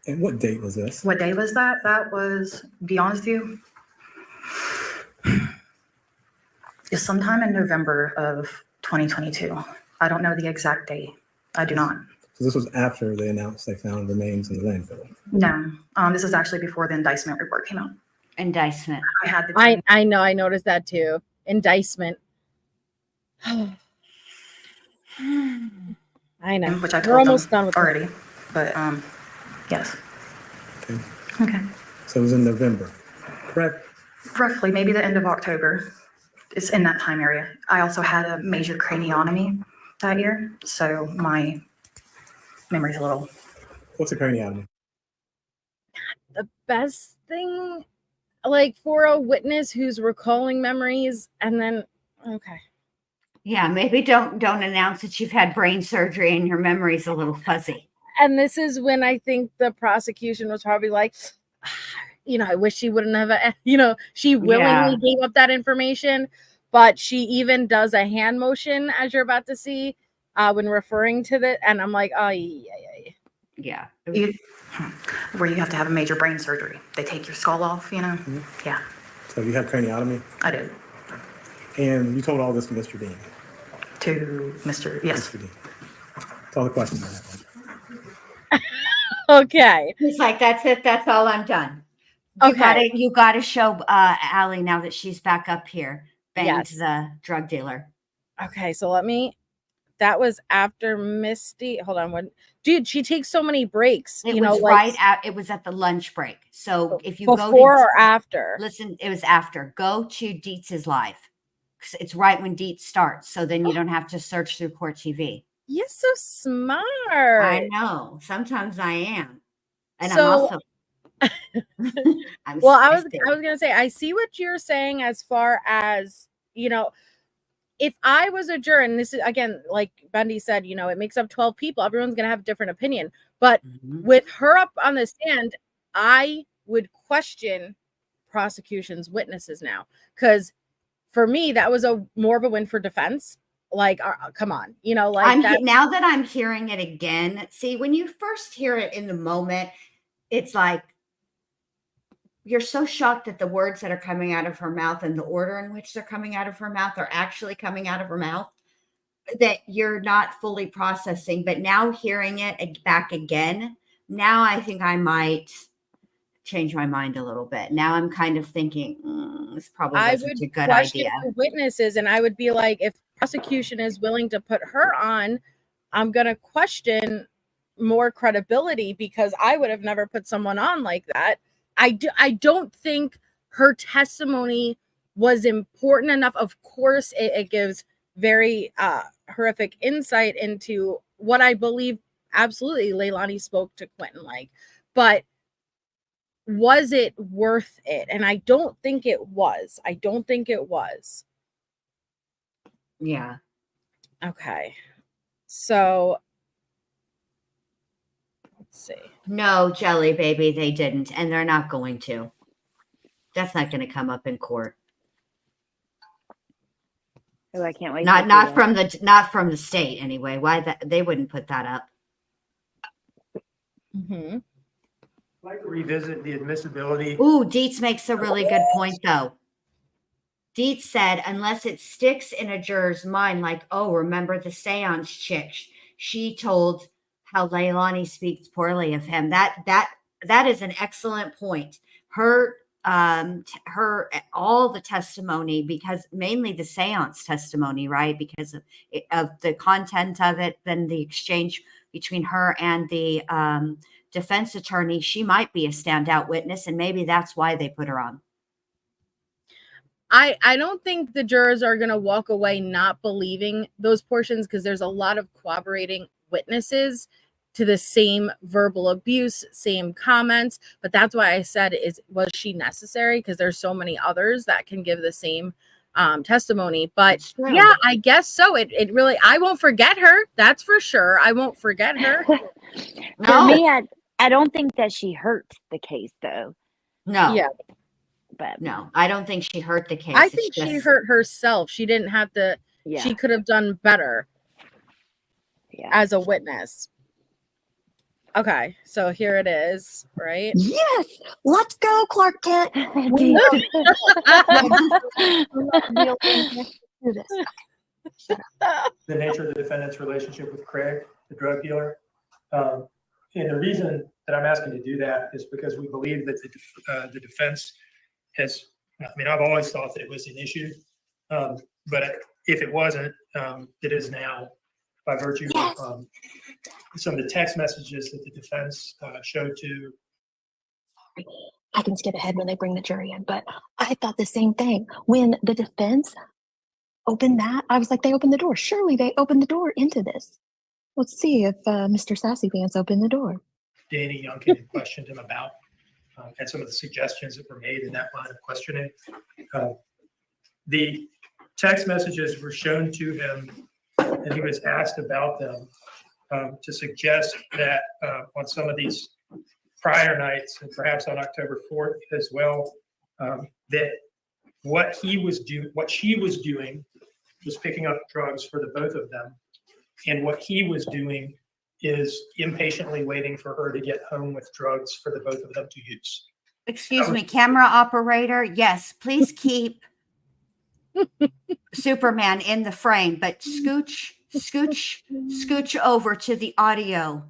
And what date was this? What day was that? That was, to be honest with you, it's sometime in November of 2022. I don't know the exact date. I do not. So this was after they announced they found remains in the landfill. No, this is actually before the indictment report came out. Indictment. I had the I know. I noticed that too. Indictment. I know. which I We're told almost them done with already, but yes. Okay. Okay. So it was in November, correct? Roughly, maybe the end of October. It's in that time area. I also had a major craniotomy that year, so my memory's a little. What's a craniotomy? The best thing, like for a witness who's recalling memories, and then okay. Yeah, maybe don't announce that you've had brain surgery and your memory's a little fuzzy. And this is when I think the prosecution was probably like, I wish she wouldn't have, she willingly gave up that information, but she even does a hand motion, as you're about to see, when referring to that. And I'm like, oh, Yeah. Where you have to have a major brain surgery. They take your skull off, Mm-hmm. Yeah, So you had craniotomy, I did. and you told all this to Mr. Dean. To Mr. Yes. Mr. Dean. That's all the questions I have. Okay. He's like, that's it. That's all. I'm done. Okay. You gotta show Allie now that she's back up here. Banged the drug dealer. Okay, so that was after Misty. Hold on, dude, she takes so many breaks. It was at the lunch break. So if you go before or after, listen, it was after. Go to Dietz's live. It's right when Dietz starts. So then you don't have to search through Court TV. You're so smart. I know. Sometimes I am. And so, I'm also I was gonna say, I see what you're saying as far as, if I was a juror, and this is again, like Bundy said, it makes up 12 people, everyone's gonna have a different opinion. But with her up on the stand, I would question prosecution's witnesses now. Because for me, that was more of a win for defense. Like, come on, now that I'm hearing it again, see, when you first hear it in the moment, it's like you're so shocked that the words that are coming out of her mouth and the order in which they're coming out of her mouth are actually coming out of her mouth that you're not fully processing. But now hearing it back again, now I think I might change my mind a little bit. Now I'm kind of thinking this probably wasn't a good idea. The witnesses, and I would be like, if prosecution is willing to put her on, I'm going to question more credibility, because I would have never put someone on like that. I don't think her testimony was important enough. Of course, it gives very horrific insight into what I believe absolutely Leilani spoke to Quentin like. But was it worth it? And I don't think it was. Yeah. Okay. So let's see. No, Jelly Baby, they didn't, and they're not going to. That's not going to come up in court. Oh, I can't wait. Not from the state anyway. Why that they wouldn't put that up. Mm-hmm. I'd like to revisit the admissibility. Ooh, Dietz makes a really good point though. Dietz said, unless it sticks in a juror's mind, like, oh, remember the Séance chick? She told how Leilani speaks poorly of him. That is an excellent point. Her all the testimony, because mainly the Séance testimony, right? Because of the content of it, then the exchange between her and the defense attorney, she might be a standout witness, and maybe that's why they put her on. I don't think the jurors are going to walk away not believing those portions, because there's a lot of corroborating witnesses to the same verbal abuse, same comments. But that's why I said, was she necessary? Because there's so many others that can give the same testimony. But yeah, I guess so. It really, I won't forget her. That's for sure. I won't forget her. For me, I don't think that she hurt the case though. No. Yeah. But no, I don't think she hurt the case. I think she hurt herself. She didn't have to. Yeah. She could have done better as a witness. Okay, so here it is, right? Yes, let's go, Clark Kent. The nature of the defendant's relationship with Craig, the drug dealer. And the reason that I'm asking to do that is because we believe that the defense has, I mean, I've always thought that it was an issue, but if it wasn't, it is now, by virtue of some of the text messages that the defense showed to. I can skip ahead when they bring the jury in, but I thought the same thing. When the defense opened that, I was like, they opened the door. Surely they opened the door into this. Let's see if Mr. Sassy Pants opened the door. Danny Youngkin questioned him about, and some of the suggestions that were made in that line of questioning. The text messages were shown to him, and he was asked about them to suggest that on some of these prior nights, and perhaps on October 4th as well, that what she was doing was picking up drugs for the both of them, and what he was doing is impatiently waiting for her to get home with drugs for the both of them to use. Excuse me, camera operator. Yes, please keep Superman in the frame, but scooch over to the audio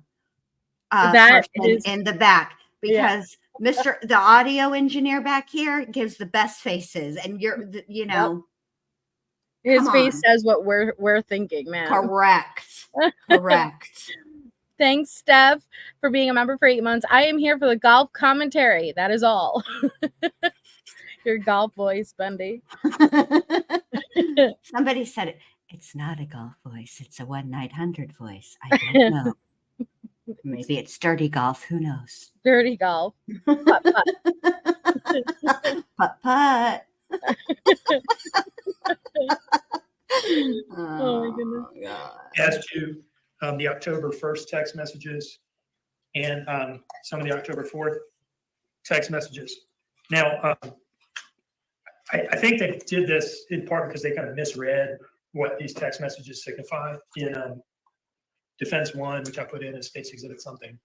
That person is- in the back, because the audio engineer back here gives the best faces, and his face says what we're thinking, man. Correct. Thanks, Steph, for being a member for 8 months. I am here for the golf commentary. That is all. Your golf voice, Bendy. Somebody said it. It's not a golf voice. It's a 1-900 voice. I don't know. Maybe it's dirty golf. Who knows? Dirty golf. Putt, putt. Putt, putt. Oh, my goodness. God. As to the October 1st text messages and some of the October 4th text messages. Now, I think they did this in part because they kind of misread what these text messages signify in Defense 1, which I put in as State's Exhibit something.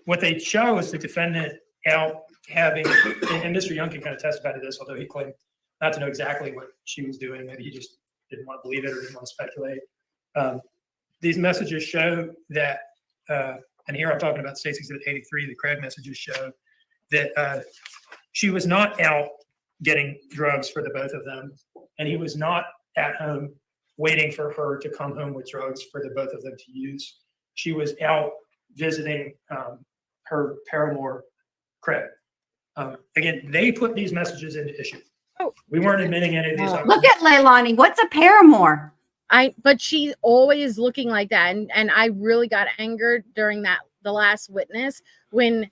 What they show is the defendant out having, and Mr. Youngkin kind of testified to this, although he claimed not to know exactly what she was doing. Maybe he just didn't want to believe it or didn't want to speculate. These messages show that, and here I'm talking about State's Exhibit 83, the Craig messages show that she was not out getting drugs for the both of them, and he was not at home waiting for her to come home with drugs for the both of them to use. She was out visiting her paramour, Craig. Again, they put these messages into issue. We weren't admitting any of these. Look at Leilani. What's a paramour? But she's always looking like that, and I really got angered during the last witness when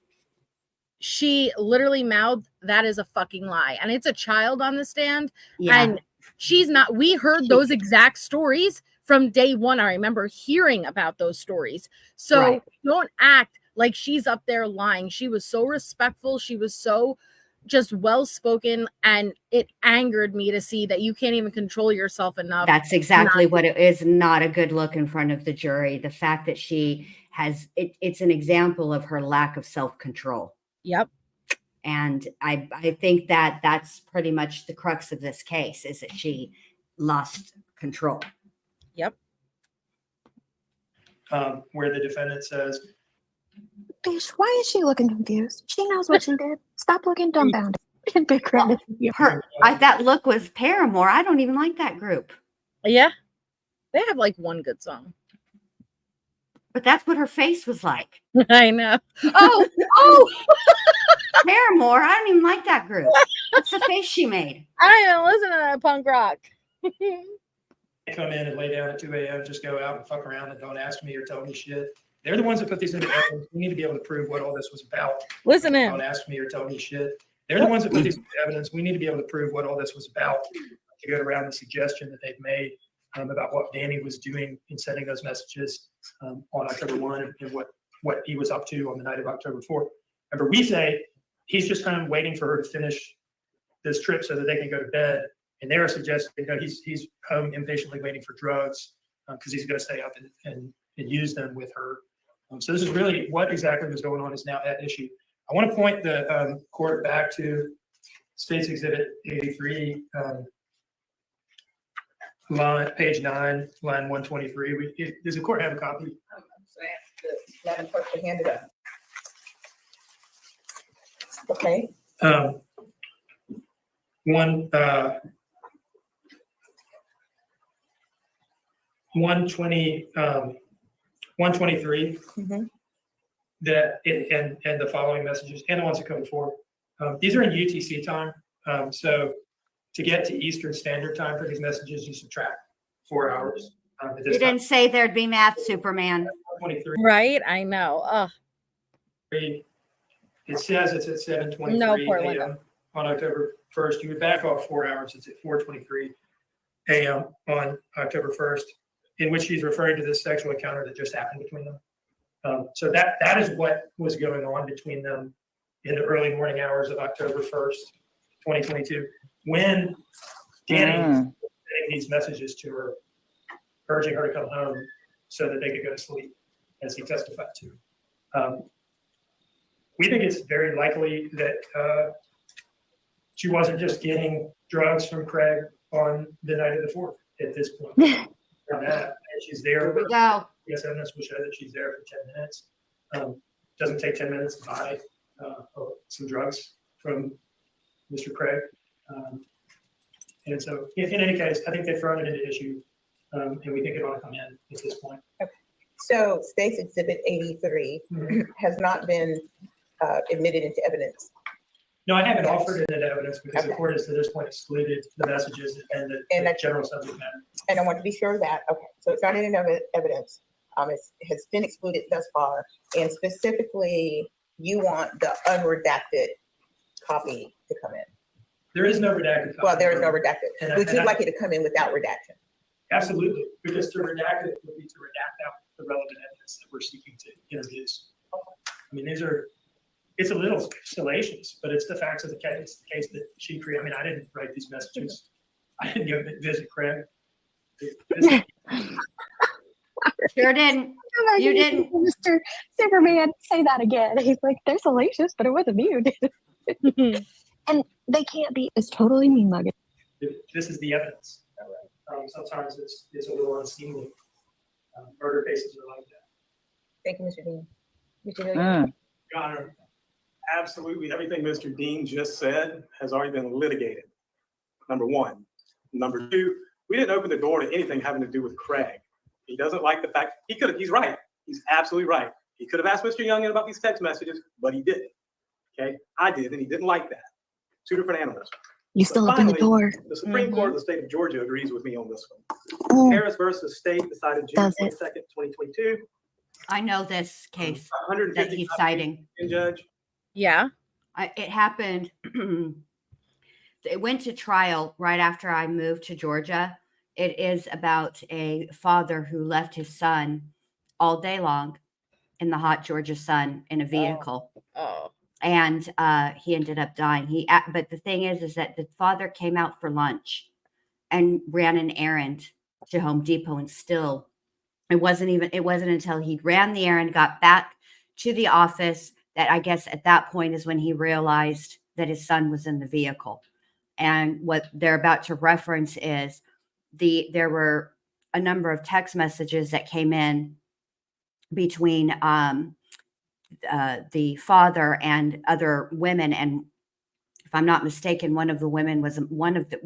she literally mouthed, "That is a fucking lie," and it's a child on the stand, and she's not. We heard those exact stories from day one. I remember hearing about those stories. So don't act like she's up there lying. She was so respectful. She was so just well spoken, and it angered me to see that you can't even control yourself enough. That's exactly what it is. Not a good look in front of the jury. The fact that she has it's an example of her lack of self-control. Yep. And I think that that's pretty much the crux of this case, is that she lost control. Yep. Where the defendant says, Bish, why is she looking confused? She knows what she did. Stop looking dumbfounded. Big credit to you. That look was Paramore. I don't even like that group. Yeah. They have like one good song. But that's what her face was like. I know. Oh, Paramore. I don't even like that group. That's the face she made. I don't listen to that punk rock. come in and lay down at 2 a.m., just go out and fuck around and don't ask me or tell me shit. They're the ones that put these into evidence. We need to be able to prove what all this was about. Listen in. Don't ask me or tell me shit. They're the ones that put these into evidence. We need to be able to prove what all this was about to go around the suggestion that they've made about what Danny was doing in sending those messages on October 1 and what he was up to on the night of October 4th. Remember, we say he's just kind of waiting for her to finish this trip so that they can go to bed. And they're suggesting that he's home impatiently waiting for drugs because he's going to stay up and use them with her. So this is really what exactly was going on is now at issue. I want to point the court back to State's Exhibit 83, page 9, line 123. Does the court have a copy? Madam Clerk, to hand it up. Okay. 123. Mm-hmm. And the following messages and the ones that come before. These are in UTC time. So to get to Eastern Standard Time for these messages, you subtract 4 hours. You didn't say there'd be math, Superman. 23. Right? I know. Ugh. It says it's at 7:23 No, a.m. Portland. on October 1st. You would back off 4 hours. It's at 4:23 a.m. on October 1st, in which he's referring to this sexual encounter that just happened between them. So that is what was going on between them in the early morning hours of October 1st, 2022, when Danny was sending these messages to her, urging her to come home so that they could go to sleep, as he testified to. We think it's very likely that she wasn't just getting drugs from Craig on the night of the 4th at this point. And she's there. Here we go. Yes, evidence will show that she's there for 10 minutes. Doesn't take 10 minutes to buy some drugs from Mr. Craig. And so in any case, I think they've thrown it into issue and we think it ought to come in at this point. Okay. So State's Exhibit 83 has not been admitted into evidence. No, I haven't offered it into evidence because the court has to this point excluded the messages and the general subject matter. And I want to be sure of that. Okay, so it's not in evidence. It has been excluded thus far. And specifically, you want the unredacted copy to come in. There is no redacted copy. Well, there is no redacted. Would you like it to come in without redaction? Absolutely, because to redact it would be to redact out the relevant evidence that we're seeking to introduce. I mean, it's a little salacious, but it's the facts of the case. The case that she created. I mean, I didn't write these messages. I didn't go visit Craig. Sure didn't. You didn't. Mr. Superman, say that again. He's like, they're salacious, but it wasn't me who did it. And they can't be. It's totally mean mugging. This is the evidence. Sometimes it's a little unseemly. Murder cases are like that. Thank you, Mr. Dean. Mr. Hilliard? Your Honor, absolutely everything Mr. Dean just said has already been litigated. Number one. Number two, we didn't open the door to anything having to do with Craig. He doesn't like the fact he's right. He's absolutely right. He could have asked Mr. Youngin about these text messages, but he didn't. Okay, I did, and he didn't like that. Two different animals. You still open the door. The Supreme Court of the state of Georgia agrees with me on this one. Harris versus State decided June 22nd, 2022. I know this case that 150 he's citing. Judge. Yeah. It happened. It went to trial right after I moved to Georgia. It is about a father who left his son all day long in the hot Georgia sun in a vehicle. Oh. and he ended up dying. But the thing is that the father came out for lunch and ran an errand to Home Depot, and still it wasn't until he ran the errand, got back to the office, that I guess at that point is when he realized that his son was in the vehicle. And what they're about to reference is there were a number of text messages that came in between the father and other women. And if I'm not mistaken, one of the women was one of the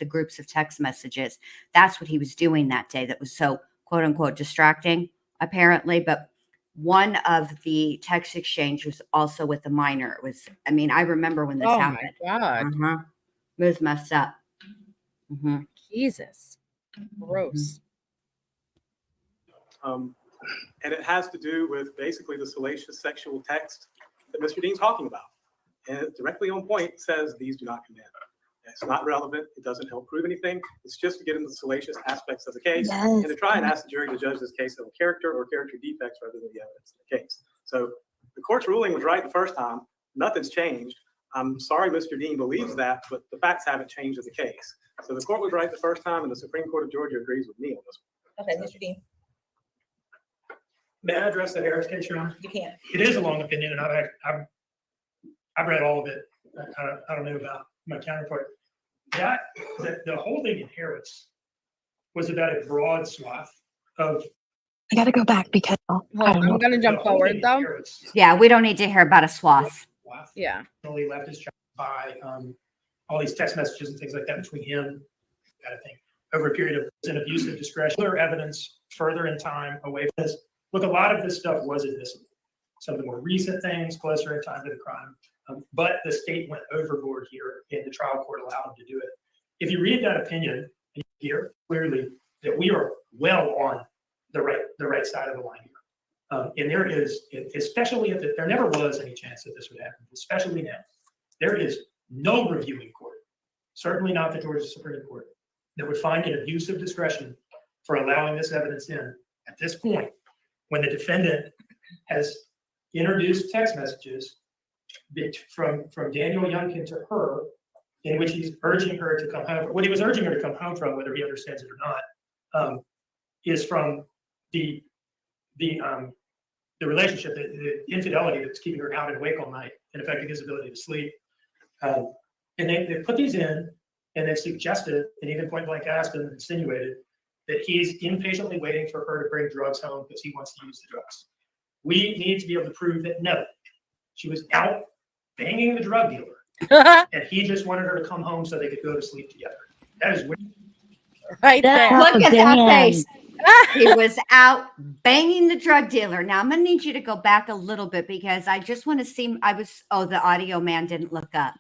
groups of text messages. That's what he was doing that day. That was so quote unquote distracting, apparently. But one of the text exchange was also with a minor. It was, I mean, I remember when this happened. Oh my God. It was messed up. Jesus. Gross. And it has to do with basically the salacious sexual text that Mr. Dean's talking about. And it directly on point says these do not condemn. It's not relevant. It doesn't help prove anything. It's just to get into the salacious aspects of the case and to try and ask the jury to judge this case of character or character defects rather than the evidence of the case. So the court's ruling was right the first time. Nothing's changed. I'm sorry Mr. Dean believes that, but the facts haven't changed in the case. So the court was right the first time, and the Supreme Court of Georgia agrees with me on this one. Okay, Mr. Dean, May I address the Harris case, Your Honor? you can. It is a long opinion, and I've read all of it. I don't know about my counterpart. The holding in Harris was about a broad swath of. I got to go back because I'm going to jump forward though. Yeah, we don't need to hear about a swath. Yeah. Only left his child by all these text messages and things like that between him, I think, over a period of an abuse of discretion. Other evidence further in time away from this. Look, a lot of this stuff was admissible. Some of the more recent things closer in time to the crime. But the state went overboard here, and the trial court allowed them to do it. If you read that opinion, you hear clearly that we are well on the right side of the line here. And there is, especially if there never was any chance that this would happen, especially now, there is no reviewing court, certainly not the Georgia Supreme Court, that would find an abuse of discretion for allowing this evidence in at this point, when the defendant has introduced text messages from Daniel Youngkin to her, in which he's urging her to come home. What he was urging her to come home from, whether he understands it or not, is from the relationship, the infidelity that's keeping her out and awake all night and affecting his ability to sleep. And they put these in, and they suggested, and even point blank asked and insinuated, that he's impatiently waiting for her to bring drugs home because he wants to use the drugs. We need to be able to prove that no, she was out banging the drug dealer, and he just wanted her to come home so they could go to sleep together. That is weird. Right there. Look at damn. that face. He was out banging the drug dealer. Now I'm gonna need you to go back a little bit because I just want to see. The audio man didn't look up.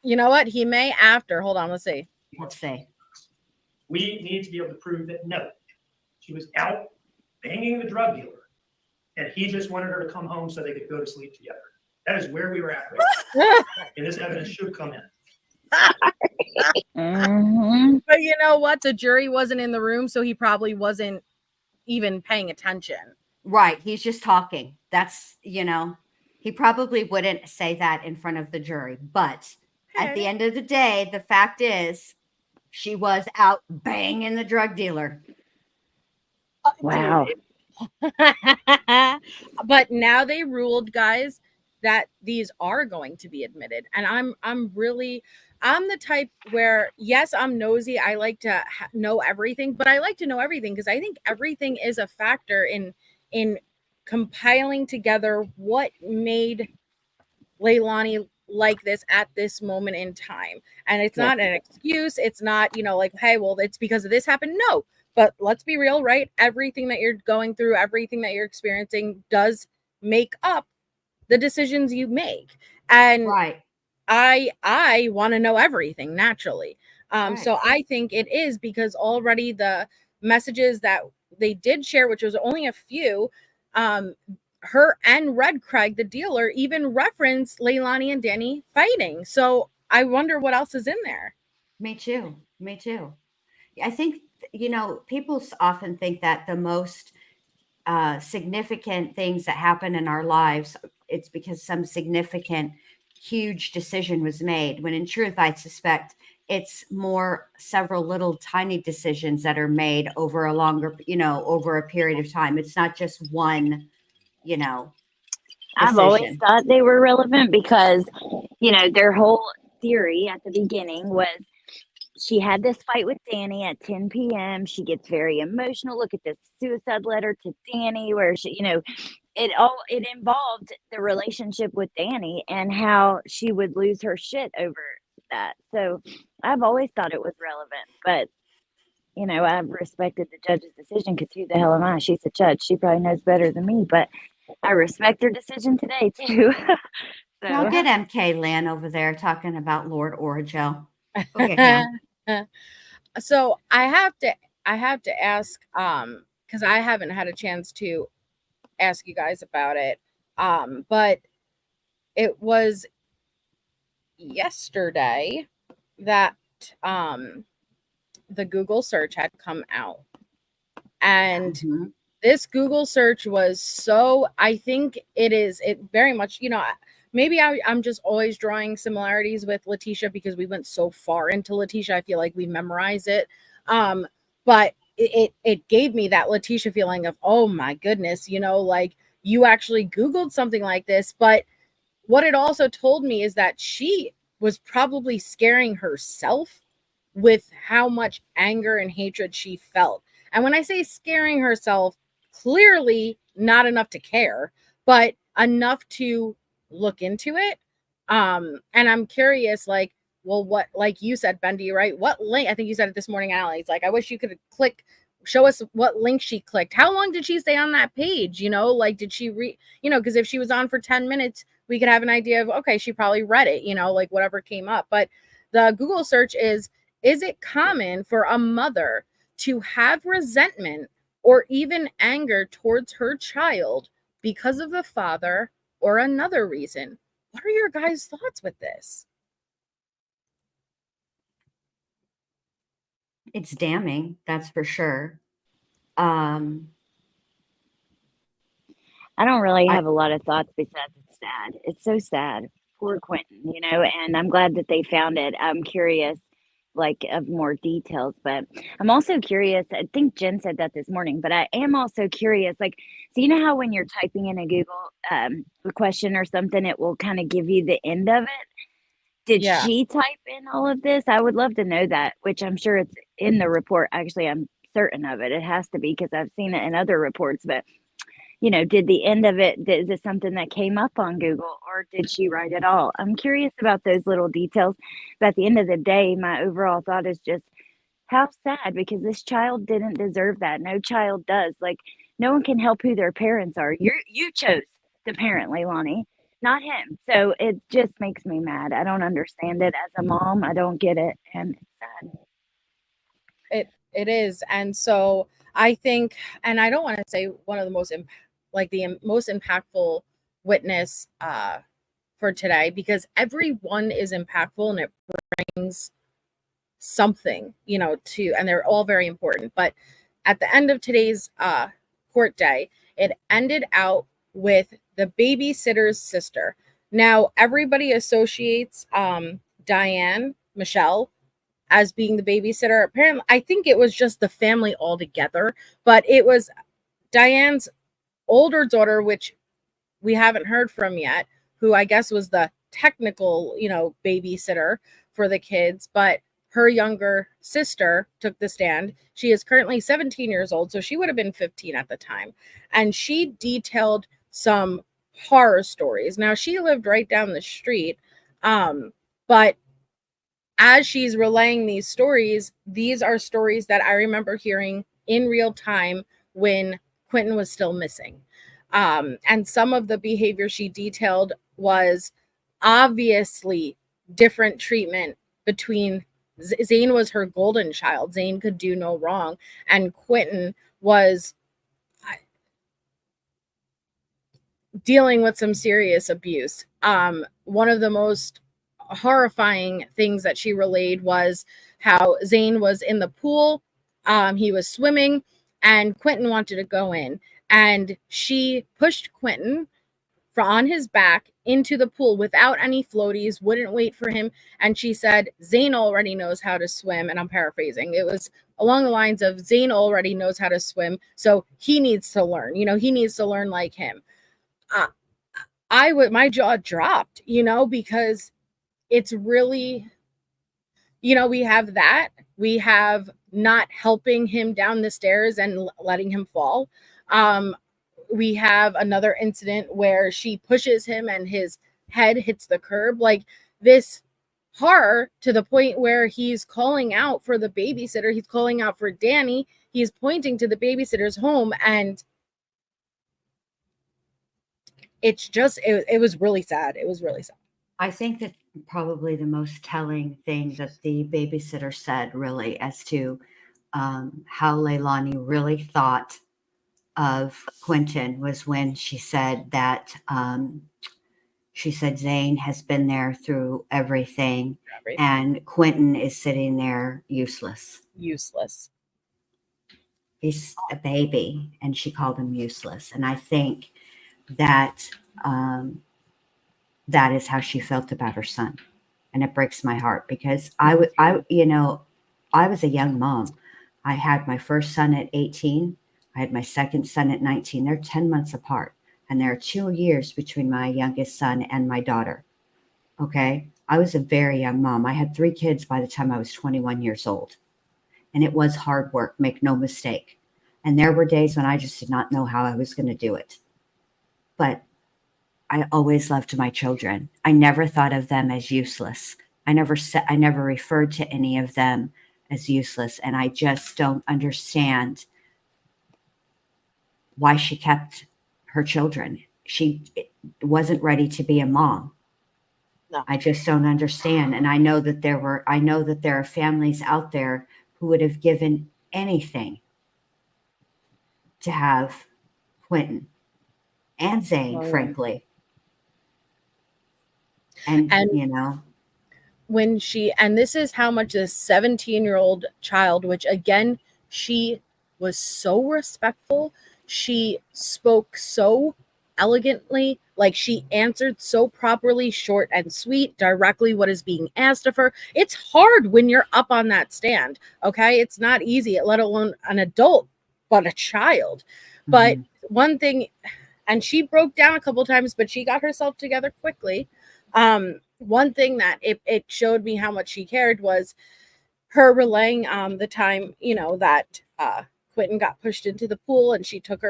You know what? He may after. Hold on, let's see. Let's see. We need to be able to prove that no, she was out banging the drug dealer, and he just wanted her to come home so they could go to sleep together. That is where we were at right now. And this evidence should come in. But you know what? The jury wasn't in the room, so he probably wasn't even paying attention. Right. He's just talking. That's, he probably wouldn't say that in front of the jury. But at the end of the day, the fact is she was out banging the drug dealer. Wow. But now they ruled, guys, that these are going to be admitted. And I'm the type where, yes, I'm nosy. I like to know everything, but I like to know everything because I think everything is a factor in compiling together what made Leilani like this at this moment in time. And it's not an excuse. It's not, like, hey, well, it's because of this happened. No, but let's be real, right? Everything that you're going through, everything that you're experiencing does make up the decisions you make. And right. I want to know everything naturally. Right. So I think it is because already the messages that they did share, which was only a few, her and Red Craig, the dealer, even referenced Leilani and Danny fighting. So I wonder what else is in there. Me too. I think, people often think that the most significant things that happen in our lives, it's because some significant, huge decision was made. When in truth, I suspect it's more several little tiny decisions that are made over a longer, over a period of time. It's not just one, I've always decision. thought they were relevant because, their whole theory at the beginning was she had this fight with Danny at 10 p.m. She gets very emotional. Look at this suicide letter to Danny where she, it involved the relationship with Danny and how she would lose her shit over that. So I've always thought it was relevant, but I've respected the judge's decision because who the hell am I? She's a judge. She probably knows better than me, but I respect her decision today too. Now So get MK Lynn over there talking about Lord Oragel. Okay. So I have to ask, because I haven't had a chance to ask you guys about it. But it was yesterday that the Google search had come out. And this Google search was so, I think it very much, maybe I'm just always drawing similarities with Letitia because we went so far into Letitia. I feel like we memorize it. But it gave me that Letitia feeling of, oh my goodness, like you actually Googled something like this. But what it also told me is that she was probably scaring herself with how much anger and hatred she felt. And when I say scaring herself, clearly not enough to care, but enough to look into it. And I'm curious, like, well, what, like you said, Bendy, right? What link? I think you said it this morning, Alex. Like, I wish you could show us what link she clicked. How long did she stay on that page? Like, did she read, because if she was on for 10 minutes, we could have an idea of, okay, she probably read it, like whatever came up. But the Google search is it common for a mother to have resentment or even anger towards her child because of the father or another reason? What are your guys' thoughts with this? It's damning, that's for sure. I don't really have a lot of thoughts besides it's sad. It's so sad. Poor Quentin, and I'm glad that they found it. I'm curious, like, of more details, but I'm also curious. I think Jen said that this morning, but I am also curious, like, so how when you're typing in a Google a question or something, it will kind of give you the end of it. Did Yeah. she type in all of this? I would love to know that, which I'm sure it's in the report. Actually, I'm certain of it. It has to be because I've seen it in other reports, but did the end of it, is it something that came up on Google or did she write it all? I'm curious about those little details. But at the end of the day, my overall thought is just how sad, because this child didn't deserve that. No child does. Like, no one can help who their parents are. You chose the parent, Leilani, not him. So it just makes me mad. I don't understand it as a mom. I don't get it. And it's sad. It is. And so I think, and I don't want to say one of the most most impactful witness for today, because everyone is impactful and it brings something, to, and they're all very important. But at the end of today's court day, it ended out with the babysitter's sister. Now, everybody associates Diane, Michelle, as being the babysitter. Apparently, I think it was just the family altogether, but it was Diane's older daughter, which we haven't heard from yet, who I guess was the technical, babysitter for the kids, but her younger sister took the stand. She is currently 17 years old, so she would have been 15 at the time. And she detailed some horror stories. Now, she lived right down the street, but as she's relaying these stories, these are stories that I remember hearing in real time when Quentin was still missing. And some of the behavior she detailed was obviously different treatment between Zane was her golden child. Zane could do no wrong. And Quentin was dealing with some serious abuse. One of the most horrifying things that she relayed was how Zane was in the pool. He was swimming. and Quentin wanted to go in, and she pushed Quentin on his back into the pool without any floaties, wouldn't wait for him. And she said, Zane already knows how to swim. And I'm paraphrasing. It was along the lines of, Zane already knows how to swim, so he needs to learn. He needs to learn like him. My jaw dropped, because it's really, we have that. We have not helping him down the stairs and letting him fall. We have another incident where she pushes him and his head hits the curb. Like, this horror to the point where he's calling out for the babysitter. He's calling out for Danny. He's pointing to the babysitter's home, and it's just, it was really sad. It was really sad. I think that probably the most telling thing that the babysitter said, really, as to how Leilani really thought of Quentin, was when she said that Zane has been there through everything, and Quentin is sitting there useless. He's a baby, and she called him useless. And I think that that is how she felt about her son. And it breaks my heart, because I was a young mom. I had my first son at 18. I had my second son at 19. They're 10 months apart. And there are 2 years between my youngest son and my daughter. Okay. I was a very young mom. I had 3 kids by the time I was 21 years old. And it was hard work, make no mistake. And there were days when I just did not know how I was going to do it. But I always loved my children. I never thought of them as useless. I never referred to any of them as useless. And I just don't understand why she kept her children. She wasn't ready to be a mom. No. I just don't understand. And I know that there are families out there who would have given anything to have Quentin and Zane, frankly. And and this is how much this 17-year-old child, which again, she was so respectful. She spoke so elegantly, like she answered so properly, short and sweet, directly what is being asked of her. It's hard when you're up on that stand. Okay. It's not easy, let alone an adult, but a child. Mm-hmm. But one thing, and she broke down a couple times, but she got herself together quickly. One thing that it showed me how much she cared was her relaying the time, that Quentin got pushed into the pool, and she took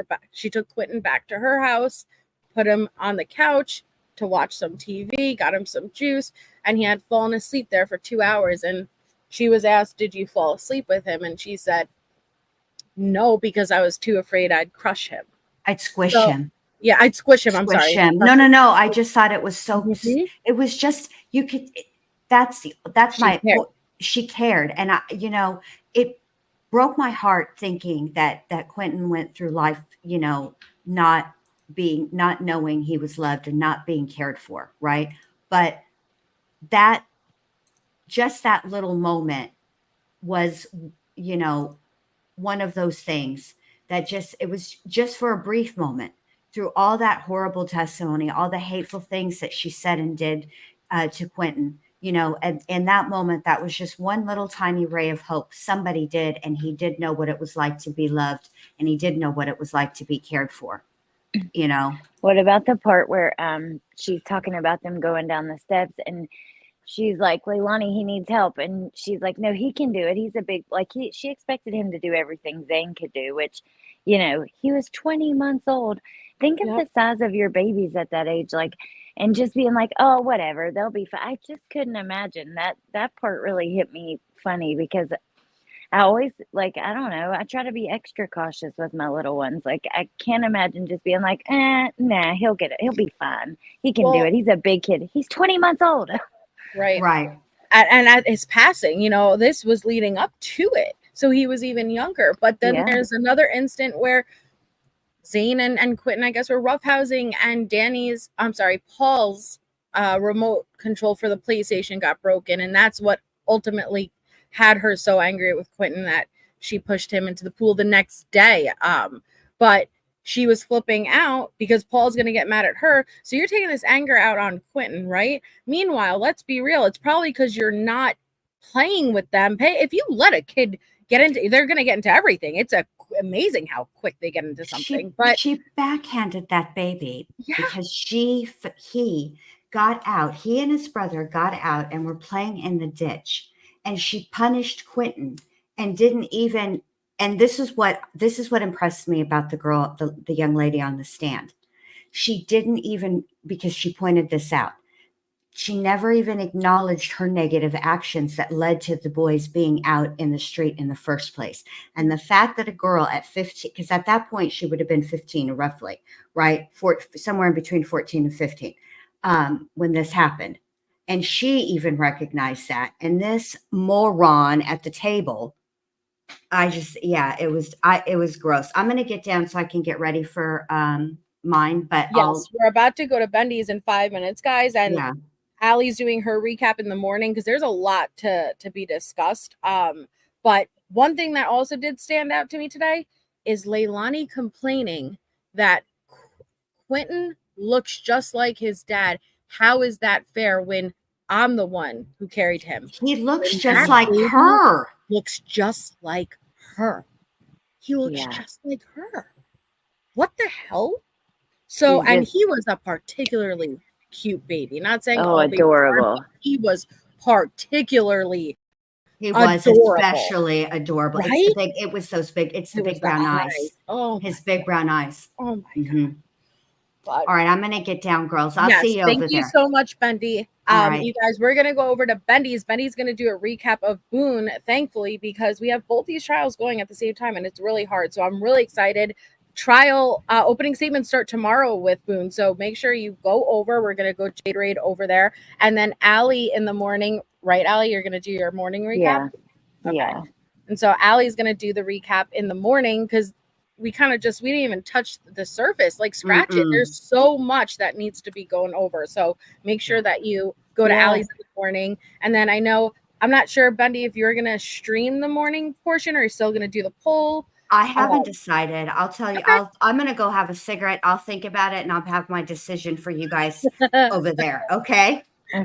Quentin back to her house, put him on the couch to watch some TV, got him some juice, and he had fallen asleep there for 2 hours. And she was asked, did you fall asleep with him? And she said, no, because I was too afraid I'd crush him. I'd squish him. Yeah, I'd squish him. I'm sorry. No. I just thought it was so, it was just, you could, she cared. And it broke my heart thinking that Quentin went through life, not knowing he was loved and not being cared for. Right. But that little moment was, one of those things that it was just for a brief moment, through all that horrible testimony, all the hateful things that she said and did to Quentin, and in that moment, that was just one little tiny ray of hope. Somebody did, and he did know what it was like to be loved, and he did know what it was like to be cared for, What about the part where she's talking about them going down the steps, and she's like, Leilani, he needs help. And she's like, no, he can do it. He's a big, she expected him to do everything Zane could do, which, he was 20 months old. Think of the size of your babies at that age, and just being like, oh, whatever, they'll be fine. I just couldn't imagine that part really hit me funny, because I always, I don't know, I try to be extra cautious with my little ones. I can't imagine just being like, nah, he'll get it. He'll be fine. He can do it. He's a big kid. He's 20 months old. Right. And at his passing, this was leading up to it. So he was even younger. But then there's another instant where Zane and Quentin, I guess, were roughhousing, and Paul's remote control for the PlayStation got broken. And that's what ultimately had her so angry with Quentin, that she pushed him into the pool the next day. But she was flipping out because Paul's going to get mad at her. So you're taking this anger out on Quentin, right? Meanwhile, let's be real. It's probably because you're not playing with them. If you let a kid get into, they're going to get into everything. It's amazing how quick they get into something. But she backhanded that baby because he got out. He and his brother got out and were playing in the ditch, and she punished Quentin and didn't even. And this is what impressed me about the girl, the young lady on the stand. She didn't even, because she pointed this out, she never even acknowledged her negative actions that led to the boys being out in the street in the first place. And the fact that a girl at 15, because at that point she would have been 15 roughly, right? Somewhere in between 14 and 15 when this happened. And she even recognized that. And this moron at the table, it was gross. I'm going to get down so I can get ready for mine, but yes, we're about to go to Bendy's in 5 minutes, guys. And yeah. Allie's doing her recap in the morning because there's a lot to be discussed. But one thing that also did stand out to me today is Leilani complaining that Quentin looks just like his dad. How is that fair when I'm the one who carried him? He looks just like her. Looks just like her. He looks just like her. What the hell? So, and he was a particularly cute baby. Not saying adorable. He was particularly especially adorable. Right? It was those big. It's the big brown eyes. Oh, his big brown eyes. Oh my god. All right, I'm gonna get down, girls. I'll see you over there. Thank you so much, Bendy. Right. You guys, we're gonna go over to Bendy's. Bendy's gonna do a recap of Boone, thankfully, because we have both these trials going at the same time, and it's really hard. So I'm really excited. Trial opening statements start tomorrow with Boone, so make sure you go over. We're gonna go Jade Raid over there, and then Allie in the morning. Right, Allie, you're gonna do your morning recap. Yeah. And so Allie's gonna do the recap in the morning because we didn't even touch the surface, like scratch it. There's so much that needs to be going over. So make sure that you go to Allie's in the morning. And then I'm not sure, Bendy, if you're going to stream the morning portion or you're still going to do the poll. I haven't decided. I'll tell you, okay. I'm going to go have a cigarette. I'll think about it and I'll have my decision for you guys over there. Okay.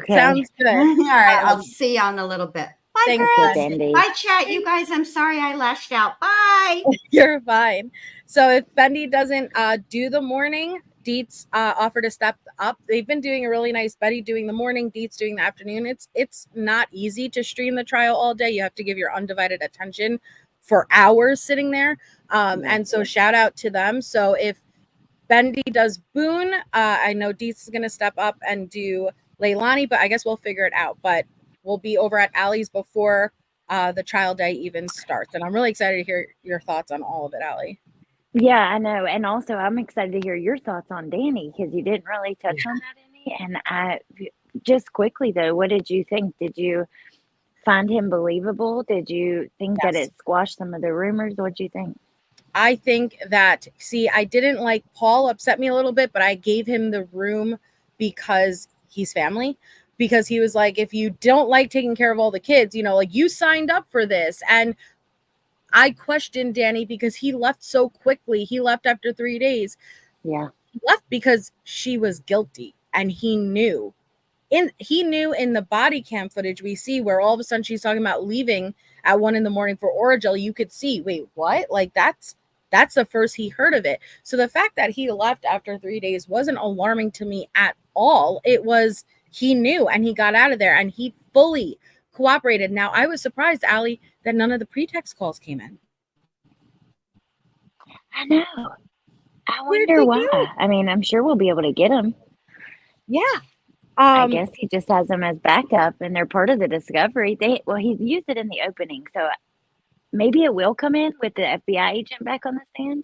Sounds good. All right. I'll see you on a little bit. Bye, girls. Bendy. Bye, chat. You guys, I'm sorry I lashed out. Bye. You're fine. So if Bendy doesn't do the morning, Deets offered to step up. They've been doing a really nice Bendy doing the morning, Deets doing the afternoon. It's not easy to stream the trial all day. You have to give your undivided attention for hours sitting there. And so shout out to them. So if Bendy does Boone, I know Deets is going to step up and do Leilani, but I guess we'll figure it out. But we'll be over at Allie's before the trial day even starts. And I'm really excited to hear your thoughts on all of it, Allie. Yeah, I know. And also, I'm excited to hear your thoughts on Danny because you didn't really touch on that any. And I just quickly, though, what did you think? Did you find him believable? Did you think that it squashed some of the rumors? What did you think? I think that, I didn't like Paul, upset me a little bit, but I gave him the room because he's family. Because he was like, if you don't like taking care of all the kids, you signed up for this. And I questioned Danny because he left so quickly. He left after 3 days. Yeah. He left because she was guilty. And he knew. In the body cam footage we see where all of a sudden she's talking about leaving at 1 a.m. for Oragel, you could see, wait, what? Like that's the first he heard of it. So the fact that he left after 3 days wasn't alarming to me at all. It was, he knew and he got out of there and he fully cooperated. Now, I was surprised, Allie, that none of the pretext calls came in. I know. I wonder why. I mean, I'm sure we'll be able to get them. Yeah. I guess he just has them as backup and they're part of the discovery. He used it in the opening. So maybe it will come in with the FBI agent back on the stand.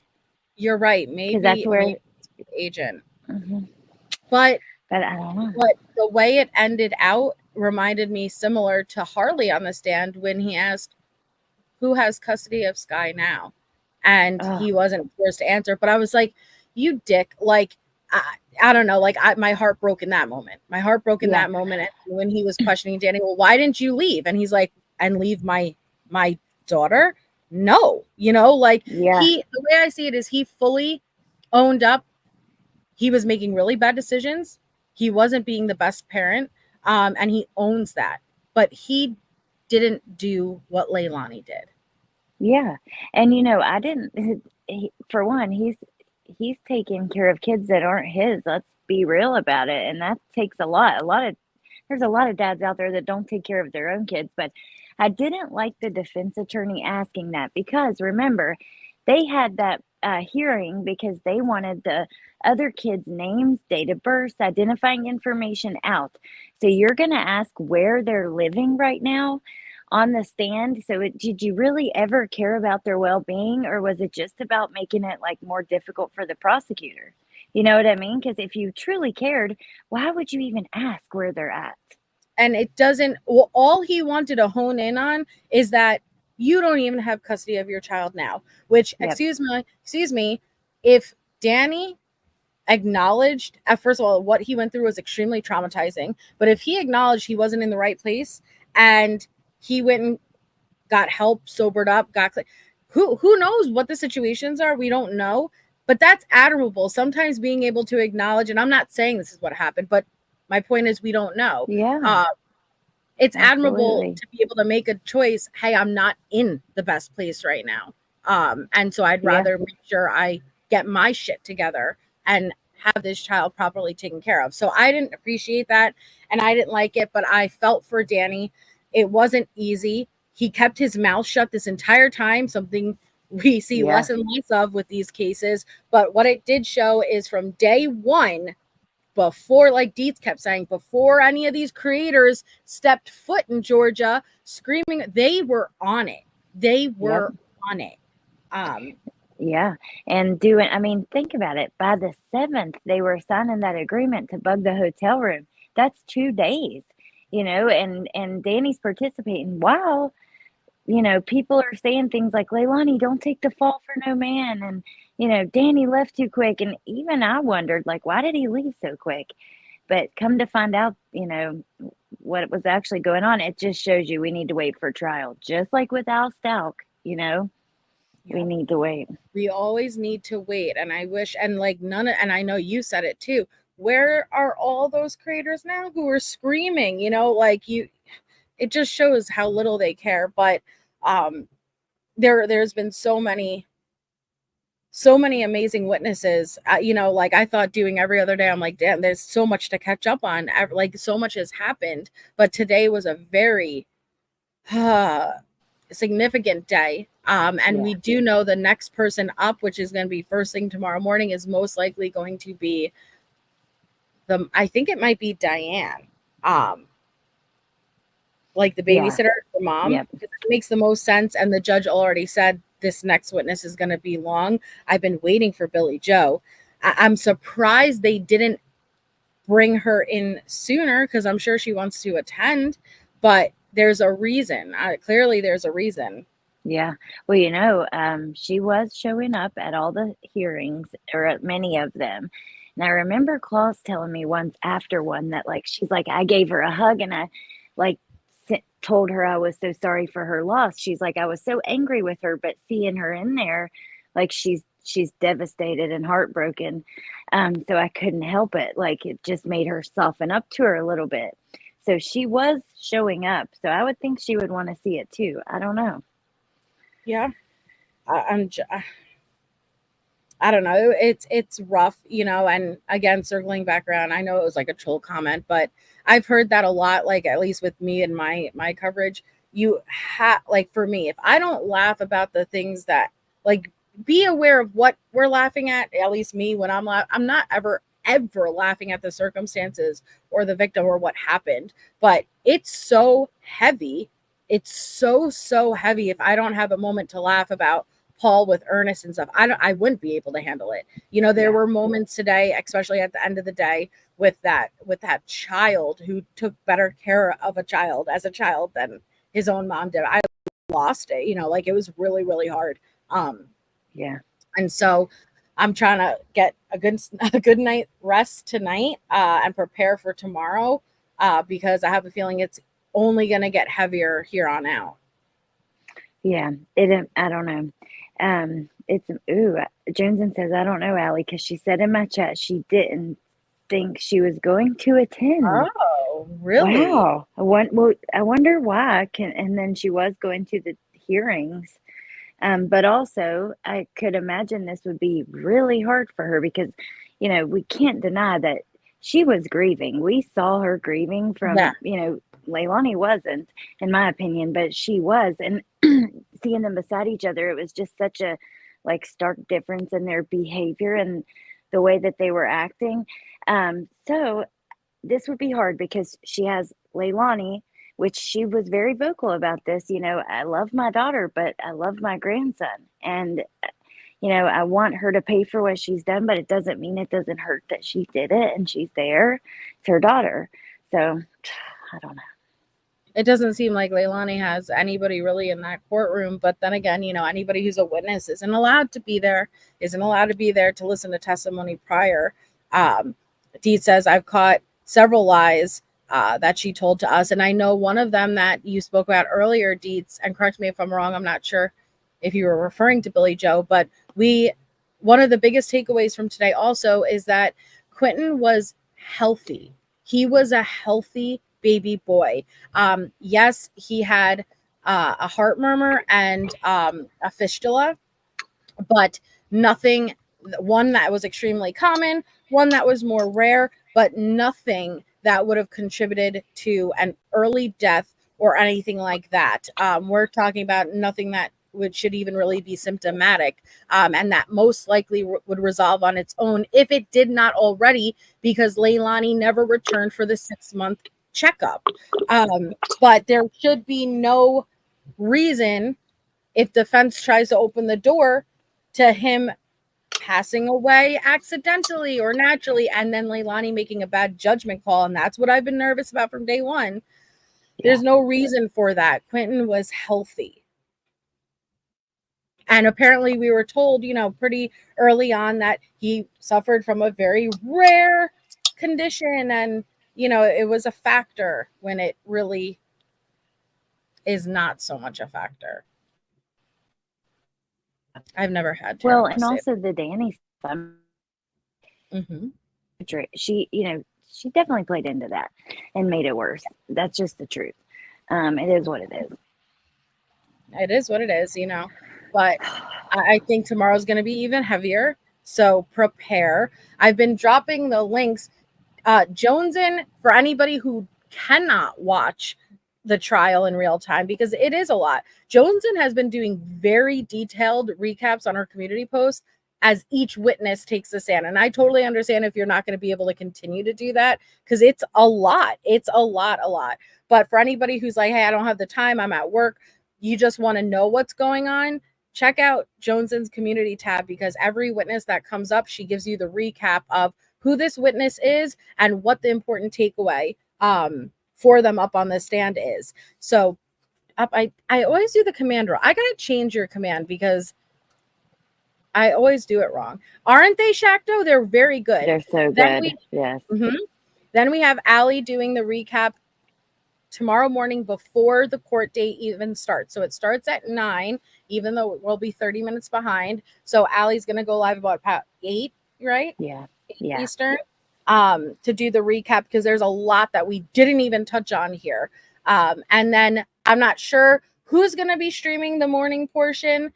You're right. Maybe that's where the agent. But I don't know. But the way it ended out reminded me similar to Harley on the stand when he asked, who has custody of Sky now? And he wasn't forced to answer. But I was like, you dick. Like, I don't know. Like, my heart broke in that moment. My heart broke in that moment. And when he was questioning Danny, well, why didn't you leave? And he's like, and leave my daughter? no, like Yeah. the way I see it is he fully owned up. He was making really bad decisions. He wasn't being the best parent. And he owns that, but he didn't do what Leilani did. Yeah. And I didn't for one, he's taking care of kids that aren't his. Let's be real about it. And that takes a lot. There's a lot of dads out there that don't take care of their own kids, but I didn't like the defense attorney asking that because remember, they had that hearing because they wanted the other kids' names, date of birth, identifying information out. So you're going to ask where they're living right now on the stand. So did you really ever care about their well-being, or was it just about making it like more difficult for the prosecutor? You know what I mean? Because if you truly cared, why would you even ask where they're at? And it doesn't, well, all he wanted to hone in on is that you don't even have custody of your child now, which, Yep. excuse me, if Danny acknowledged, first of all, what he went through was extremely traumatizing, but if he acknowledged he wasn't in the right place and he went and got help, sobered up, who knows what the situations are? We don't know, but that's admirable. Sometimes being able to acknowledge, and I'm not saying this is what happened, but my point is we don't know. Yeah. It's admirable Absolutely. to be able to make a choice. Hey, I'm not in the best place right now. And so I'd Yeah. rather make sure I get my shit together and have this child properly taken care of. So I didn't appreciate that and I didn't like it, but I felt for Danny. It wasn't easy. He kept his mouth shut this entire time, something we see Yeah. less and less of with these cases. But what it did show is from day one, before, like Dietz kept saying, before any of these creators stepped foot in Georgia screaming, they were on it. They were on it. Yeah. And think about it. By the 7th, they were signing that agreement to bug the hotel room. That's 2 days, and Danny's participating. Wow. People are saying things like, Leilani, don't take the fall for no man. And, Danny left too quick. And even I wondered, like, why did he leave so quick? But come to find out, what was actually going on, it just shows you we need to wait for trial. Just like with Al Stalk, we need to wait. We always need to wait. And I wish, and like and I know you said it too. Where are all those creators now who are screaming, it just shows how little they care. But there's been so many amazing witnesses. I thought doing every other day, I'm like, damn, there's so much to catch up on. Like so much has happened, but today was a very significant day. And we do know the next person up, which is going to be first thing tomorrow morning, is most likely going to be I think it might be Diane. Like the babysitter, the mom. Yep. It makes the most sense. And the judge already said this next witness is going to be long. I've been waiting for Billy Joe. I'm surprised they didn't bring her in sooner because I'm sure she wants to attend, but there's a reason. Clearly there's a reason. Yeah. Well, she was showing up at all the hearings, or at many of them. And I remember Claus telling me once after one that, like, she's like, I gave her a hug and I, like, told her I was so sorry for her loss. She's like, I was so angry with her, but seeing her in there, like, she's devastated and heartbroken. So I couldn't help it. Like, it just made her soften up to her a little bit. So she was showing up. So I would think she would want to see it too. I don't know. Yeah. I don't know. It's rough, and again, circling back around, I know it was like a troll comment, but I've heard that a lot, like at least with me and my coverage. You have, like, for me, if I don't laugh about the things that, like, be aware of what we're laughing at least me, when I'm not ever laughing at the circumstances or the victim or what happened, but it's so heavy. It's so heavy. If I don't have a moment to laugh about Paul with Ernest and stuff, I wouldn't be able to handle it. There were moments today, especially at the end of the day, with that child who took better care of a child as a child than his own mom did. I lost it, like it was really, really hard. Yeah. And so I'm trying to get a good night rest tonight, and prepare for tomorrow, because I have a feeling it's only going to get heavier here on out. Yeah, I don't know. It's Joneson says, I don't know, Allie, because she said in my chat she didn't think she was going to attend. Oh, really? Wow. I wonder why. And then she was going to the hearings. But also, I could imagine this would be really hard for her because, we can't deny that she was grieving. We saw her grieving Yeah. from, Leilani wasn't, in my opinion, but she was. And seeing them beside each other, it was just such a stark difference in their behavior and the way that they were acting. So this would be hard because she has Leilani, which she was very vocal about this. I love my daughter, but I love my grandson. And, I want her to pay for what she's done, but it doesn't mean it doesn't hurt that she did it and she's there. It's her daughter. So I don't know. It doesn't seem like Leilani has anybody really in that courtroom. But then again, anybody who's a witness isn't allowed to be there to listen to testimony prior. Deed says, I've caught several lies that she told to us. And I know one of them that you spoke about earlier, Deeds, and correct me if I'm wrong, I'm not sure if you were referring to Billy Joe, but one of the biggest takeaways from today also is that Quentin was healthy. He was a healthy baby boy. Yes, he had a heart murmur and a fistula, but nothing, one that was extremely common, one that was more rare, but nothing that would have contributed to an early death or anything like that. We're talking about nothing that should even really be symptomatic, and that most likely would resolve on its own if it did not already, because Leilani never returned for the 6-month checkup. But there should be no reason, if defense tries to open the door to him passing away accidentally or naturally, and then Leilani making a bad judgment call. And that's what I've been nervous about from day one. Yeah. There's no reason for that. Quentin was healthy. And apparently we were told, pretty early on that he suffered from a very rare condition. And, it was a factor when it really is not so much a factor. I've never had to. Well, and also the Danny son. Mm-hmm. She definitely played into that and made it worse. That's just the truth. It is what it is. It is what it is, but I think tomorrow's going to be even heavier. So prepare. I've been dropping the links. Joneson, for anybody who cannot watch the trial in real time, because it is a lot. Joneson has been doing very detailed recaps on her community posts as each witness takes the stand. And I totally understand if you're not going to be able to continue to do that, because it's a lot. It's a lot. But for anybody who's like, hey, I don't have the time, I'm at work, you just want to know what's going on, check out Joneson's community tab, because every witness that comes up, she gives you the recap of who this witness is and what the important takeaway for them up on the stand is. So I always do the command wrong. I gotta change your command because I always do it wrong. Aren't they, Shacto? They're very good. They're so good. Yes. Mm-hmm. Then we have Allie doing the recap tomorrow morning before the court date even starts. So it starts at 9, even though we'll be 30 minutes behind. So Allie's going to go live about 8, right? Yeah. 8 Eastern, to do the recap, because there's a lot that we didn't even touch on here. And then I'm not sure who's going to be streaming the morning portion.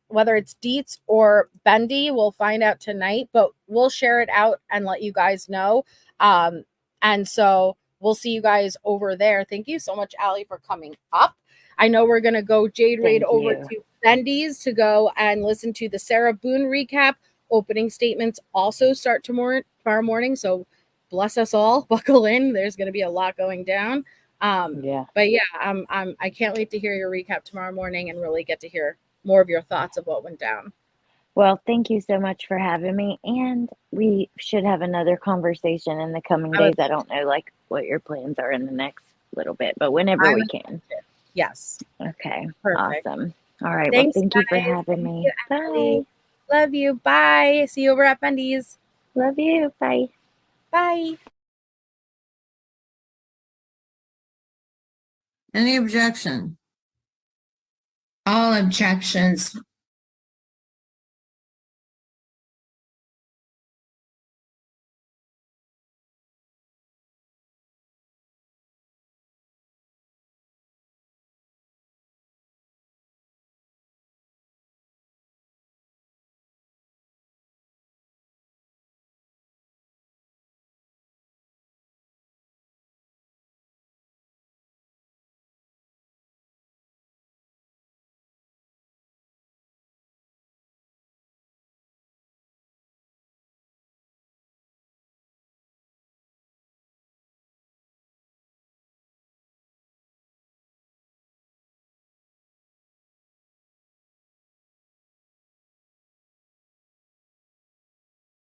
Whether it's Dietz or Bendy, we'll find out tonight, but we'll share it out and let you guys know. And so we'll see you guys over there. Thank you so much, Allie, for coming up. I know we're going to go Jade Raid over to Bendy's to go and listen to the Sarah Boone recap. Opening statements also start tomorrow morning. So bless us all. Buckle in. There's going to be a lot going down. But yeah, I can't wait to hear your recap tomorrow morning and really get to hear more of your thoughts of what went down. Well, thank you so much for having me. And we should have another conversation in the coming days. I don't know what your plans are in the next little bit, but whenever we can. Yes. Okay. Perfect. Awesome. All right. Thanks, well, thank you for having me. Bye. Love you. Bye. See you over at Bendy's. Love you. Bye. Bye. Any objection? All objections